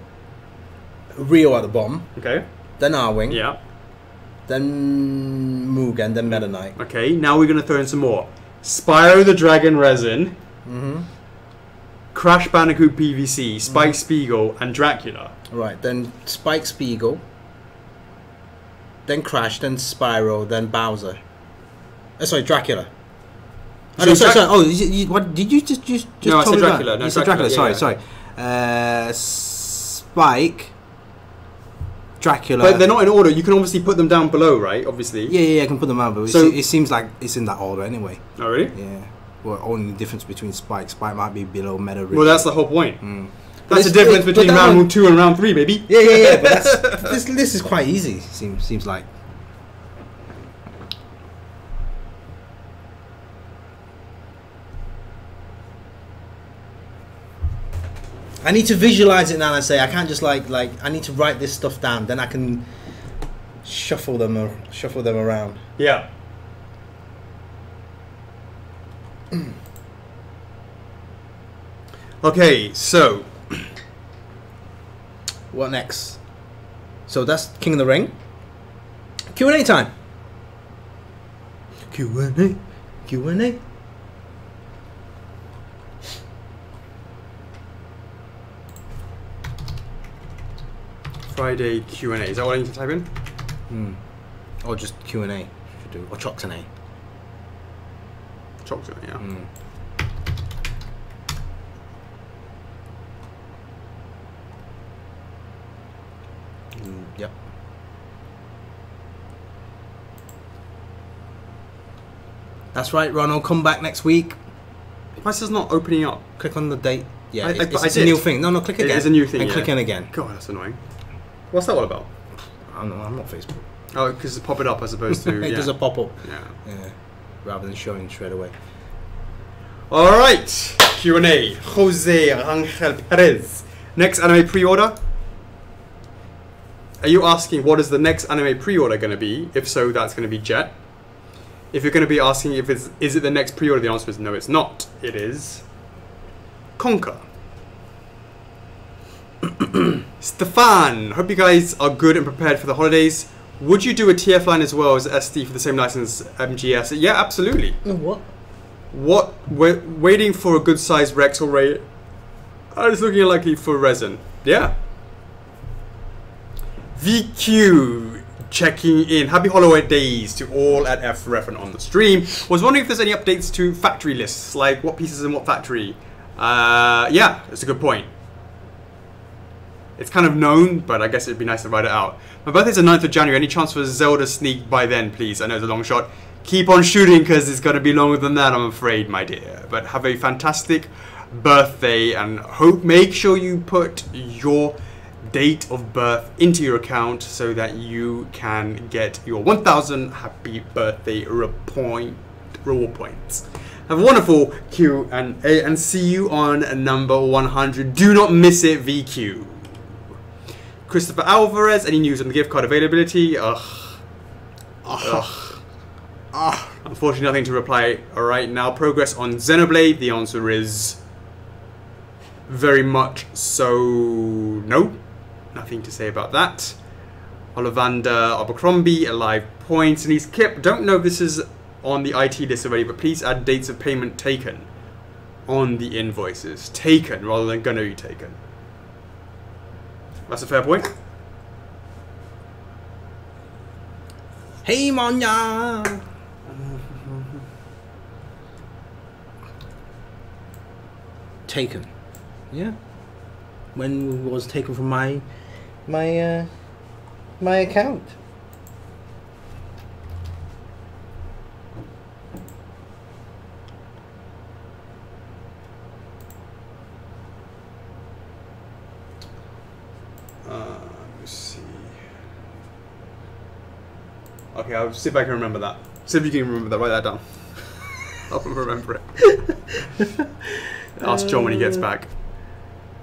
S2: Rio at the bottom.
S1: Okay.
S2: Then Arwing.
S1: Yeah.
S2: Then Mugen. Then Meta Knight.
S1: Okay. Now we're going to throw in some more. Spyro the Dragon Resin. Crash Bandicoot PVC. Spike Spiegel and Dracula.
S2: Right. Then Spike Spiegel. Then Crash. Then Spyro. Then Bowser. Sorry, Dracula.
S1: So
S2: sorry. Oh, what did you just?
S1: No, I said Dracula.
S2: No, you said Dracula. Sorry. Spike, Dracula.
S1: But they're not in order. You can obviously put them down below, right? Obviously.
S2: Yeah, I can put them out. But
S1: So
S2: it seems like it's in that order anyway.
S1: Oh, really?
S2: Yeah. Well, only the difference between Spike might be below Meta.
S1: Well, that's the whole point. That's the
S2: But
S1: difference between round 2 and round 3, baby.
S2: Yeah. But this is quite easy. Seems like. I need to visualize it now and say I can't just like I need to write this stuff down, then I can shuffle them around.
S1: Yeah. Okay, so
S2: what next? So that's King of the Ring. Q&A time. Q&A.
S1: Friday Q&A. Is that what I need to type in?
S2: Or just Q&A should do, or Chocks and A.
S1: Chocks, yeah.
S2: Yep. That's right, Ronald. Come back next week.
S1: Why is this not opening up?
S2: Click on the date. Yeah,
S1: I
S2: it's
S1: did.
S2: a new thing. No, click again.
S1: It is a new thing,
S2: And
S1: yeah.
S2: click in again.
S1: God, that's annoying. What's that all about?
S2: I'm not Facebook.
S1: Oh, because it's pop it up as opposed to...
S2: It does a pop-up.
S1: Yeah.
S2: Rather than showing straight away.
S1: All right, Q&A. Jose Angel Perez. Next anime pre-order? Are you asking what is the next anime pre-order going to be? If so, that's going to be Jet. If you're going to be asking if is it the next pre-order, the answer is no, it's not. It is Conquer. Stefan, hope you guys are good and prepared for the holidays. Would you do a TF line as well as SD for the same license MGS? Yeah, absolutely.
S2: What?
S1: We're waiting for a good size Rex already. It's looking likely for resin. Yeah. VQ checking in. Happy holidays to all at F4F and on the stream. Was wondering if there's any updates to factory lists, like what pieces in what factory. Yeah, that's a good point. It's kind of known, but I guess it'd be nice to write it out. My birthday's the 9th of January. Any chance for a Zelda sneak by then, please? I know it's a long shot. Keep on shooting, because it's going to be longer than that, I'm afraid, my dear. But have a fantastic birthday, and make sure you put your date of birth into your account so that you can get your 1,000 happy birthday reward points. Have a wonderful Q&A, and see you on number 100. Do not miss it, VQ. Christopher Alvarez, any news on the gift card availability? Unfortunately, nothing to reply right now. Progress on Xenoblade? The answer is very much so no. Nothing to say about that. Ollivander Abercrombie, alive points. And he's kept, don't know if this is on the IT list already, but please add dates of payment taken on the invoices. Taken rather than gonna be taken. That's a fair point.
S2: Hey, Monya! Taken. Yeah. When was taken from my account?
S1: Let's see. Okay, I'll see if I can remember that. See if you can remember that. Write that down. I'll remember it. Ask John when he gets back.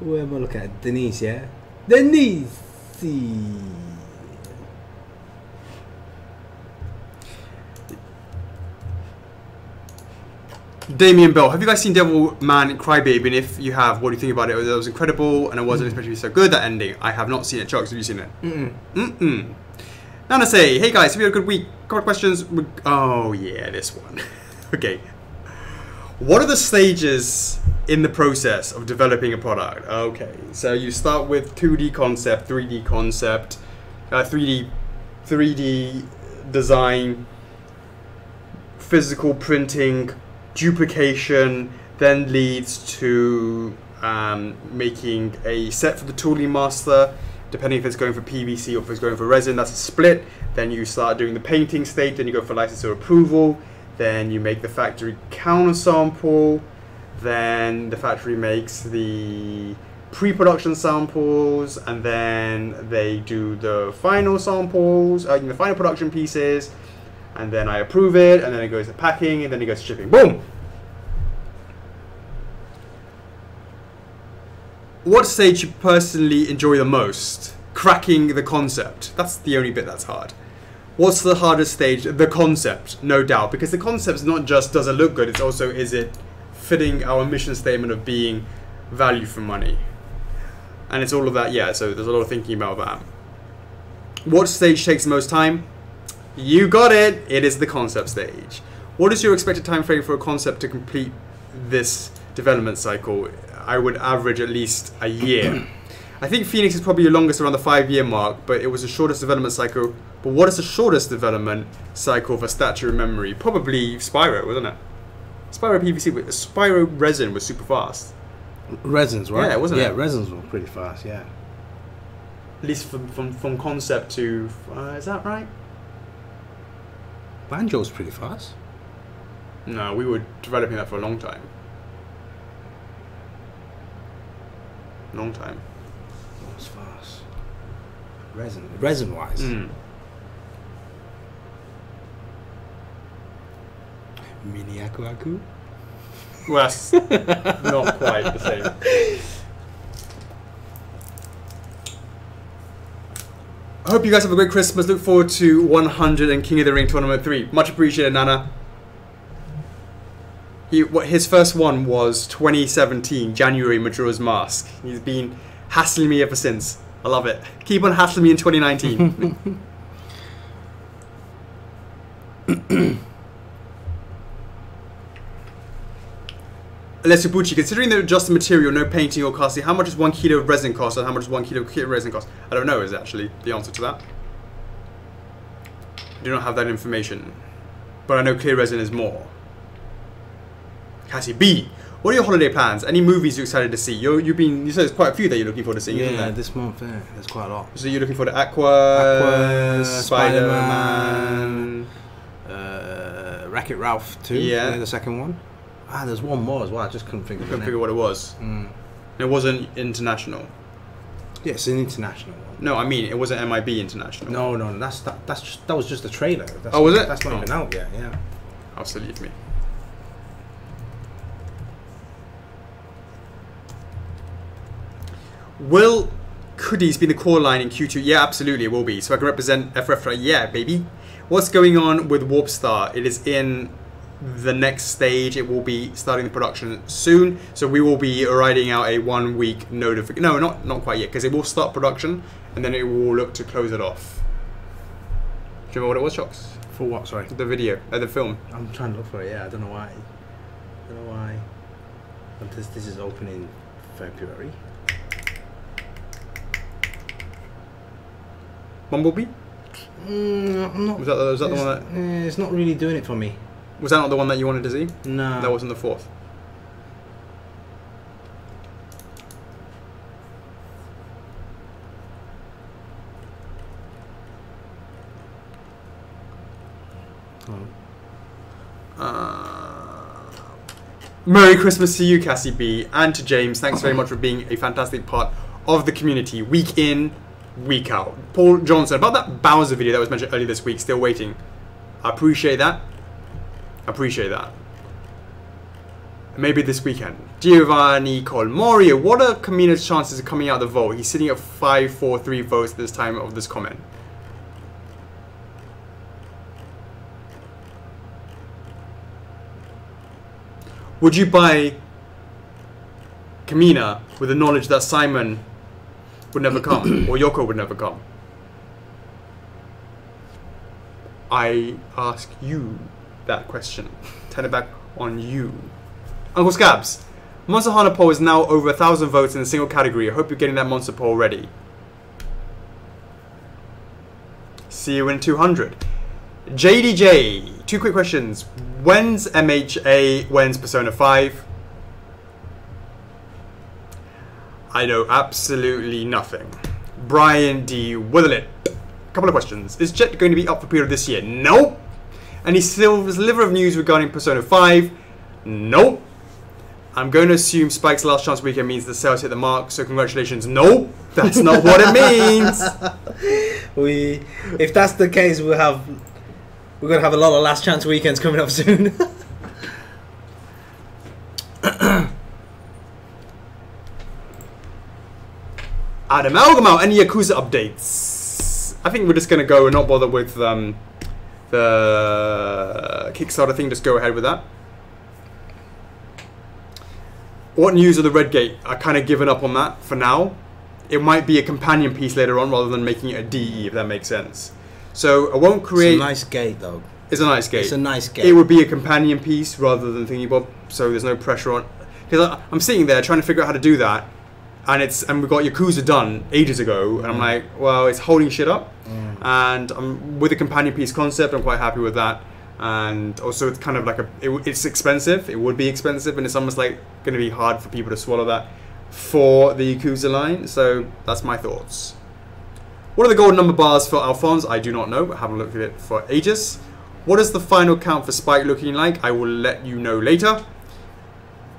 S2: Who am I looking at? Denise, yeah? Denise!
S1: Damien Bell, have you guys seen Devilman Crybaby? And if you have, what do you think about it? It was incredible, and it wasn't especially so good, that ending. I have not seen it. Chocks, have you seen it? Nana say, hey guys, have you had a good week? Couple of questions. Oh yeah, this one. Okay. What are the stages in the process of developing a product? Okay, so you start with 2D concept, 3D concept, 3D design, physical printing, duplication, then leads to making a set for the tooling master, depending if it's going for PVC or if it's going for resin. That's a split. Then you start doing the painting stage, then you go for licensor approval, then you make the factory counter sample, then the factory makes the pre-production samples, and then they do the final samples, the final production pieces, and then I approve it, and then it goes to packing, and then it goes to shipping. Boom! What stage you personally enjoy the most? Cracking the concept. That's the only bit that's hard. What's the hardest stage? The concept, no doubt, because the concept's not just does it look good, it's also is it fitting our mission statement of being value for money. And it's all of that, yeah, so there's a lot of thinking about that. What stage takes the most time? You got it! It is the concept stage. What is your expected time frame for a concept to complete this development cycle? I would average at least a year. I think Phoenix is probably the longest, around the 5-year mark, but it was the shortest development cycle. But what is the shortest development cycle for statue and memory? Probably Spyro, wasn't it? Spyro PVC, Spyro resin was super fast.
S2: Resins, right?
S1: Yeah, wasn't it?
S2: Yeah, resins were pretty fast, yeah.
S1: At least from concept to... is that right?
S2: Banjo's pretty fast.
S1: No, we were developing that for a long time. Long time.
S2: What was fast? Resin-wise. Mini Aku Aku?
S1: Well, that's not quite the same. I hope you guys have a great Christmas. Look forward to 100 and King of the Ring Tournament 3. Much appreciated, Nana. His first one was 2017, January, Majora's Mask. He's been hassling me ever since. I love it. Keep on hassling me in 2019. Lesubuchi, considering the adjusted material, no painting or casting, how much does 1 kilo of resin cost and how much does 1 kilo of resin cost? I don't know is actually the answer to that. I do not have that information. But I know clear resin is more. Cassie B, what are your holiday plans? Any movies you're excited to see? You said there's quite a few that you're looking forward to seeing, isn't there?
S2: This month, yeah, there's quite a lot.
S1: So you're looking for the Aqua,
S2: Spider-Man, Wreck-It Ralph 2,
S1: yeah,
S2: the second one. Ah, there's one more as well. I just couldn't think of it.
S1: Couldn't figure what it was. It wasn't international.
S2: Yeah, it's an international one.
S1: No, I mean it wasn't MIB international.
S2: No, that was just a trailer.
S1: Oh, was it?
S2: That's not even out yet. Yeah.
S1: How silly of me. Will Coodies be the core line in Q2? Yeah, absolutely, it will be. So I can represent F4F. Yeah, baby. What's going on with Warp Star? It is in the next stage. It will be starting the production soon. So we will be writing out a 1-week notification. No, not quite yet, because it will start production and then it will look to close it off. Do you remember what it was, Chocks?
S2: For what? Sorry.
S1: The video, the film.
S2: I'm trying to look for it. Yeah, I don't know why. But this is opening February.
S1: Bumblebee?
S2: I'm not.
S1: Was that the one that?
S2: It's not really doing it for me.
S1: Was that not the one that you wanted to see?
S2: No.
S1: That wasn't the fourth. Merry Christmas to you, Cassie B, and to James. Thanks very much for being a fantastic part of the community, week in, week out. Paul Johnson, about that Bowser video that was mentioned earlier this week, still waiting. I appreciate that. I appreciate that. Maybe this weekend. Giovanni Colmorio, what are Kamina's chances of coming out of the vote? He's sitting at 543 votes at this time of this comment. Would you buy Kamina with the knowledge that Simon would never come or Yoko would never come? I ask you that question. Turn it back on you. Uncle Scabs, Monster Hunter poll is now over 1,000 votes in a single category. I hope you're getting that monster poll ready. See you in 200. JDJ, 2 quick questions. When's MHA? When's Persona 5? I know absolutely nothing. Brian D. Witherlit, couple of questions. Is Jet going to be up for pre-order this year? Nope. Any sliver of news regarding Persona 5? Nope. I'm going to assume Spike's last chance weekend means the sales hit the mark, so congratulations. Nope. That's not what it means.
S2: If that's the case, we're going to have a lot of last chance weekends coming up soon.
S1: Adam Algamau, any Yakuza updates? I think we're just going to go and not bother with the Kickstarter thing. Just go ahead with that. What news of the Redgate? I kind of given up on that for now. It might be a companion piece later on rather than making it a DE, if that makes sense. So I won't create...
S2: It's a nice gate, though.
S1: It's a nice gate.
S2: It's a nice gate.
S1: It would be a companion piece rather than Thingy Bob, so there's no pressure on... Because I'm sitting there trying to figure out how to do that, and we got Yakuza done ages ago, and I'm like, well, it's holding shit up. And with the companion piece concept, I'm quite happy with that. And also, it's kind of like it's expensive. It would be expensive, and it's almost like going to be hard for people to swallow that for the Yakuza line. So that's my thoughts. What are the gold number bars for Alphonse? I do not know. I haven't looked at it for ages. What is the final count for Spike looking like? I will let you know later.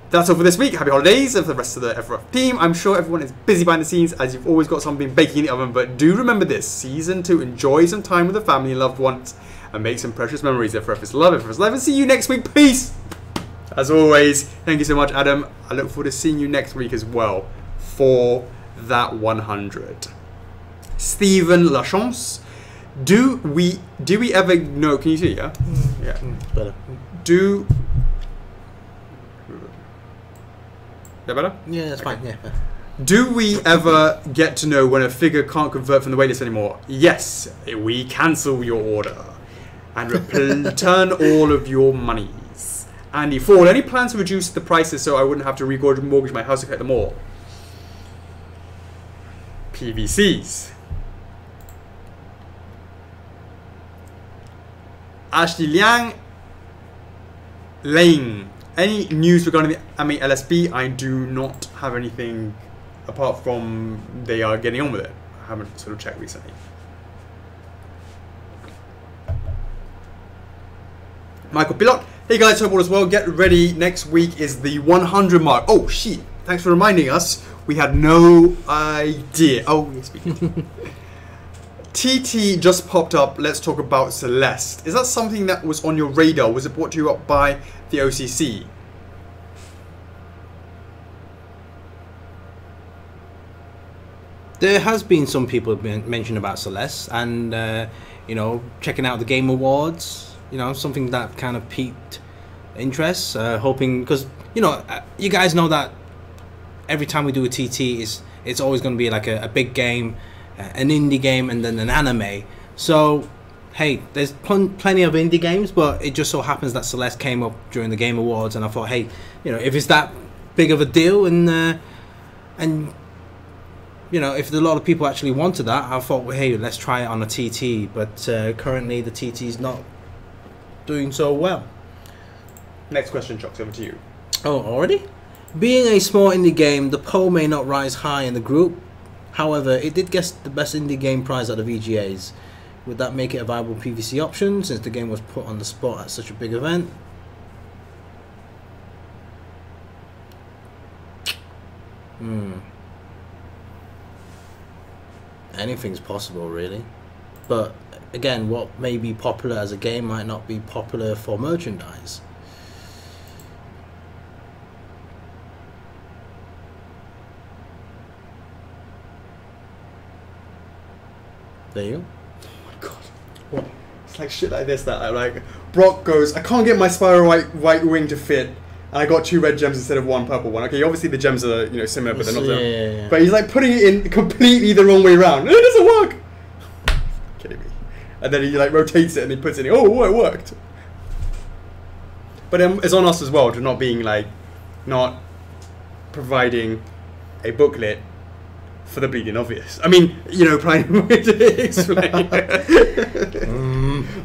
S1: That's all for this week. Happy holidays and for the rest of the F4F team. I'm sure everyone is busy behind the scenes as you've always got something baking in the oven. But do remember this. Season 2. Enjoy some time with the family and loved ones and make some precious memories. F4F is love. F4F is life. And see you next week. Peace. As always, thank you so much, Adam. I look forward to seeing you next week as well for that 100. Stephen Lachance. Do we ever know? Can you see? Yeah. Yeah.
S2: Better.
S1: Is that better?
S2: Yeah, that's fine. Yeah.
S1: Do we ever get to know when a figure can't convert from the waitlist anymore? Yes, we cancel your order and return all of your monies. Andy Ford, any plans to reduce the prices so I wouldn't have to remortgage my house to collect them all? PVCs. Ashley Liang Lane. Any news regarding the AMI LSB? I do not have anything apart from they are getting on with it. I haven't sort of checked recently. Michael Pilot. Hey guys, hope all is well. Get ready. Next week is the 100 mark. Oh shit. Thanks for reminding us. We had no idea. Oh, yes, we did. TT just popped up. Let's talk about Celeste. Is that something that was on your radar? Was it brought to you up by the OCC?
S2: There has been some people mentioned about Celeste and, you know, checking out the Game Awards, you know, something that kind of piqued interest, hoping, because, you know, you guys know that every time we do a TT, it's always going to be like a big game, an indie game, and then an anime. So, hey, there's plenty of indie games, but it just so happens that Celeste came up during the Game Awards, and I thought, hey, you know, if it's that big of a deal, and you know, if a lot of people actually wanted that, I thought, well, hey, let's try it on a TT. But currently, the TT is not doing so well.
S1: Next question, Chocks, over to you.
S2: Oh, already? Being a small indie game, the poll may not rise high in the group. However, it did get the best indie game prize at the VGAs. Would that make it a viable PVC option since the game was put on the spot at such a big event? Anything's possible, really. But again, what may be popular as a game might not be popular for merchandise. There you go.
S1: Oh my god. What? It's like shit like this that like Brock goes, I can't get my spiral white wing to fit, and I got 2 red gems instead of 1 purple one. Okay, obviously the gems are, you know, similar, but they're not.
S2: Yeah.
S1: But he's like putting it in completely the wrong way around. It doesn't work. Kidding me. And then he like rotates it and he puts it in. Oh, it worked. But it's on us as well to not providing a booklet for the bleeding obvious. I mean, you know, trying to explain.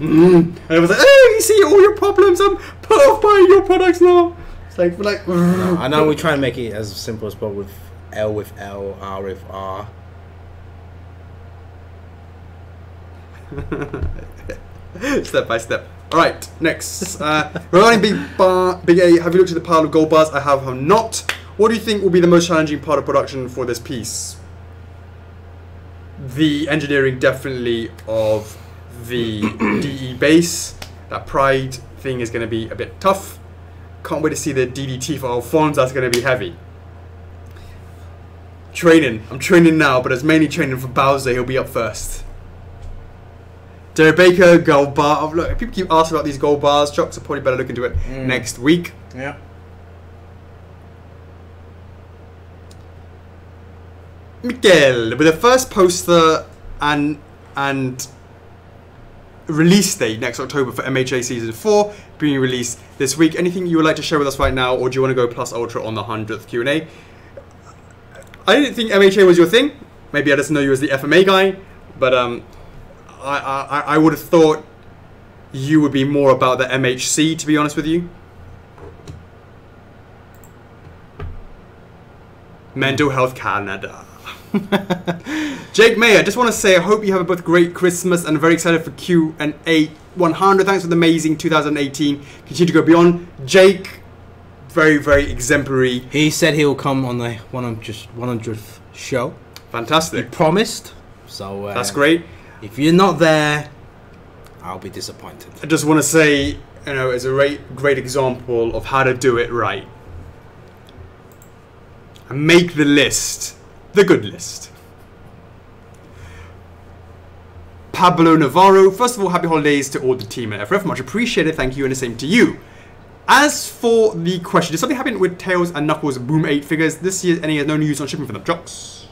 S1: And I was like, oh, you see all your problems. I'm put off buying your products now. It's like,
S2: no, I know we try and make it as simple as possible with L, R with R.
S1: Step by step. All right, next. Regarding Big A, have you looked at the pile of gold bars? I have not. What do you think will be the most challenging part of production for this piece? The engineering, definitely, of the DE base. That pride thing is going to be a bit tough. Can't wait to see the DDT for Alphonse. That's going to be heavy. Training. I'm training now, but it's mainly training for Bowser. He'll be up first. Derek Baker, gold bar. Look, if people keep asking about these gold bars, Chocks will probably better look into it next week.
S2: Yeah.
S1: Miguel, with the first poster and release date next October for MHA Season 4 being released this week, anything you would like to share with us right now, or do you want to go plus ultra on the 100th Q&A? I didn't think MHA was your thing. Maybe I just know you as the FMA guy, but I would have thought you would be more about the MHC, to be honest with you. Mental Health Canada. Jake Mayer, just want to say I hope you have a both great Christmas and very excited for Q&A 100. Thanks for the amazing 2018. Continue to go beyond. Jake, very, very exemplary.
S2: He said he'll come on the 100th show.
S1: Fantastic.
S2: He promised. So
S1: that's great.
S2: If you're not there, I'll be disappointed.
S1: I just want to say, you know, it's a great example of how to do it right. And make the list, the good list. Pablo Navarro, first of all, happy holidays to all the team at F4F. Much appreciated, thank you, and the same to you. As for the question, did something happen with Tails and Knuckles Boom 8 figures? This year, any no news on shipping for them? Chocks?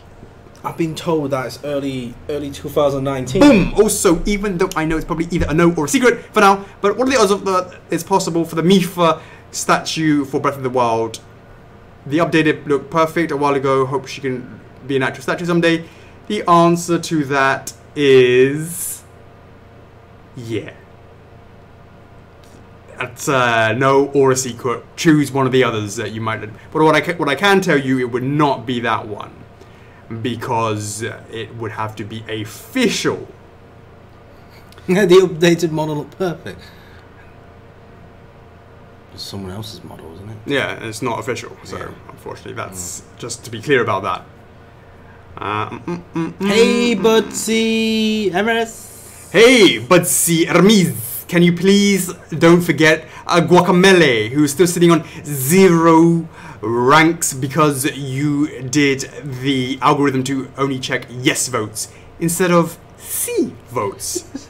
S2: I've been told that it's early 2019.
S1: Boom! Also, even though I know it's probably either a no or a secret for now, but what are the odds of that it's possible for the Mifa statue for Breath of the Wild? The updated looked perfect a while ago. Hope she can be an actual statue someday. The answer to that is yeah. That's no or a secret. Choose one of the others that you might. But what I can tell you, it would not be that one, because it would have to be official.
S2: The updated model looked perfect. It's someone else's model, isn't it?
S1: Yeah, it's not official, so unfortunately that's just to be clear about that.
S2: Hey, Butsy Hermes.
S1: Hey, Butsy Hermes. Can you please don't forget Guacamele, who's still sitting on 0 ranks because you did the algorithm to only check yes votes instead of C votes.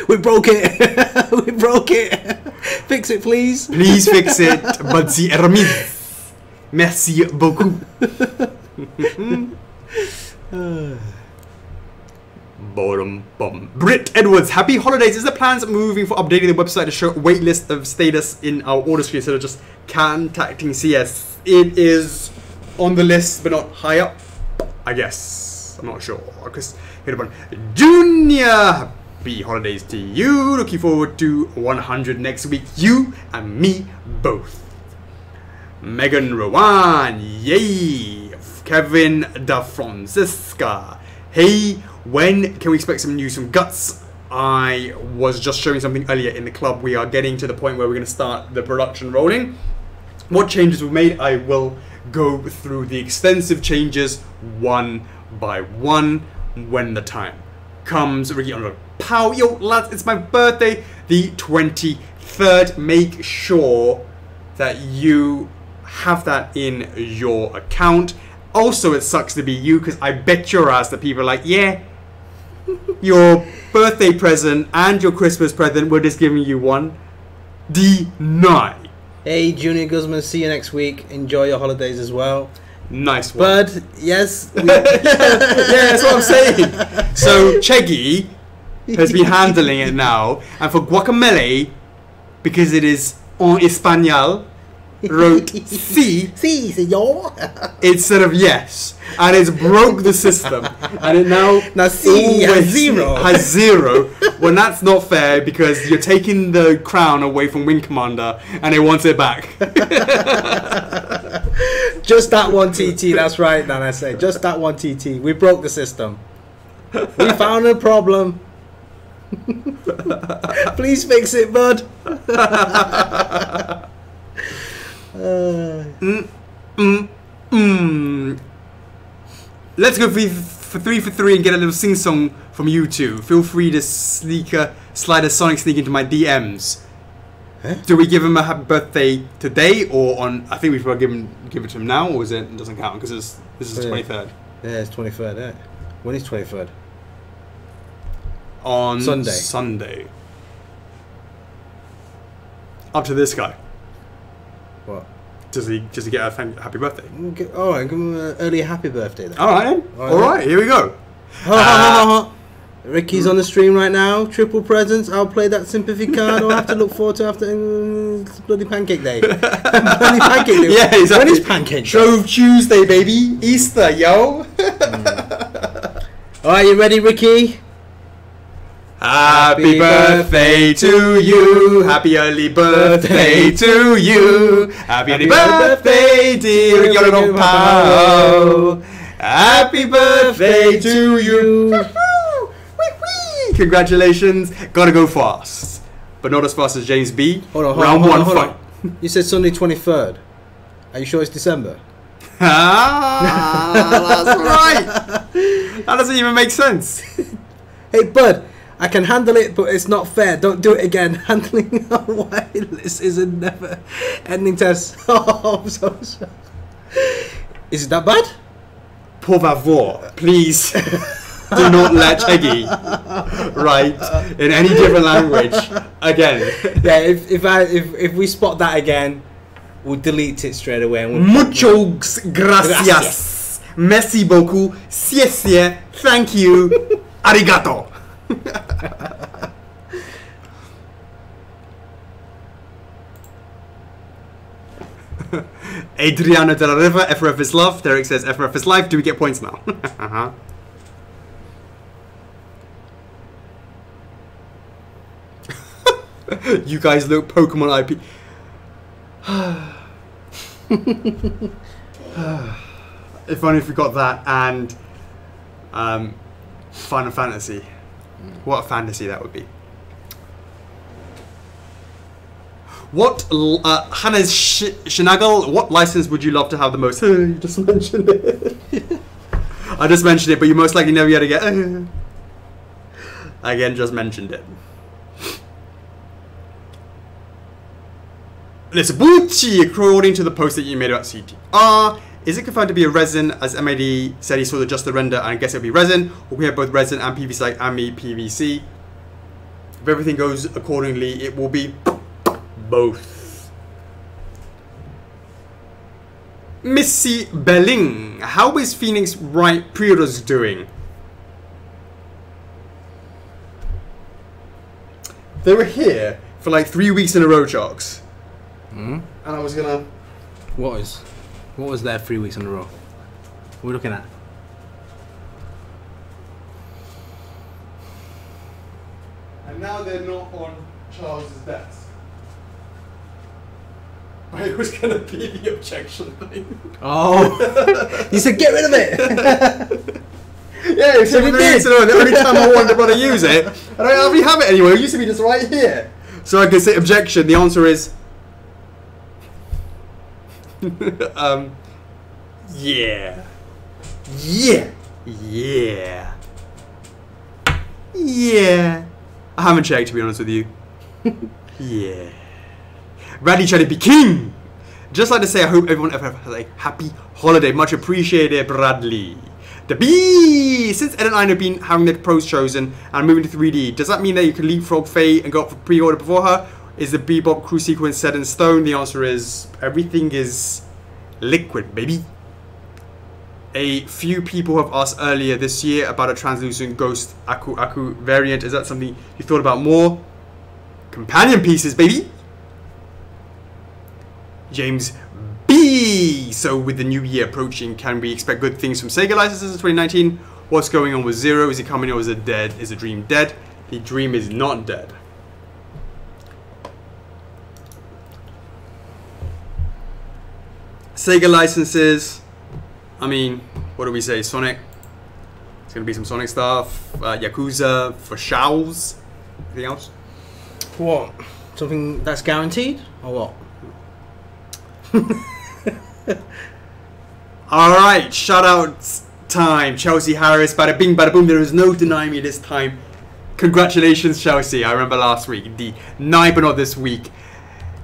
S2: We broke it. We broke it. Fix it, please.
S1: Please fix it, Butsy Hermes. Merci beaucoup. Britt Edwards, happy holidays. Is the plans moving for updating the website to show waitlist of status in our order screen instead of just contacting CS? It is on the list, but not high up, I guess. I'm not sure. Because hit upon Junior. Happy holidays to you. Looking forward to 100 next week. You and me both. Megan Rowan. Yay. Kevin Da Francisca. Hey, when can we expect some news from Guts? I was just showing something earlier in the club. We are getting to the point where we're going to start the production rolling. What changes were made, I will go through the extensive changes one by one when the time comes. Ricky on a pow. Yo, lads, it's my birthday, the 23rd. Make sure that you have that in your account. Also, it sucks to be you, because I bet your ass that people are like, yeah, your birthday present and your Christmas present, we're just giving you one. Deny.
S2: Hey, Junior Guzman, see you next week. Enjoy your holidays as well.
S1: Nice one.
S2: Bud, yes.
S1: Yeah, that's what I'm saying. So, Cheggy has been handling it now. And for guacamole, because it is en español, wrote sí
S2: señor,
S1: instead of yes. And it's broke the system. And it now
S2: sí has zero.
S1: Has zero. When that's not fair, because you're taking the crown away from Wing Commander and it wants it back.
S2: Just that one TT, that's right, Dan, I say. Just that one TT. We broke the system. We found a problem. Please fix it, bud.
S1: Let's go for three and get a little sing-song from you two. Feel free to slide a sonic sneak into my DMs.
S2: Huh?
S1: Do we give him a happy birthday today, or on? I think we should give it to him now, or is it doesn't count because this is the 23rd.
S2: Yeah, it's 23rd. Yeah. When is 23rd?
S1: On
S2: Sunday.
S1: Sunday. Up to this guy.
S2: What?
S1: Does he get a happy birthday?
S2: Okay, all right, give him an early happy birthday then.
S1: All right, all right. Here we go.
S2: Ricky's on the stream right now. Triple presents. I'll play that sympathy card. I'll have to look forward to after bloody Pancake Day. Bloody Pancake Day.
S1: Yeah, exactly.
S2: When is Pancake Day?
S1: Shrove Tuesday, baby. Easter, yo.
S2: All right, you ready, Ricky?
S1: Happy birthday to you. Happy early birthday to you. Happy early birthday, dear Young Pao. Happy birthday to you. Congratulations. Gotta go fast, but not as fast as James B.
S2: Hold on,
S1: Round one fight.
S2: You said Sunday 23rd. Are you sure it's December?
S1: That's right. That doesn't even make sense.
S2: Hey, bud. I can handle it, but it's not fair. Don't do it again. Handling a wireless is a never-ending test. Oh, I'm so sorry. Is it that bad?
S1: Por favor, please do not let Cheggy write in any different language again.
S2: Yeah, if we spot that again, we'll delete it straight away. And we'll
S1: Muchos gracias. Merci beaucoup. Siestie. Thank you. Arigato. Adriano de la Riva, F4F is love. Derek says F4F is life. Do we get points now? You guys look Pokemon IP. If only if we got that and Final Fantasy. What a fantasy that would be. What, Hannes Schnagle, what license would you love to have the most? You just mentioned it. I just mentioned it, but you most likely never get to get. Again, just mentioned it. Listen, Bucci, according to the post that you made about CTR, is it confirmed to be a resin, as MAD said he saw just the render, and I guess it'll be resin, or we have both resin and PVC like AMI PVC. If everything goes accordingly, it will be both. Missy Belling, how is Phoenix Wright pre-orders doing? They were here for like 3 weeks in a row, Chocks.
S2: Mm?
S1: And I was gonna...
S2: What is? What was there 3 weeks in a row? What are we looking at?
S1: And now they're not on Charles's desk. But it was going to be the objection thing.
S2: Oh, you said get rid of it.
S1: Yeah, so we did. The only time I wanted to bother use it, I don't already have it anyway. It used to be just right here. So I can say objection. The answer is yeah. Yeah. Yeah. Yeah. I haven't checked, to be honest with you. Yeah. Bradley trying to be king. Just like to say, I hope everyone ever has a happy holiday. Much appreciated, Bradley. The B! Since Ed and I have been having the pros chosen and moving to 3D, does that mean that you can leapfrog Faye and go up for pre-order before her? Is the Bebop crew sequence set in stone? The answer is everything is liquid, baby. A few people have asked earlier this year about a translucent ghost Aku Aku variant. Is that something you thought about more? Companion pieces, baby. James B. So with the new year approaching, can we expect good things from Sega licenses in 2019? What's going on with Zero? Is he coming or is it dead? Is the dream dead? The dream is not dead. Sega licenses. I mean, what do we say? Sonic. It's gonna be some Sonic stuff. Yakuza for Shows. Anything else?
S2: What? Something that's guaranteed or what?
S1: Alright, shout out time. Chelsea Harris, bada bing, bada boom. There is no denying me this time. Congratulations, Chelsea. I remember last week. The night, but not this week.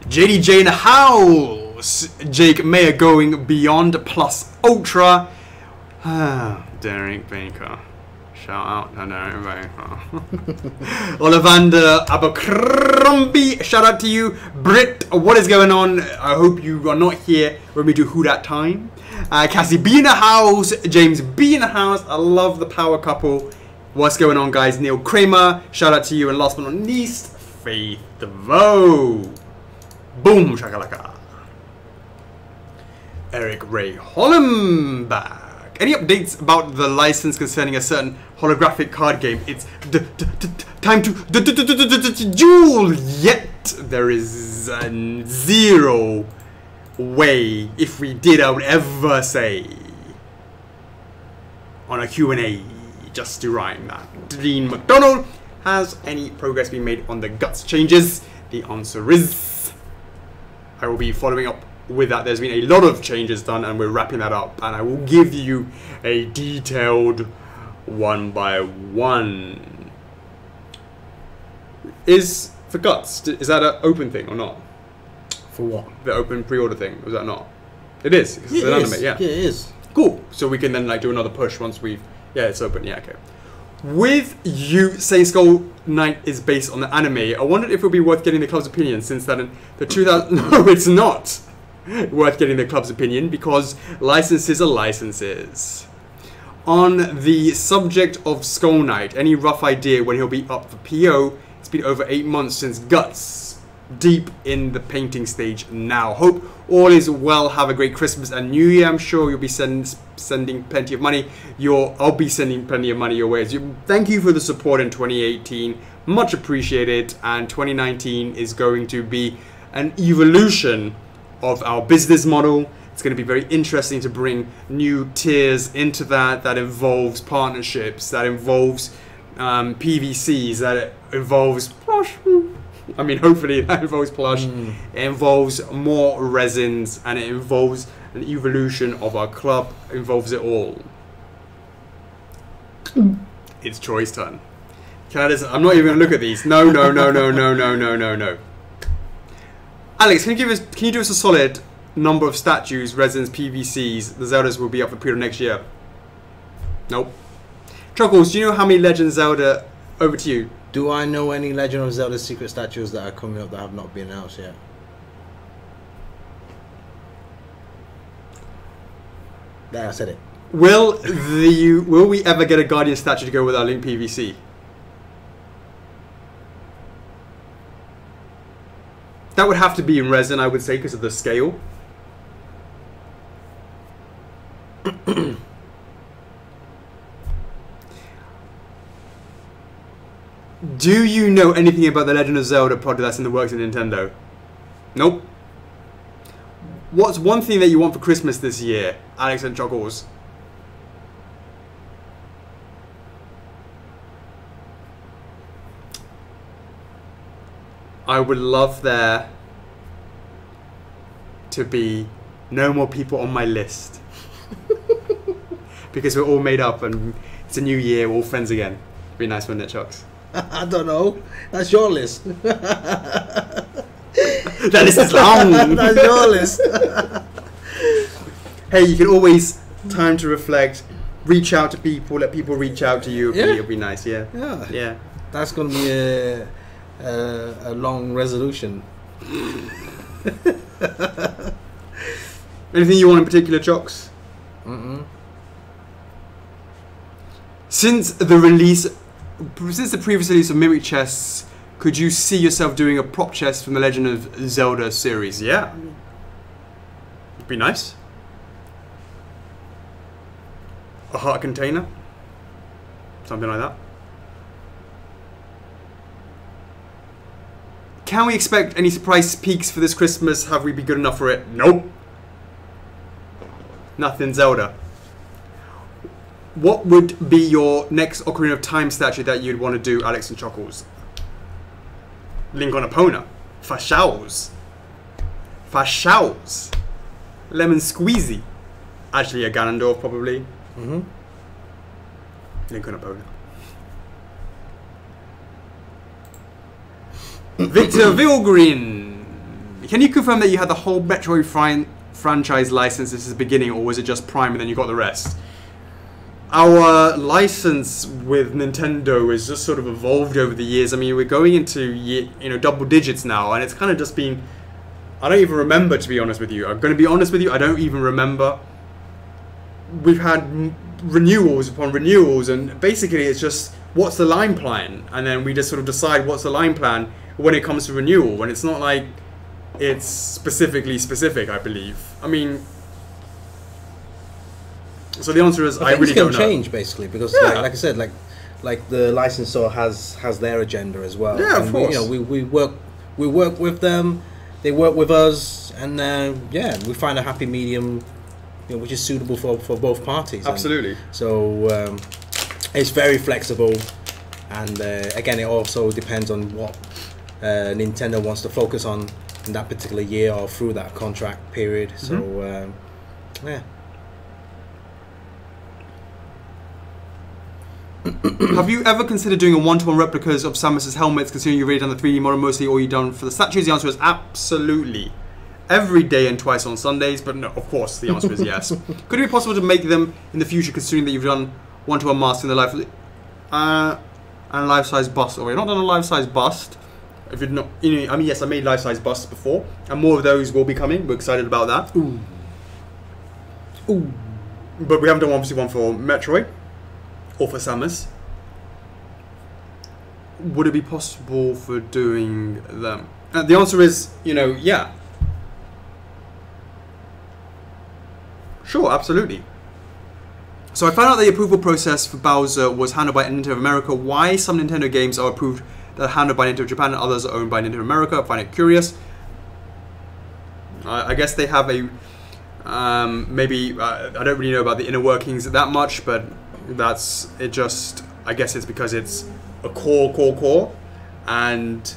S1: JDJ in the house. Jake Mayer going beyond plus ultra. Derek Baker. Shout out to Derek Baker. Ollivander Abercrombie. Shout out to you. Britt, what is going on? I hope you are not here when we do Who That Time. Cassie B in the house. James B in the house. I love the power couple. What's going on, guys? Neil Kramer. Shout out to you. And last but not least, Faith DeVoe. Boom, shakalaka. Eric Ray Hollenbach. Any updates about the license concerning a certain holographic card game? It's time to duel. Yet there is zero way, if we did, I would ever say on a Q&A, just to rhyme that. Dean McDonald, has any progress been made on the guts changes? The answer is I will be following up with that. There's been a lot of changes done and we're wrapping that up, and I will give you a detailed one by one. Is for guts, is that an open thing or not?
S2: For what?
S1: The open pre-order thing, was that not? It is, it's an anime, yeah.
S2: Yeah, it is.
S1: Cool, so we can then like do another push once we've, yeah, it's open, yeah, okay. With you saying Skull Knight is based on the anime, I wondered if it would be worth getting the club's opinion, since that in the 2000, no, it's not worth getting the club's opinion because licenses are licenses. On the subject of Skull Knight, any rough idea when he'll be up for PO? It's been over 8 months since Guts. Deep in the painting stage now. Hope all is well. Have a great Christmas and New Year. I'm sure you'll be sending plenty of money. I'll be sending plenty of money your way. Thank you for the support in 2018. Much appreciated. And 2019 is going to be an evolution of our business model. It's going to be very interesting to bring new tiers into that involves partnerships, that involves PVCs, that involves plush. I mean, hopefully that involves plush. It involves more resins, and it involves an evolution of our club. It involves it all. It's Troy's turn. I'm not even going to look at these. No. Alex, can you do us a solid number of statues, resins, PVCs? The Zeldas will be up for pre-order next year. Nope. Chuckles, do you know how many Legend Zelda? Over to you.
S2: Do I know any Legend of Zelda secret statues that are coming up that have not been announced yet? There, I said it.
S1: Will we ever get a Guardian statue to go with our Link PVC? That would have to be in resin, I would say, because of the scale. Do you know anything about the Legend of Zelda project that's in the works at Nintendo? Nope. What's one thing that you want for Christmas this year, Alex and Chocks? I would love there to be no more people on my list. Because we're all made up and it's a new year, we're all friends again. Be nice, wouldn't it, Chocks?
S2: I don't know. That's your list.
S1: That list is long.
S2: That's your list.
S1: Hey, you can always time to reflect, reach out to people, let people reach out to you.
S2: Yeah.
S1: It'll be nice, yeah.
S2: Yeah. That's going to be a long resolution.
S1: Anything you want in particular, Chocks?
S2: Mm-mm.
S1: Since the previous release of Mimic chests, could you see yourself doing a prop chest from the Legend of Zelda series? Yeah. It'd be nice. A heart container. Something like that. Can we expect any surprise peaks for this Christmas? Have we been good enough for it? Nope. Nothing Zelda. What would be your next Ocarina of Time statue that you'd want to do, Alex and Chocks? Link on Epona. Fashaus. Lemon Squeezy. Actually, a Ganondorf, probably.
S2: Mm-hmm.
S1: Link on Epona. Victor Vilgrin. Can you confirm that you had the whole Metroid franchise license since the beginning, or was it just Prime and then you got the rest? Our license with Nintendo has just sort of evolved over the years. I mean, we're going into double digits now, and it's kind of just been... I don't even remember, to be honest with you. I'm going to be honest with you, I don't even remember. We've had renewals upon renewals, and basically it's just, what's the line plan? And then we just sort of decide what's the line plan when it comes to renewal, and it's not like it's specifically specific, I believe. I mean... So the answer is I really don't know.
S2: Things can change basically because, like I said, like the licensor has their agenda as well.
S1: Yeah, of course.
S2: We work with them, they work with us, and we find a happy medium, which is suitable for both parties.
S1: Absolutely.
S2: And so it's very flexible, and again, it also depends on what Nintendo wants to focus on in that particular year or through that contract period. So yeah.
S1: Have you ever considered doing a one-to-one replicas of Samus's helmets, considering you've already done the 3D model mostly, or you've done for the statues? The answer is absolutely. Every day and twice on Sundays, but no, of course, the answer is yes. Could it be possible to make them in the future, considering that you've done one-to-one masks in the life and life-size bust already? Not done a life-size bust. If you're not, I mean, yes, I made life-size busts before, and more of those will be coming. We're excited about that.
S2: Ooh.
S1: But we haven't done obviously one for Metroid. Or for Samus. Would it be possible for doing them? The answer is, yeah. Sure, absolutely. So I found out the approval process for Bowser was handled by Nintendo of America. Why some Nintendo games are approved that are handled by Nintendo of Japan and others are owned by Nintendo of America? I find it curious. I guess they have a... maybe... I don't really know about the inner workings that much, but... That's it. Just I guess it's because it's a core, and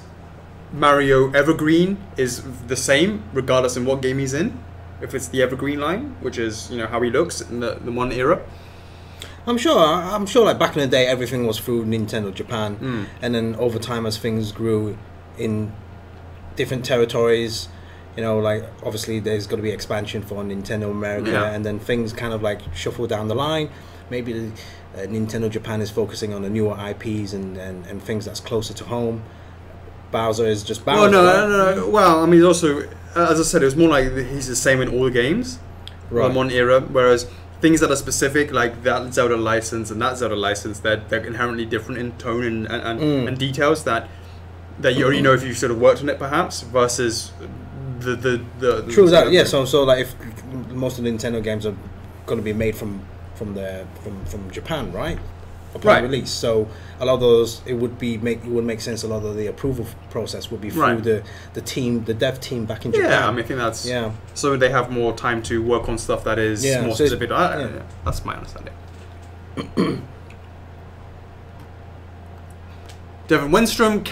S1: Mario Evergreen is the same regardless of what game he's in. If it's the Evergreen line, which is how he looks in the one era.
S2: I'm sure. Like back in the day, everything was through Nintendo Japan, and then over time, as things grew in different territories, like obviously there's got to be expansion for Nintendo America, and then things kind of like shuffle down the line. Maybe Nintendo Japan is focusing on the newer IPs and things that's closer to home. Bowser is just Bowser.
S1: Well, no. Well, I mean, also, as I said, it was more like he's the same in all the games. Right. On one era, whereas things that are specific, like that Zelda license and that Zelda license, they're inherently different in tone and details that you already know if you sort of worked on it, perhaps, versus the
S2: True that, yeah. So like if most of the Nintendo games are going to be made from Japan, right? Upon
S1: Right.
S2: release. So a lot of those, it would make sense. A lot of the approval process would be through
S1: Right.
S2: the dev team back in Japan.
S1: Yeah, I mean, I think that's so they have more time to work on stuff that is more
S2: so
S1: specific. That's my understanding. Devin Wenstrom,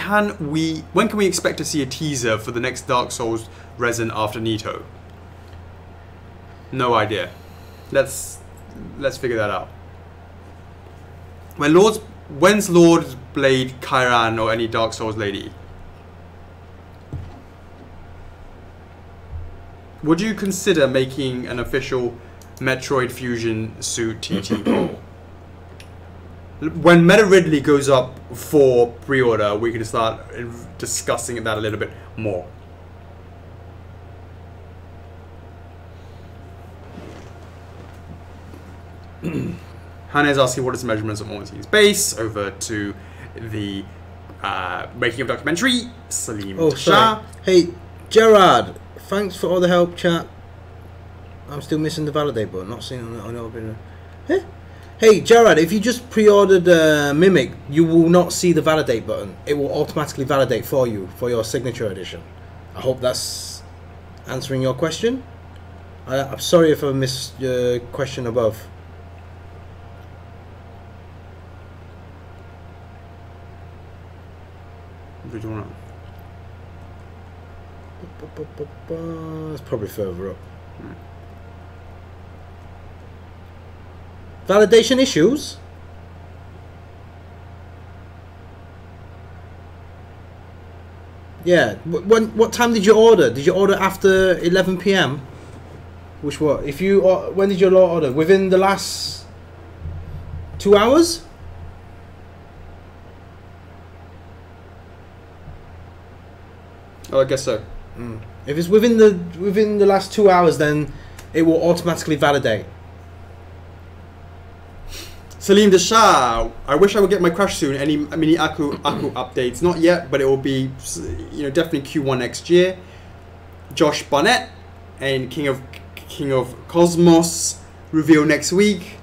S1: when can we expect to see a teaser for the next Dark Souls resin after Nito? No idea. Let's figure that out. When's Lord Blade Kyran or any Dark Souls lady? Would you consider making an official Metroid Fusion suit TT poll? When Meta Ridley goes up for pre-order, we can start discussing that a little bit more. Hannah is asking what is the measurements of Ornstein's base. Over to the making of documentary. Salim Shah.
S2: Hey, Gerard, thanks for all the help, chat. I'm still missing the validate button. Not seeing on the video. Huh? Hey, Gerard, if you just pre-ordered Mimic, you will not see the validate button. It will automatically validate for you for your signature edition. I hope that's answering your question. I'm sorry if I missed your question above.
S1: What do you want?
S2: It's probably further up. Validation issues? Yeah. What time did you order? Did you order after 11 p.m.? Which what? If you when did your order? Within the last 2 hours?
S1: Oh, I guess so.
S2: If it's within the last 2 hours, then it will automatically validate.
S1: Salim Shah, I wish I would get my Crash soon. Any mini Aku updates? Not yet, but it will be, definitely Q1 next year. Josh Barnett and King of Cosmos reveal next week.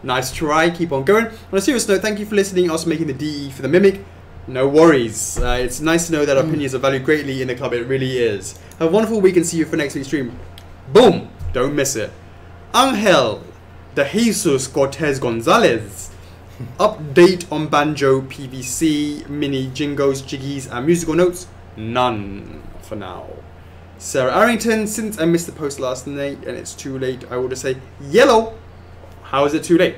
S1: Nice try. Keep on going. On a serious note, thank you for listening. Also making the DE for the Mimic. No worries. It's nice to know that our opinions are valued greatly in the club. It really is. Have a wonderful week and see you for next week's stream. Boom! Don't miss it. Angel de Jesus Cortez Gonzalez. Update on Banjo, PVC, mini jingos, jiggies, and musical notes? None for now. Sarah Arrington, since I missed the post last night and it's too late, I will just say yellow. How is it too late?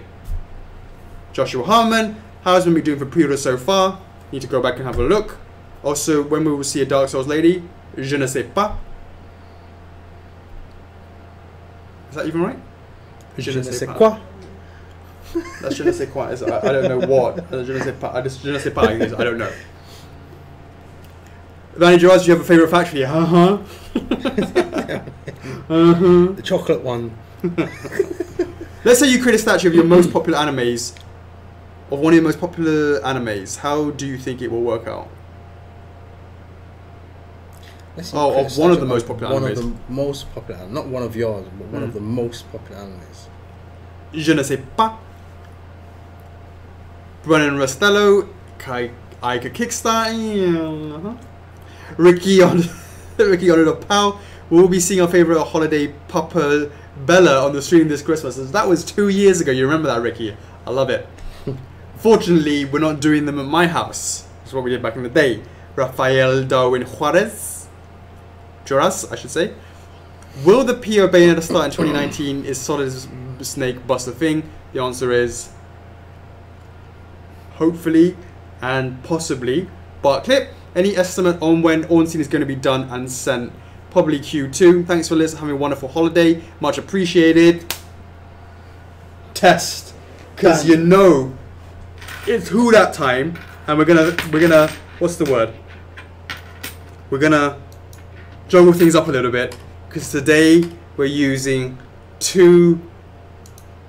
S1: Joshua Harmon, how's Mimic doing for pre-order so far? Need to go back and have a look. Also, when we will see a Dark Souls lady? Je ne sais pas. Is that even right?
S2: Je ne sais quoi.
S1: That's je ne sais quoi. I don't know what. Je ne sais pas. Je ne sais pas. I don't know. Vanny Gerard, do you have a favourite factory?
S2: The chocolate one.
S1: Let's say you create a statue of your most popular animes. Of one of your most popular animes. How do you think it will work out? Of one of the most popular animes.
S2: One of the most popular, not one of yours, but one of the most popular animes.
S1: Je ne sais pas. Brennan Rostello, Ica Kickstarter, Ricky on the Pal. We'll be seeing our favourite holiday Papa Bella on the stream this Christmas. That was 2 years ago. You remember that, Ricky? I love it. Fortunately, we're not doing them at my house. That's what we did back in the day. Rafael Darwin Juarez, I should say. Will the PO Bayonetta start in 2019? Is Solid Snake Bust a thing? The answer is hopefully and possibly. But Clip, any estimate on when Ornstein is going to be done and sent? Probably Q2. Thanks for listening. Having a wonderful holiday. Much appreciated. Test, because it's who that time, and we're gonna what's the word? We're gonna juggle things up a little bit, because today we're using 2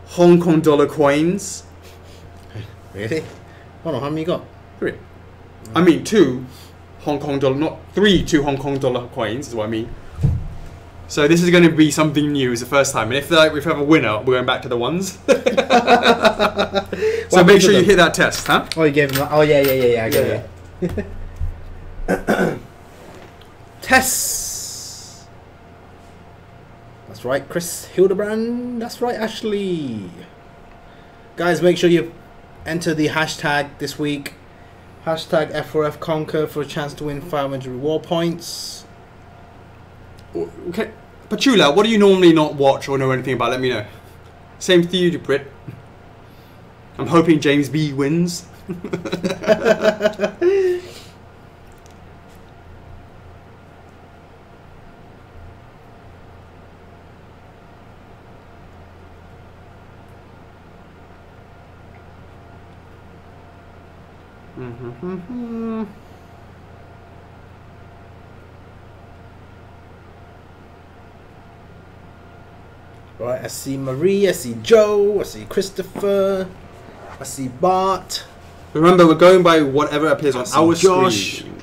S1: Hong Kong dollar coins.
S2: Really? Hold on, how many you got?
S1: 3. I mean 2 Hong Kong dollar, not 2 Hong Kong dollar coins is what I mean. So this is going to be something new. It's the first time. And if we have a winner, we're going back to the ones. So make sure you hit that test, huh?
S2: Oh, you gave him that. Oh, yeah. I got it. Tests. That's right, Chris Hildebrand. That's right, Ashley. Guys, make sure you enter the hashtag this week. Hashtag F4F Conquer for a chance to win 500 reward points.
S1: Okay. Pachula, what do you normally not watch or know anything about? Let me know. Same to you, Brit. I'm hoping James B wins.
S2: Right, I see Marie, I see Joe, I see Christopher, I see Bart.
S1: Remember, we're going by whatever appears on our
S2: Josh.
S1: screen.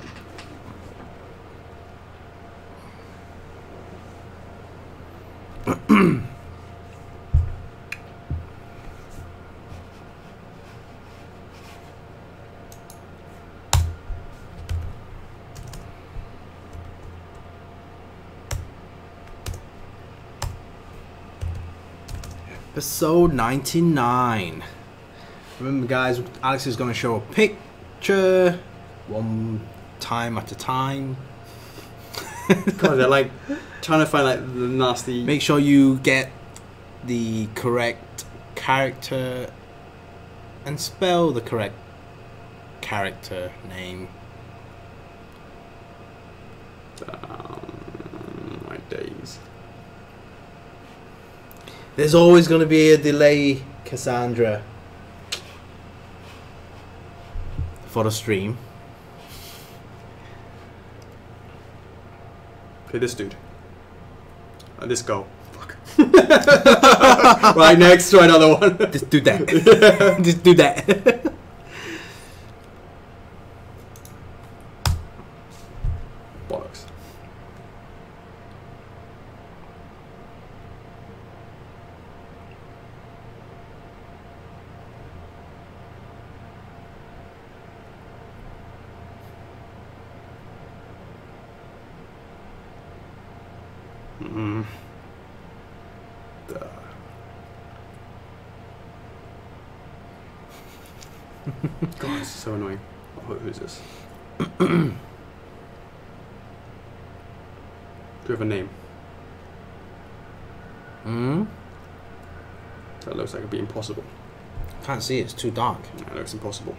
S2: Episode 99. Remember, guys, Alex is going to show a picture one time at a time.
S1: God, they're like trying to find like the nasty.
S2: Make sure you get the correct character and spell the correct character name.
S1: My days.
S2: There's always going to be a delay, Cassandra, for the stream.
S1: Okay, this dude. This girl. Fuck. Right, next, try another one.
S2: Just do that. Just do that.
S1: Bollocks. God, this is so annoying. Oh, who's this? Do you have a name? That looks like it'd be impossible.
S2: Can't see it, it's too dark.
S1: That looks impossible.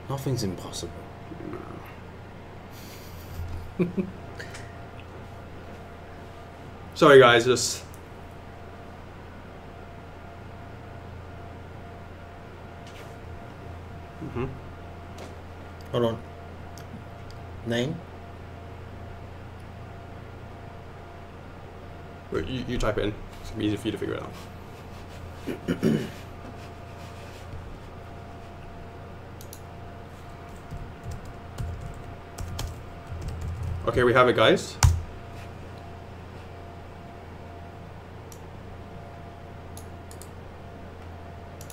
S2: Nothing's impossible.
S1: No. Sorry guys, just...
S2: Hold on. Name?
S1: Wait, you type it in. It's gonna be easier for you to figure it out. Okay, we have it, guys.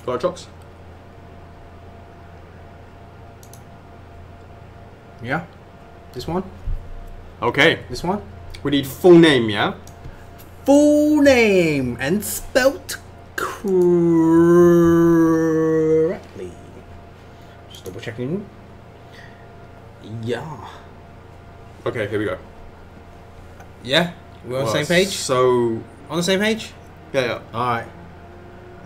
S1: Go on, Chocks.
S2: Yeah? This one?
S1: Okay.
S2: This one?
S1: We need full name, yeah?
S2: Full name and spelt correctly. Just double checking. Yeah.
S1: Okay, here we go.
S2: Yeah? We're on the same page?
S1: So...
S2: On the same page?
S1: Yeah.
S2: Alright.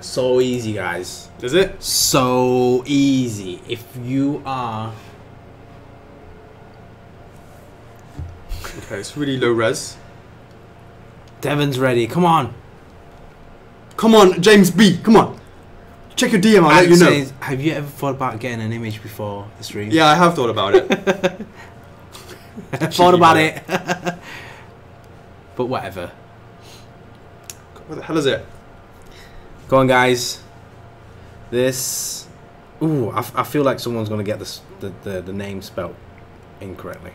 S2: So easy, guys.
S1: Is it?
S2: So easy. If you are...
S1: Okay, it's really low res.
S2: Devon's ready. Come on.
S1: Come on, James B. Come on. Check your DM, I'll let you know.
S2: Says, have you ever thought about getting an image before the stream?
S1: Yeah, I have thought about it.
S2: Thought about it. But whatever.
S1: What the hell is it?
S2: Go on, guys. This... Ooh, I feel like someone's going to get this, the name spelled incorrectly.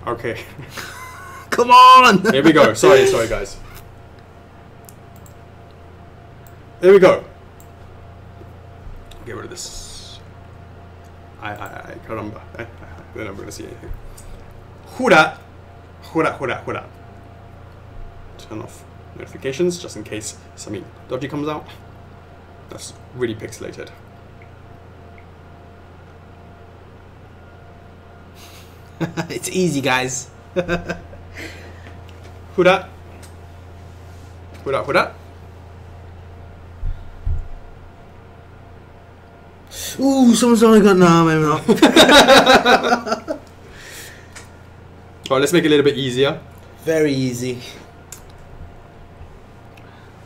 S1: Okay.
S2: Come on!
S1: Here we go. Sorry, guys. Here we go. Get rid of this. I can't remember. Then I'm gonna see anything. Who dat? Turn off notifications just in case something dodgy comes out. That's really pixelated.
S2: It's easy, guys.
S1: Who dat?
S2: Ooh, someone's only got maybe not.
S1: Alright, let's make it a little bit easier.
S2: Very easy.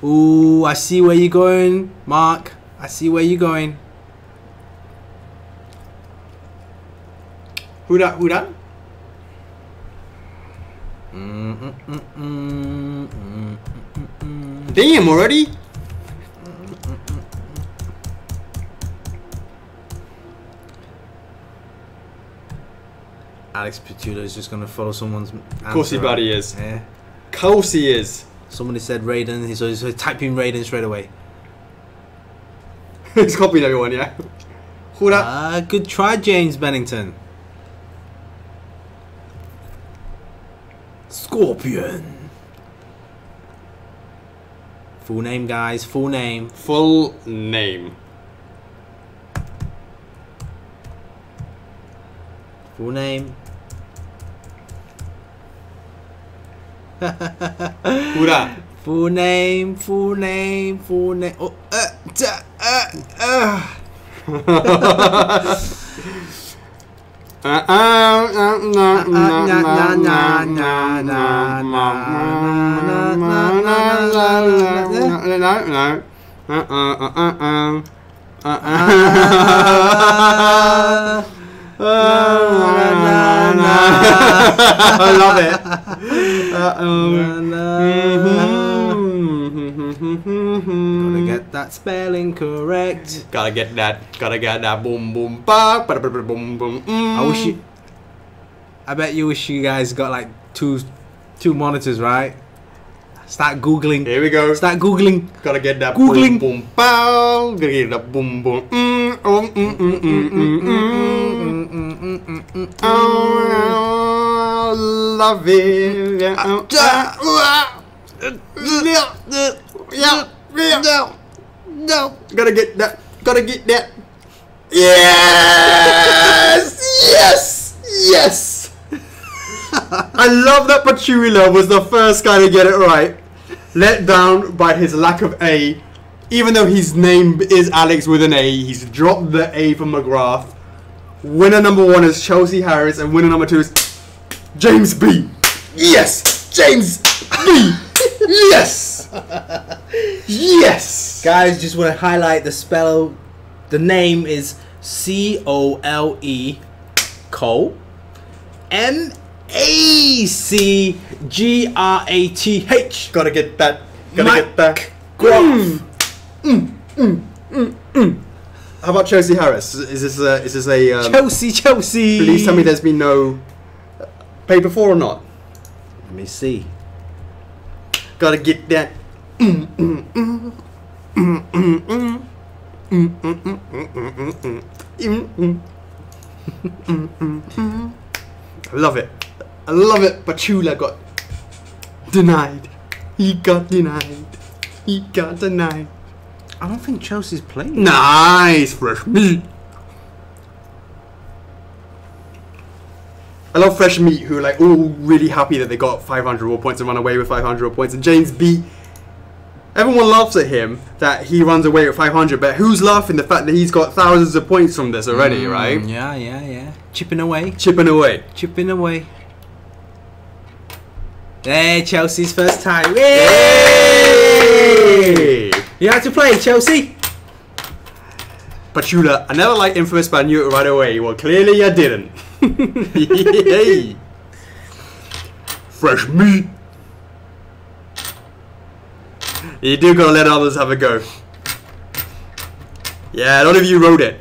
S2: Ooh, I see where you're going, Mark. I see where you're going.
S1: Who dat? Damn, already?
S2: Alex Petula is just gonna follow someone's answer.
S1: Of course he bloody is.
S2: Yeah.
S1: Of course he is.
S2: Somebody said Raiden, he's typing Raiden straight away.
S1: He's copying everyone, yeah? Who dat?
S2: Good try, James Bennington. Scorpion. Full name, guys. Full name.
S1: Full name.
S2: Full name.
S1: Who dat?
S2: Full name. Full name. Full name. Oh,
S1: I love it.
S2: Gotta get that spelling correct.
S1: Gotta get that boom boom ba boom boom.
S2: I bet you wish you guys got like two monitors, right? Start googling.
S1: Here we go.
S2: Start googling.
S1: Gotta get that
S2: Googling.
S1: boom boom pow. Gotta get that boom boom. Oh, love it. No. Gotta get that. Yes. I love that Pachula was the first guy to get it right. Let down by his lack of A. Even though his name is Alex with an A, he's dropped the A from McGrath. Winner number 1 is Chelsea Harris, and winner number 2 is James B. Yes! James B! Yes! Yes!
S2: Guys, just want to highlight the spell. The name is C-O-L-E Cole M-A-C-G-R-A-T-H.
S1: Gotta get that. How about Chelsea Harris? Is this a
S2: Chelsea?
S1: Please tell me there's been no paper 4 or not.
S2: Let me see.
S1: Gotta get that. I love it. Pachula got denied. He got denied.
S2: I don't think Chelsea's playing.
S1: Nice, fresh meat. I love fresh meat who are like all really happy that they got 500 raw points and run away with 500 raw points. And James B, everyone laughs at him that he runs away with 500, but who's laughing the fact that he's got thousands of points from this already, right?
S2: Yeah. Chipping away. Hey, Chelsea's first time.
S1: Yay!
S2: You have to play, Chelsea.
S1: Pachula, I never liked Infamous, but I knew it right away. Well, clearly I didn't. Yay! Fresh meat. You do gotta let others have a go. Yeah, a lot of you wrote it.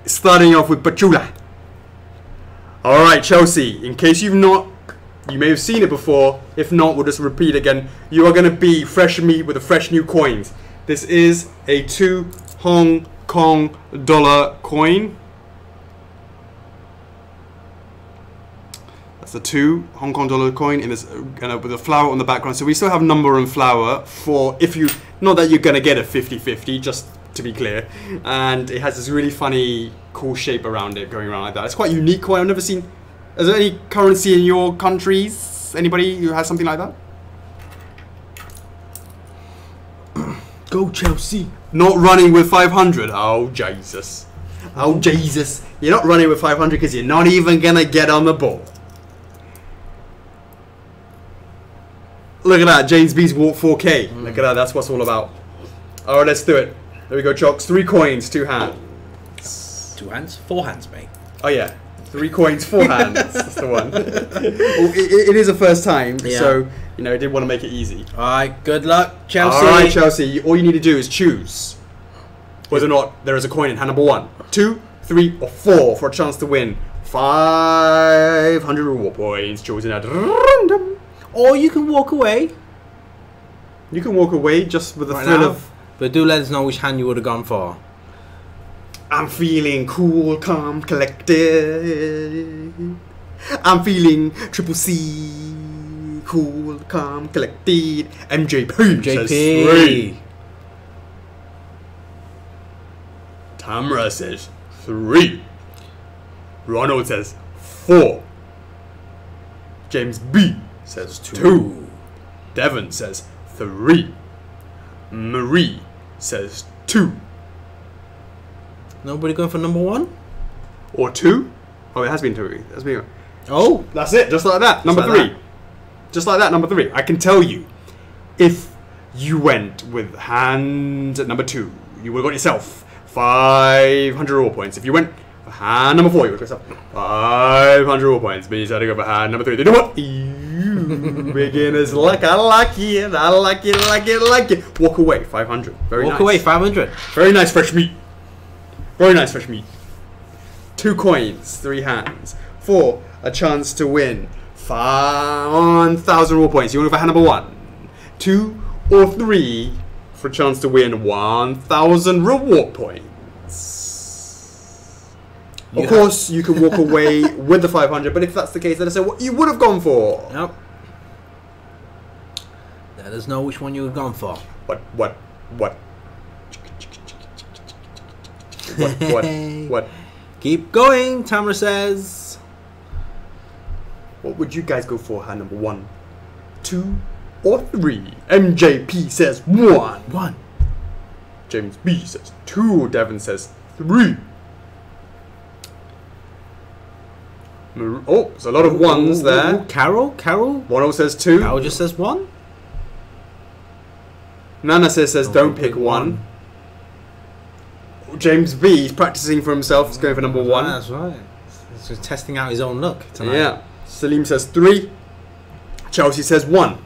S1: Starting off with Pachula. Alright, Chelsea, in case you may have seen it before. If not, we'll just repeat again. You are going to be fresh meat with the fresh new coins. This is a 2 Hong Kong dollar coin. That's the 2 Hong Kong dollar coin in this, with a flower on the background. So we still have number and flower for if you, not that you're going to get a 50-50, just to be clear. And it has this really funny, cool shape around it, going around like that. It's quite unique coin. I've never seen. Is there any currency in your countries? Anybody who has something like that?
S2: Go Chelsea.
S1: Not running with 500. Oh, Jesus. Oh, Jesus. You're not running with 500 because you're not even going to get on the ball. Look at that. James B's walk 4K. Look at that. That's what's all about. All right, let's do it. There we go, Chocks. 3 coins, 2 hands.
S2: 2 hands? 4 hands, mate.
S1: Oh, yeah. 3 coins, 4 hands. That's the one. Well, it is a first time, so, you know, I did want to make it easy.
S2: All right, good luck, Chelsea.
S1: All right, Chelsea. All you need to do is choose whether or not there is a coin in hand number 1, 2, 3, or 4 for a chance to win 500 reward points chosen at random.
S2: Or you can walk away.
S1: You can walk away just with the thrill of...
S2: But do let us know which hand you would have gone for.
S1: I'm feeling cool, calm, collected. I'm feeling triple C. Cool, calm, collected. MJP says 3. Tamara says 3. Ronald says 4. James B says 2. Devon says 3. Marie says 2.
S2: Nobody going for number 1?
S1: Or 2? Oh, it has been 2. That's been.
S2: Oh,
S1: that's it. Just like that. Number 3. Just like that. Number 3. I can tell you, if you went with hand at number 2, you would have got yourself 500 reward points. If you went for hand number 4, you would have got yourself 500 reward points. But you decided to go for hand number 3. You know what? Beginner's luck. I like it. I like it. I like it. I like it. Walk away. 500. Very nice.
S2: walk away, 500.
S1: Very nice fresh meat. Very nice fresh meat. 2 coins, 3 hands. 4, a chance to win 1,000 reward points. You want to go for hand number 1, 2, or 3 for a chance to win 1,000 reward points. Of course, you can walk away with the 500, but if that's the case, let us know what you would have gone for.
S2: Yep. Let us know which one you would have gone for.
S1: What? What?
S2: Keep going, Tamara says.
S1: What would you guys go for? Hand number 1, 2, or 3? MJP says 1.
S2: 1.
S1: James B says 2. Devon says 3. Oh, there's a lot of 1s there.
S2: Carol?
S1: 1 says 2.
S2: Carol just says 1.
S1: Nana says don't pick 1. James B is practicing for himself. He's going for number 1.
S2: That's right. He's just testing out his own luck tonight.
S1: Yeah. Salim says 3. Chelsea says 1.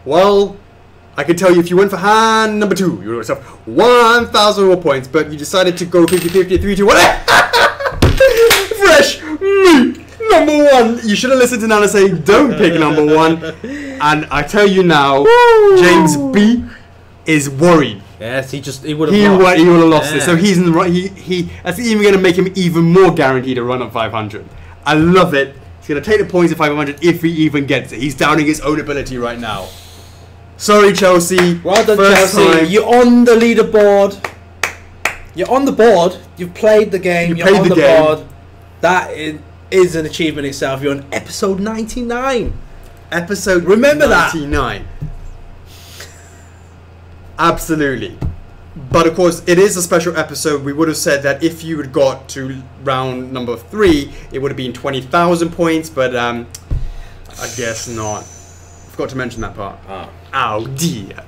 S1: Well, I can tell you if you went for hand number 2, you would have yourself 1,000 reward points, but you decided to go 50-50, 3, 2, 1. Fresh meat. Number 1. You should have listened to Nana say don't pick number 1. And I tell you now, James B is worried.
S2: Yes, he would have lost.
S1: He would have lost it. So he's in the right. That's even going to make him even more guaranteed to run up 500. I love it. He's going to take the points at 500 if he even gets it. He's doubting his own ability right now. Sorry, Chelsea.
S2: Well done,
S1: First
S2: Chelsea.
S1: time.
S2: You're on the leaderboard. You're on the board. You've played the game. You're on the board. That is an achievement itself. You're on episode 99. Remember
S1: 99. Absolutely. But of course, it is a special episode. We would have said that if you had got to round number 3, it would have been 20,000 points, but I guess not. Forgot to mention that part. Oh dear.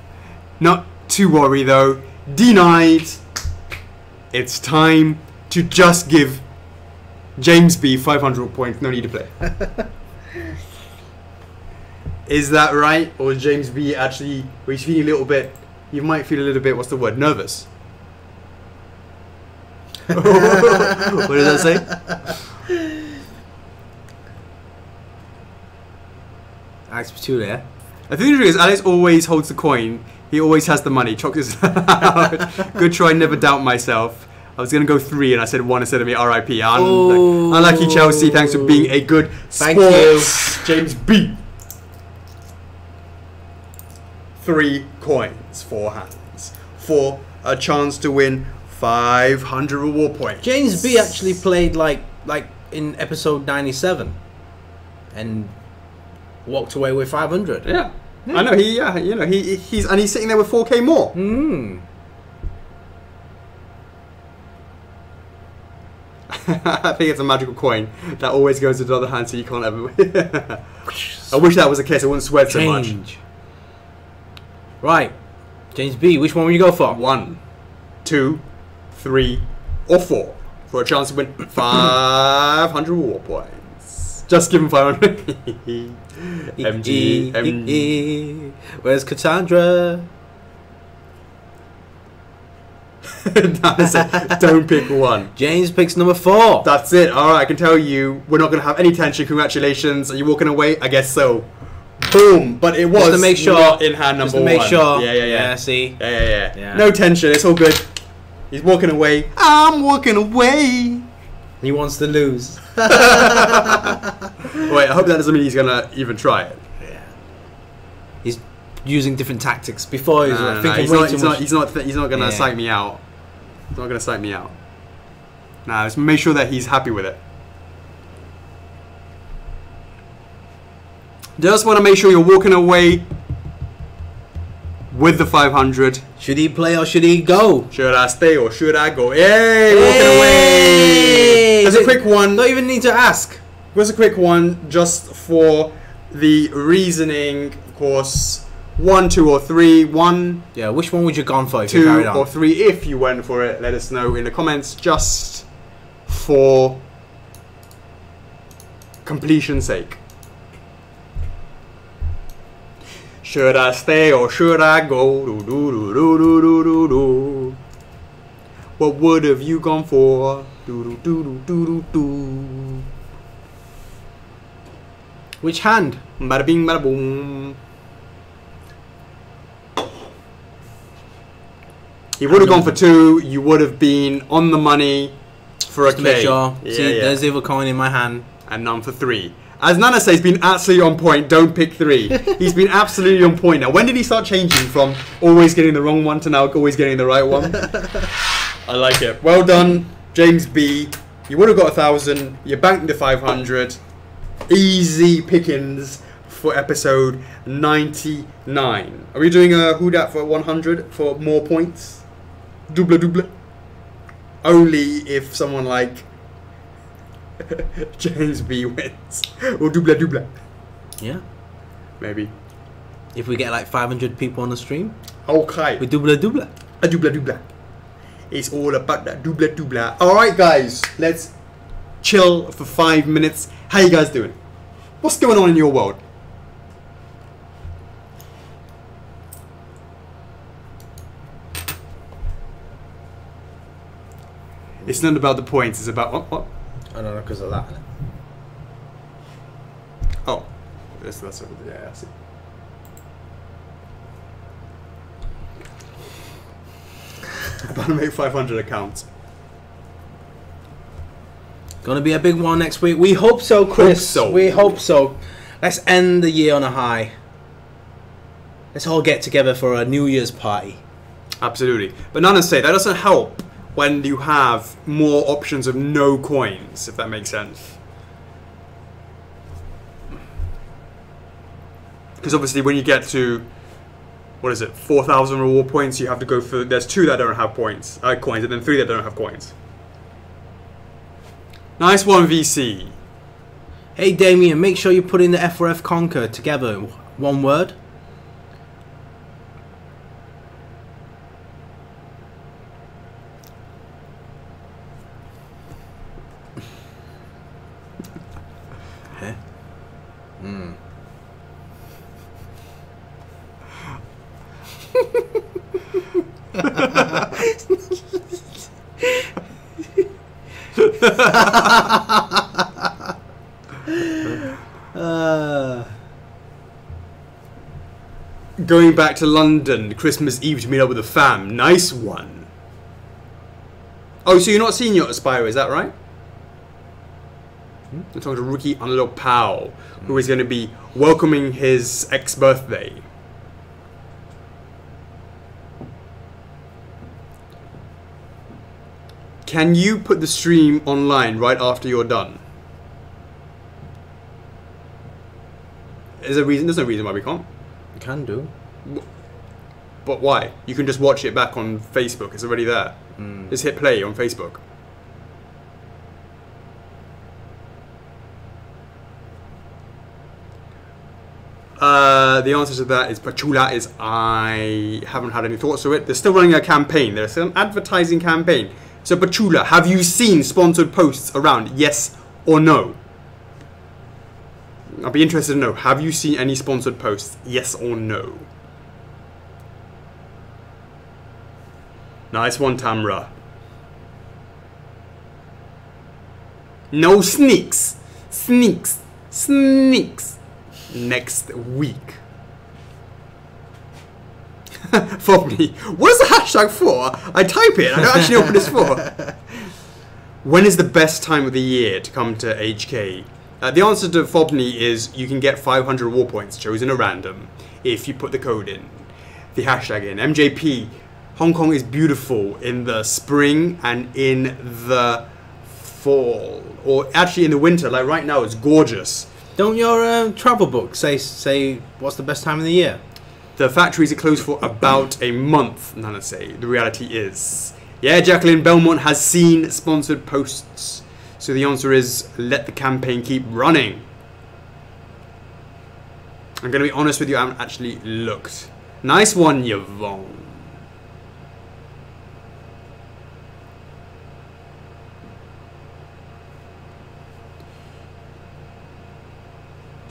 S1: Not to worry though. Denied. It's time to just give James B 500 points. No need to play. Is that right? Or is James B actually, or he's feeling a little bit, you might feel a little bit, what's the word, nervous? What does that say?
S2: Alex Petulia.
S1: I think the truth is Alex always holds the coin. He always has the money. Chocks is out. Good try, never doubt myself. I was going to go 3 and I said 1 instead of me. R.I.P. Unlucky Chelsea. Thanks for being a good
S2: Thank
S1: sports. James B. 3 coins, 4 hands. For a chance to win 500 reward points.
S2: James B actually played like in episode 97 and walked away with 500.
S1: Yeah. I know he's sitting there with 4k more. I think it's a magical coin that always goes to the other hand, so you can't ever. I wish that was the case. I wouldn't sweat so much.
S2: Right, James B. Which one will you go for?
S1: 1, 2, 3, or 4 for a chance to win 500 reward points. Just give him 500. MG.
S2: Where's Cassandra?
S1: Don't pick one.
S2: James picks number 4.
S1: That's it. All right, I can tell you, we're not going to have any tension. Congratulations. Are you walking away? I guess so. Boom. But it was
S2: just to make sure,
S1: not in hand number 1.
S2: Just to make sure.
S1: Yeah.
S2: See?
S1: Yeah. No tension. It's all good. He's walking away. I'm walking away.
S2: He wants to lose.
S1: Wait, I hope that doesn't mean he's going to even try it.
S2: Yeah. He's using different tactics before he's thinking
S1: he's
S2: way
S1: not,
S2: too much.
S1: He's not going to psych me out. He's not going to psych me out. Nah, just make sure that he's happy with it. Just want to make sure you're walking away with the 500.
S2: Should he play or should he go?
S1: Should I stay or should I go? Hey, walking away. There's a quick one.
S2: Don't even need to ask.
S1: There's a quick one just for the reasoning, of course. 1, 2, or 3. 1.
S2: Yeah, which one would you gone for if you carried
S1: 2
S2: on?
S1: or 3 if you went for it. Let us know in the comments just for completion's sake. Should I stay or should I go? Do, do, do, do, do, do, do. What would have you gone for? Do, do, do, do, do, do.
S2: Which hand?
S1: Bada bing, bada boom. He would have gone for 2. You would have been on the money for
S2: Just
S1: a
S2: to make
S1: K.
S2: sure.
S1: Yeah,
S2: See, there's the other coin in my hand.
S1: And none for 3. As Nana says, he's been absolutely on point. Don't pick 3. He's been absolutely on point. Now, when did he start changing from always getting the wrong one to now always getting the right one? I like it. Well done, James B. You would have got 1,000. You banked the 500. Easy pickings for episode 99. Are we doing a who dat for 100 for more points? Double. Only if someone like James B wins. Or double.
S2: Yeah.
S1: Maybe.
S2: If we get like 500 people on the stream.
S1: Okay.
S2: We double.
S1: A double. It's all about that double. Alright guys, let's chill for 5 minutes. How you guys doing? What's going on in your world? It's not about the points, it's about what?
S2: I don't know, because of that.
S1: Oh. That's yeah, I see. About to make 500 accounts.
S2: Gonna be a big one next week. We hope so, Chris.
S1: Hope so.
S2: We hope so. Let's end the year on a high. Let's all get together for a New Year's party.
S1: Absolutely. But Nana say that doesn't help when you have more options of no coins, if that makes sense. Because obviously when you get to, what is it, 4,000 reward points, you have to go for, there's 2 that don't have points, coins, and then 3 that don't have coins. Nice one, VC.
S2: Hey Damien, make sure you put in the F4F Conquer together. One word. Okay.
S1: going back to London Christmas Eve to meet up with the fam. Nice one. Oh, so you're not seeing your Aspire, is that right? I'm talking to Rookie on a little pal who is going to be welcoming his ex-birthday. Can you put the stream online right after you're done? Is there a reason? There's no reason why we can't.
S2: You can do.
S1: But why? You can just watch it back on Facebook. It's already there. Just hit play on Facebook. The answer to that is Pachula is I haven't had any thoughts to it. They're still running a campaign. There's an advertising campaign. So Pachula, have you seen sponsored posts around? Yes or no? I'll be interested to know. Have you seen any sponsored posts? Yes or no? Nice one, Tamra. No sneaks. Sneaks. Sneaks. Next week. For me. What is the hashtag for? I type it. I don't actually know what it's for. When is the best time of the year to come to HK? The answer to Fobney is you can get 500 war points chosen at random if you put the code in. The hashtag in. MJP. Hong Kong is beautiful in the spring and in the fall. Or actually in the winter. Like right now it's gorgeous.
S2: Don't your travel book say what's the best time of the year?
S1: The factories are closed for about a month, Nana say. The reality is. Yeah, Jacqueline Belmont has seen sponsored posts. So the answer is let the campaign keep running. I'm going to be honest with you, I haven't actually looked. Nice one, Yvonne.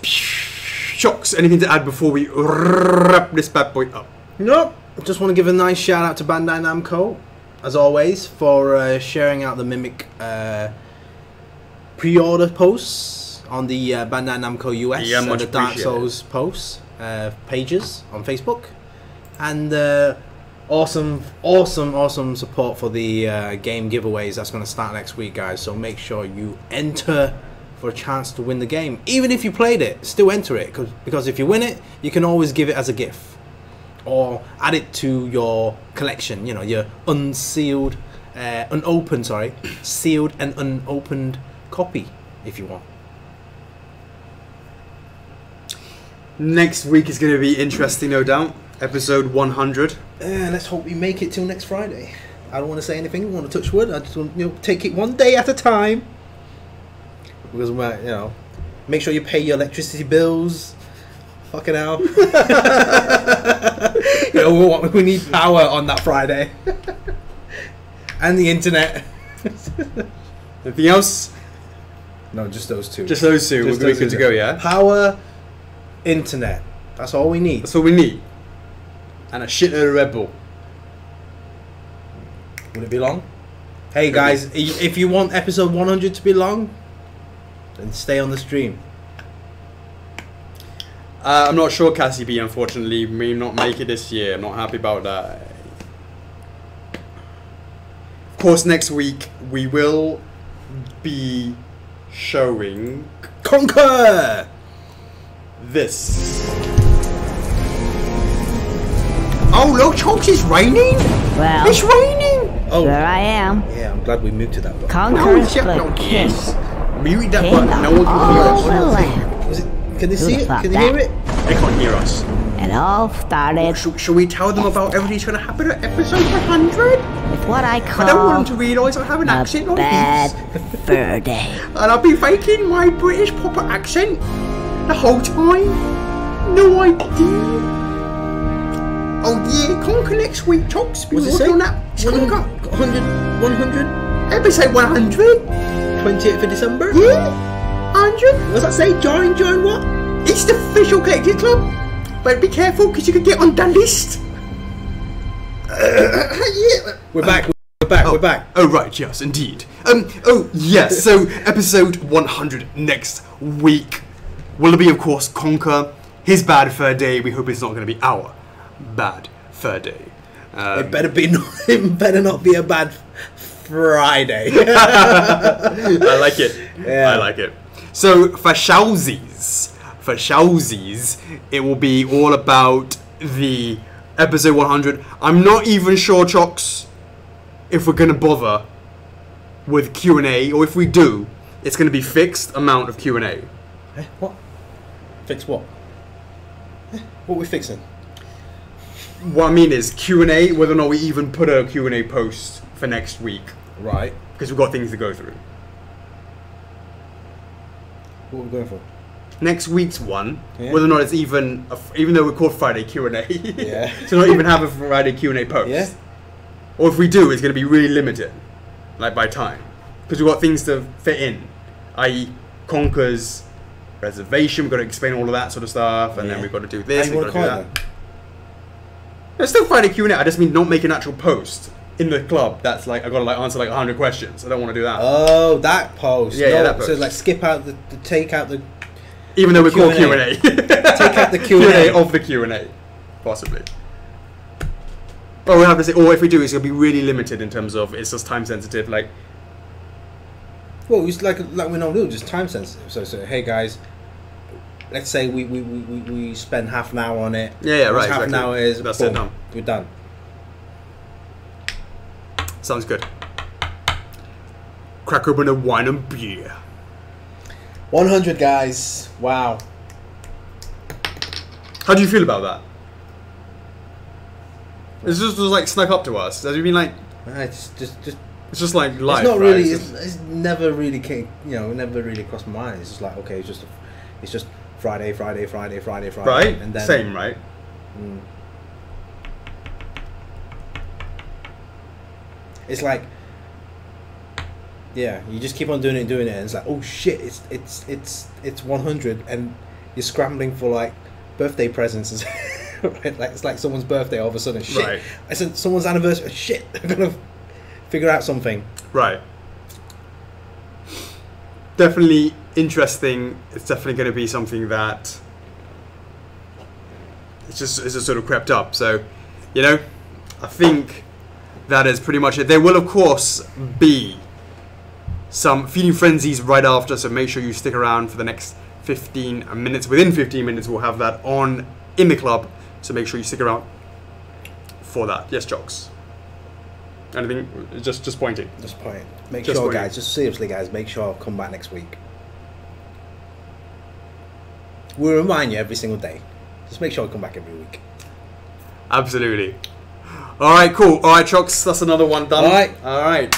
S1: Chocks, anything to add before we wrap this bad boy up?
S2: Nope. Just want to give a nice shout out to Bandai Namco, as always, for sharing out the Mimic pre-order posts on the Bandai Namco US and the Dark Souls posts pages on Facebook, and awesome support for the game giveaways that's going to start next week, guys. So make sure you enter for a chance to win the game. Even if you played it, still enter it, because if you win it, you can always give it as a gift or add it to your collection, you know, your unsealed sealed and unopened copy if you want.
S1: Next week is going to be interesting, no doubt. Episode 100.
S2: Let's hope we make it till next Friday. I don't want to say anything, I want to touch wood. I just want to take it one day at a time. Because, make sure you pay your electricity bills. Fucking hell. We need power on that Friday. And the internet.
S1: Anything else?
S2: No, just those two.
S1: Just those two. We're good to go, yeah?
S2: Power, internet. That's all we need.
S1: That's all we need. And a shitload of Red Bull.
S2: Would it be long? Hey guys, if you want episode 100 to be long, then stay on the stream.
S1: I'm not sure, Cassie B, unfortunately, may not make it this year. I'm not happy about that. Of course, next week we will be showing
S2: Conquer
S1: this. Oh, look, Chocks, it's raining.
S3: Well,
S1: It's raining.
S2: Oh,
S3: here I am.
S2: yeah, I'm glad we moved to that one.
S3: Conqueror's
S1: shut
S3: the
S1: up,
S3: king.
S1: yes. Mute that
S3: King
S1: button. No one
S3: of
S1: can hear
S3: all the
S1: us.
S3: land.
S2: Was it, can they see it?
S3: fuck
S2: Can they hear
S3: that?
S2: it?
S1: They can't hear us.
S3: It all started
S1: Shall we tell them about everything that's going to happen at episode 100?
S3: with what I
S1: I don't want
S3: call
S1: them to realise I have an accent
S3: a
S1: like
S3: bad
S1: this.
S3: fur day.
S1: And I've been faking my British proper accent the whole time. No idea. Oh yeah, Conquer next week, Chocks.
S2: What's it say?
S1: On that. It's Conquer.
S2: 100?
S1: Episode 100.
S2: 28th of December?
S1: Yeah. 100.
S2: What's that say? Join what?
S1: It's the official collective club. But be careful because you could get on the list. Yeah.
S2: We're back. We're back.
S1: Oh right, yes, indeed. Oh yes. So episode 100 next week will be, of course, Conquer his bad fur day. We hope it's not going to be our bad fur day.
S2: It better not be a bad Friday.
S1: I like it.
S2: Yeah.
S1: I like it. So for Showsies, it will be all about the episode 100. I'm not even sure, Chocks, if we're gonna bother with Q&A, or if we do, it's gonna be fixed amount of Q&A.
S2: What? Fix what? What are we fixing?
S1: What I mean is Q&A, whether or not we even put a Q&A post for next week,
S2: Right.
S1: because we've got things to go through.
S2: What are we going for?
S1: Next week's one,
S2: Yeah.
S1: whether or not it's even though we're called Friday Q&A,
S2: Yeah.
S1: to not even have a Friday Q&A post.
S2: Yeah.
S1: Or if we do, it's going to be really limited, like by time, because we've got things to fit in, i.e. Conker's reservation. We've got to explain all of that sort of stuff, and then
S2: Yeah.
S1: we've got to do
S2: How
S1: this.
S2: you
S1: We've
S2: want
S1: got
S2: to
S1: to
S2: call
S1: do
S2: it
S1: that. It's still Friday Q&A. I just mean not make an actual post in the club that's like I've got to like answer like 100 questions. I don't want to do that.
S2: Oh, that post.
S1: Yeah,
S2: no,
S1: that post.
S2: So like skip out take out the
S1: Even though we're called
S2: Q&A.
S1: Q&A.
S2: Take out the
S1: Q&A
S2: Q&A.
S1: of the Q&A, possibly. But we'll have to say, or if we do, it's going to be really limited in terms of it's just time sensitive. Like,
S2: Well, it's like we normally do, just time sensitive. So hey guys, let's say we spend half an hour on it.
S1: Yeah,
S2: Once
S1: right,
S2: Half an
S1: exactly.
S2: hour is
S1: That's
S2: boom,
S1: it, done.
S2: We're done.
S1: sounds good. Crack open a wine and beer.
S2: 100 guys. Wow.
S1: How do you feel about that? It's just was like snuck up to us. Has it been like?
S2: It's just
S1: It's just like life.
S2: it's not
S1: right?
S2: really.
S1: It's
S2: It's never really came. Never really crossed my mind. It's just like okay, it's just Friday,
S1: right.
S2: and then
S1: Same, right?
S2: It's like, yeah, you just keep on doing it, and it's like, oh shit, it's 100, and you're scrambling for like birthday presents, right? Like it's like someone's birthday all of a sudden. Shit,
S1: Right.
S2: I said someone's anniversary. Shit, I'm gonna figure out something.
S1: Right. Definitely interesting. It's definitely going to be something that it's just sort of crept up. So, I think that is pretty much it. There will, of course, be some feeding frenzies right after, so make sure you stick around for the next 15 minutes. Within 15 minutes, we'll have that on in the club, so make sure you stick around for that. Yes, Chocks. Anything? Just pointing.
S2: Just point. Make
S1: Just
S2: sure,
S1: pointing.
S2: guys. Just seriously, guys. Make sure I'll come back next week. We'll remind you every single day. Just make sure I come back every week.
S1: Absolutely. All right, cool. All right, Chocks, that's another one done. All right.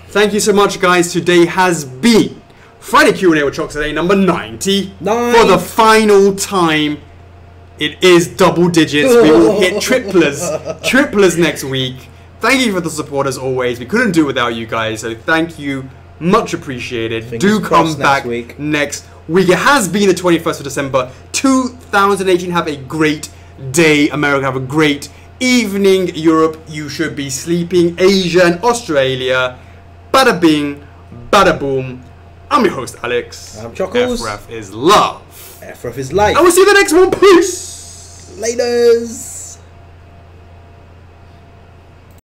S1: Thank you so much, guys. Today has been Friday Q&A with Chocks today, number 90. For the final time, it is double digits. We will hit triplers next week. Thank you for the support as always. We couldn't do it without you guys, so thank you. Much appreciated.
S2: Fingers
S1: Do come
S2: crossed
S1: back
S2: next week.
S1: It has been the 21st of December, 2018. Have a great day, America. Have a great evening, Europe. You should be sleeping. Asia and Australia. Bada bing, bada boom. I'm your host, Alex.
S2: I'm Chocks.
S1: F4F is love.
S2: F4F is life.
S1: I will see you in the next one. Peace.
S2: Laters.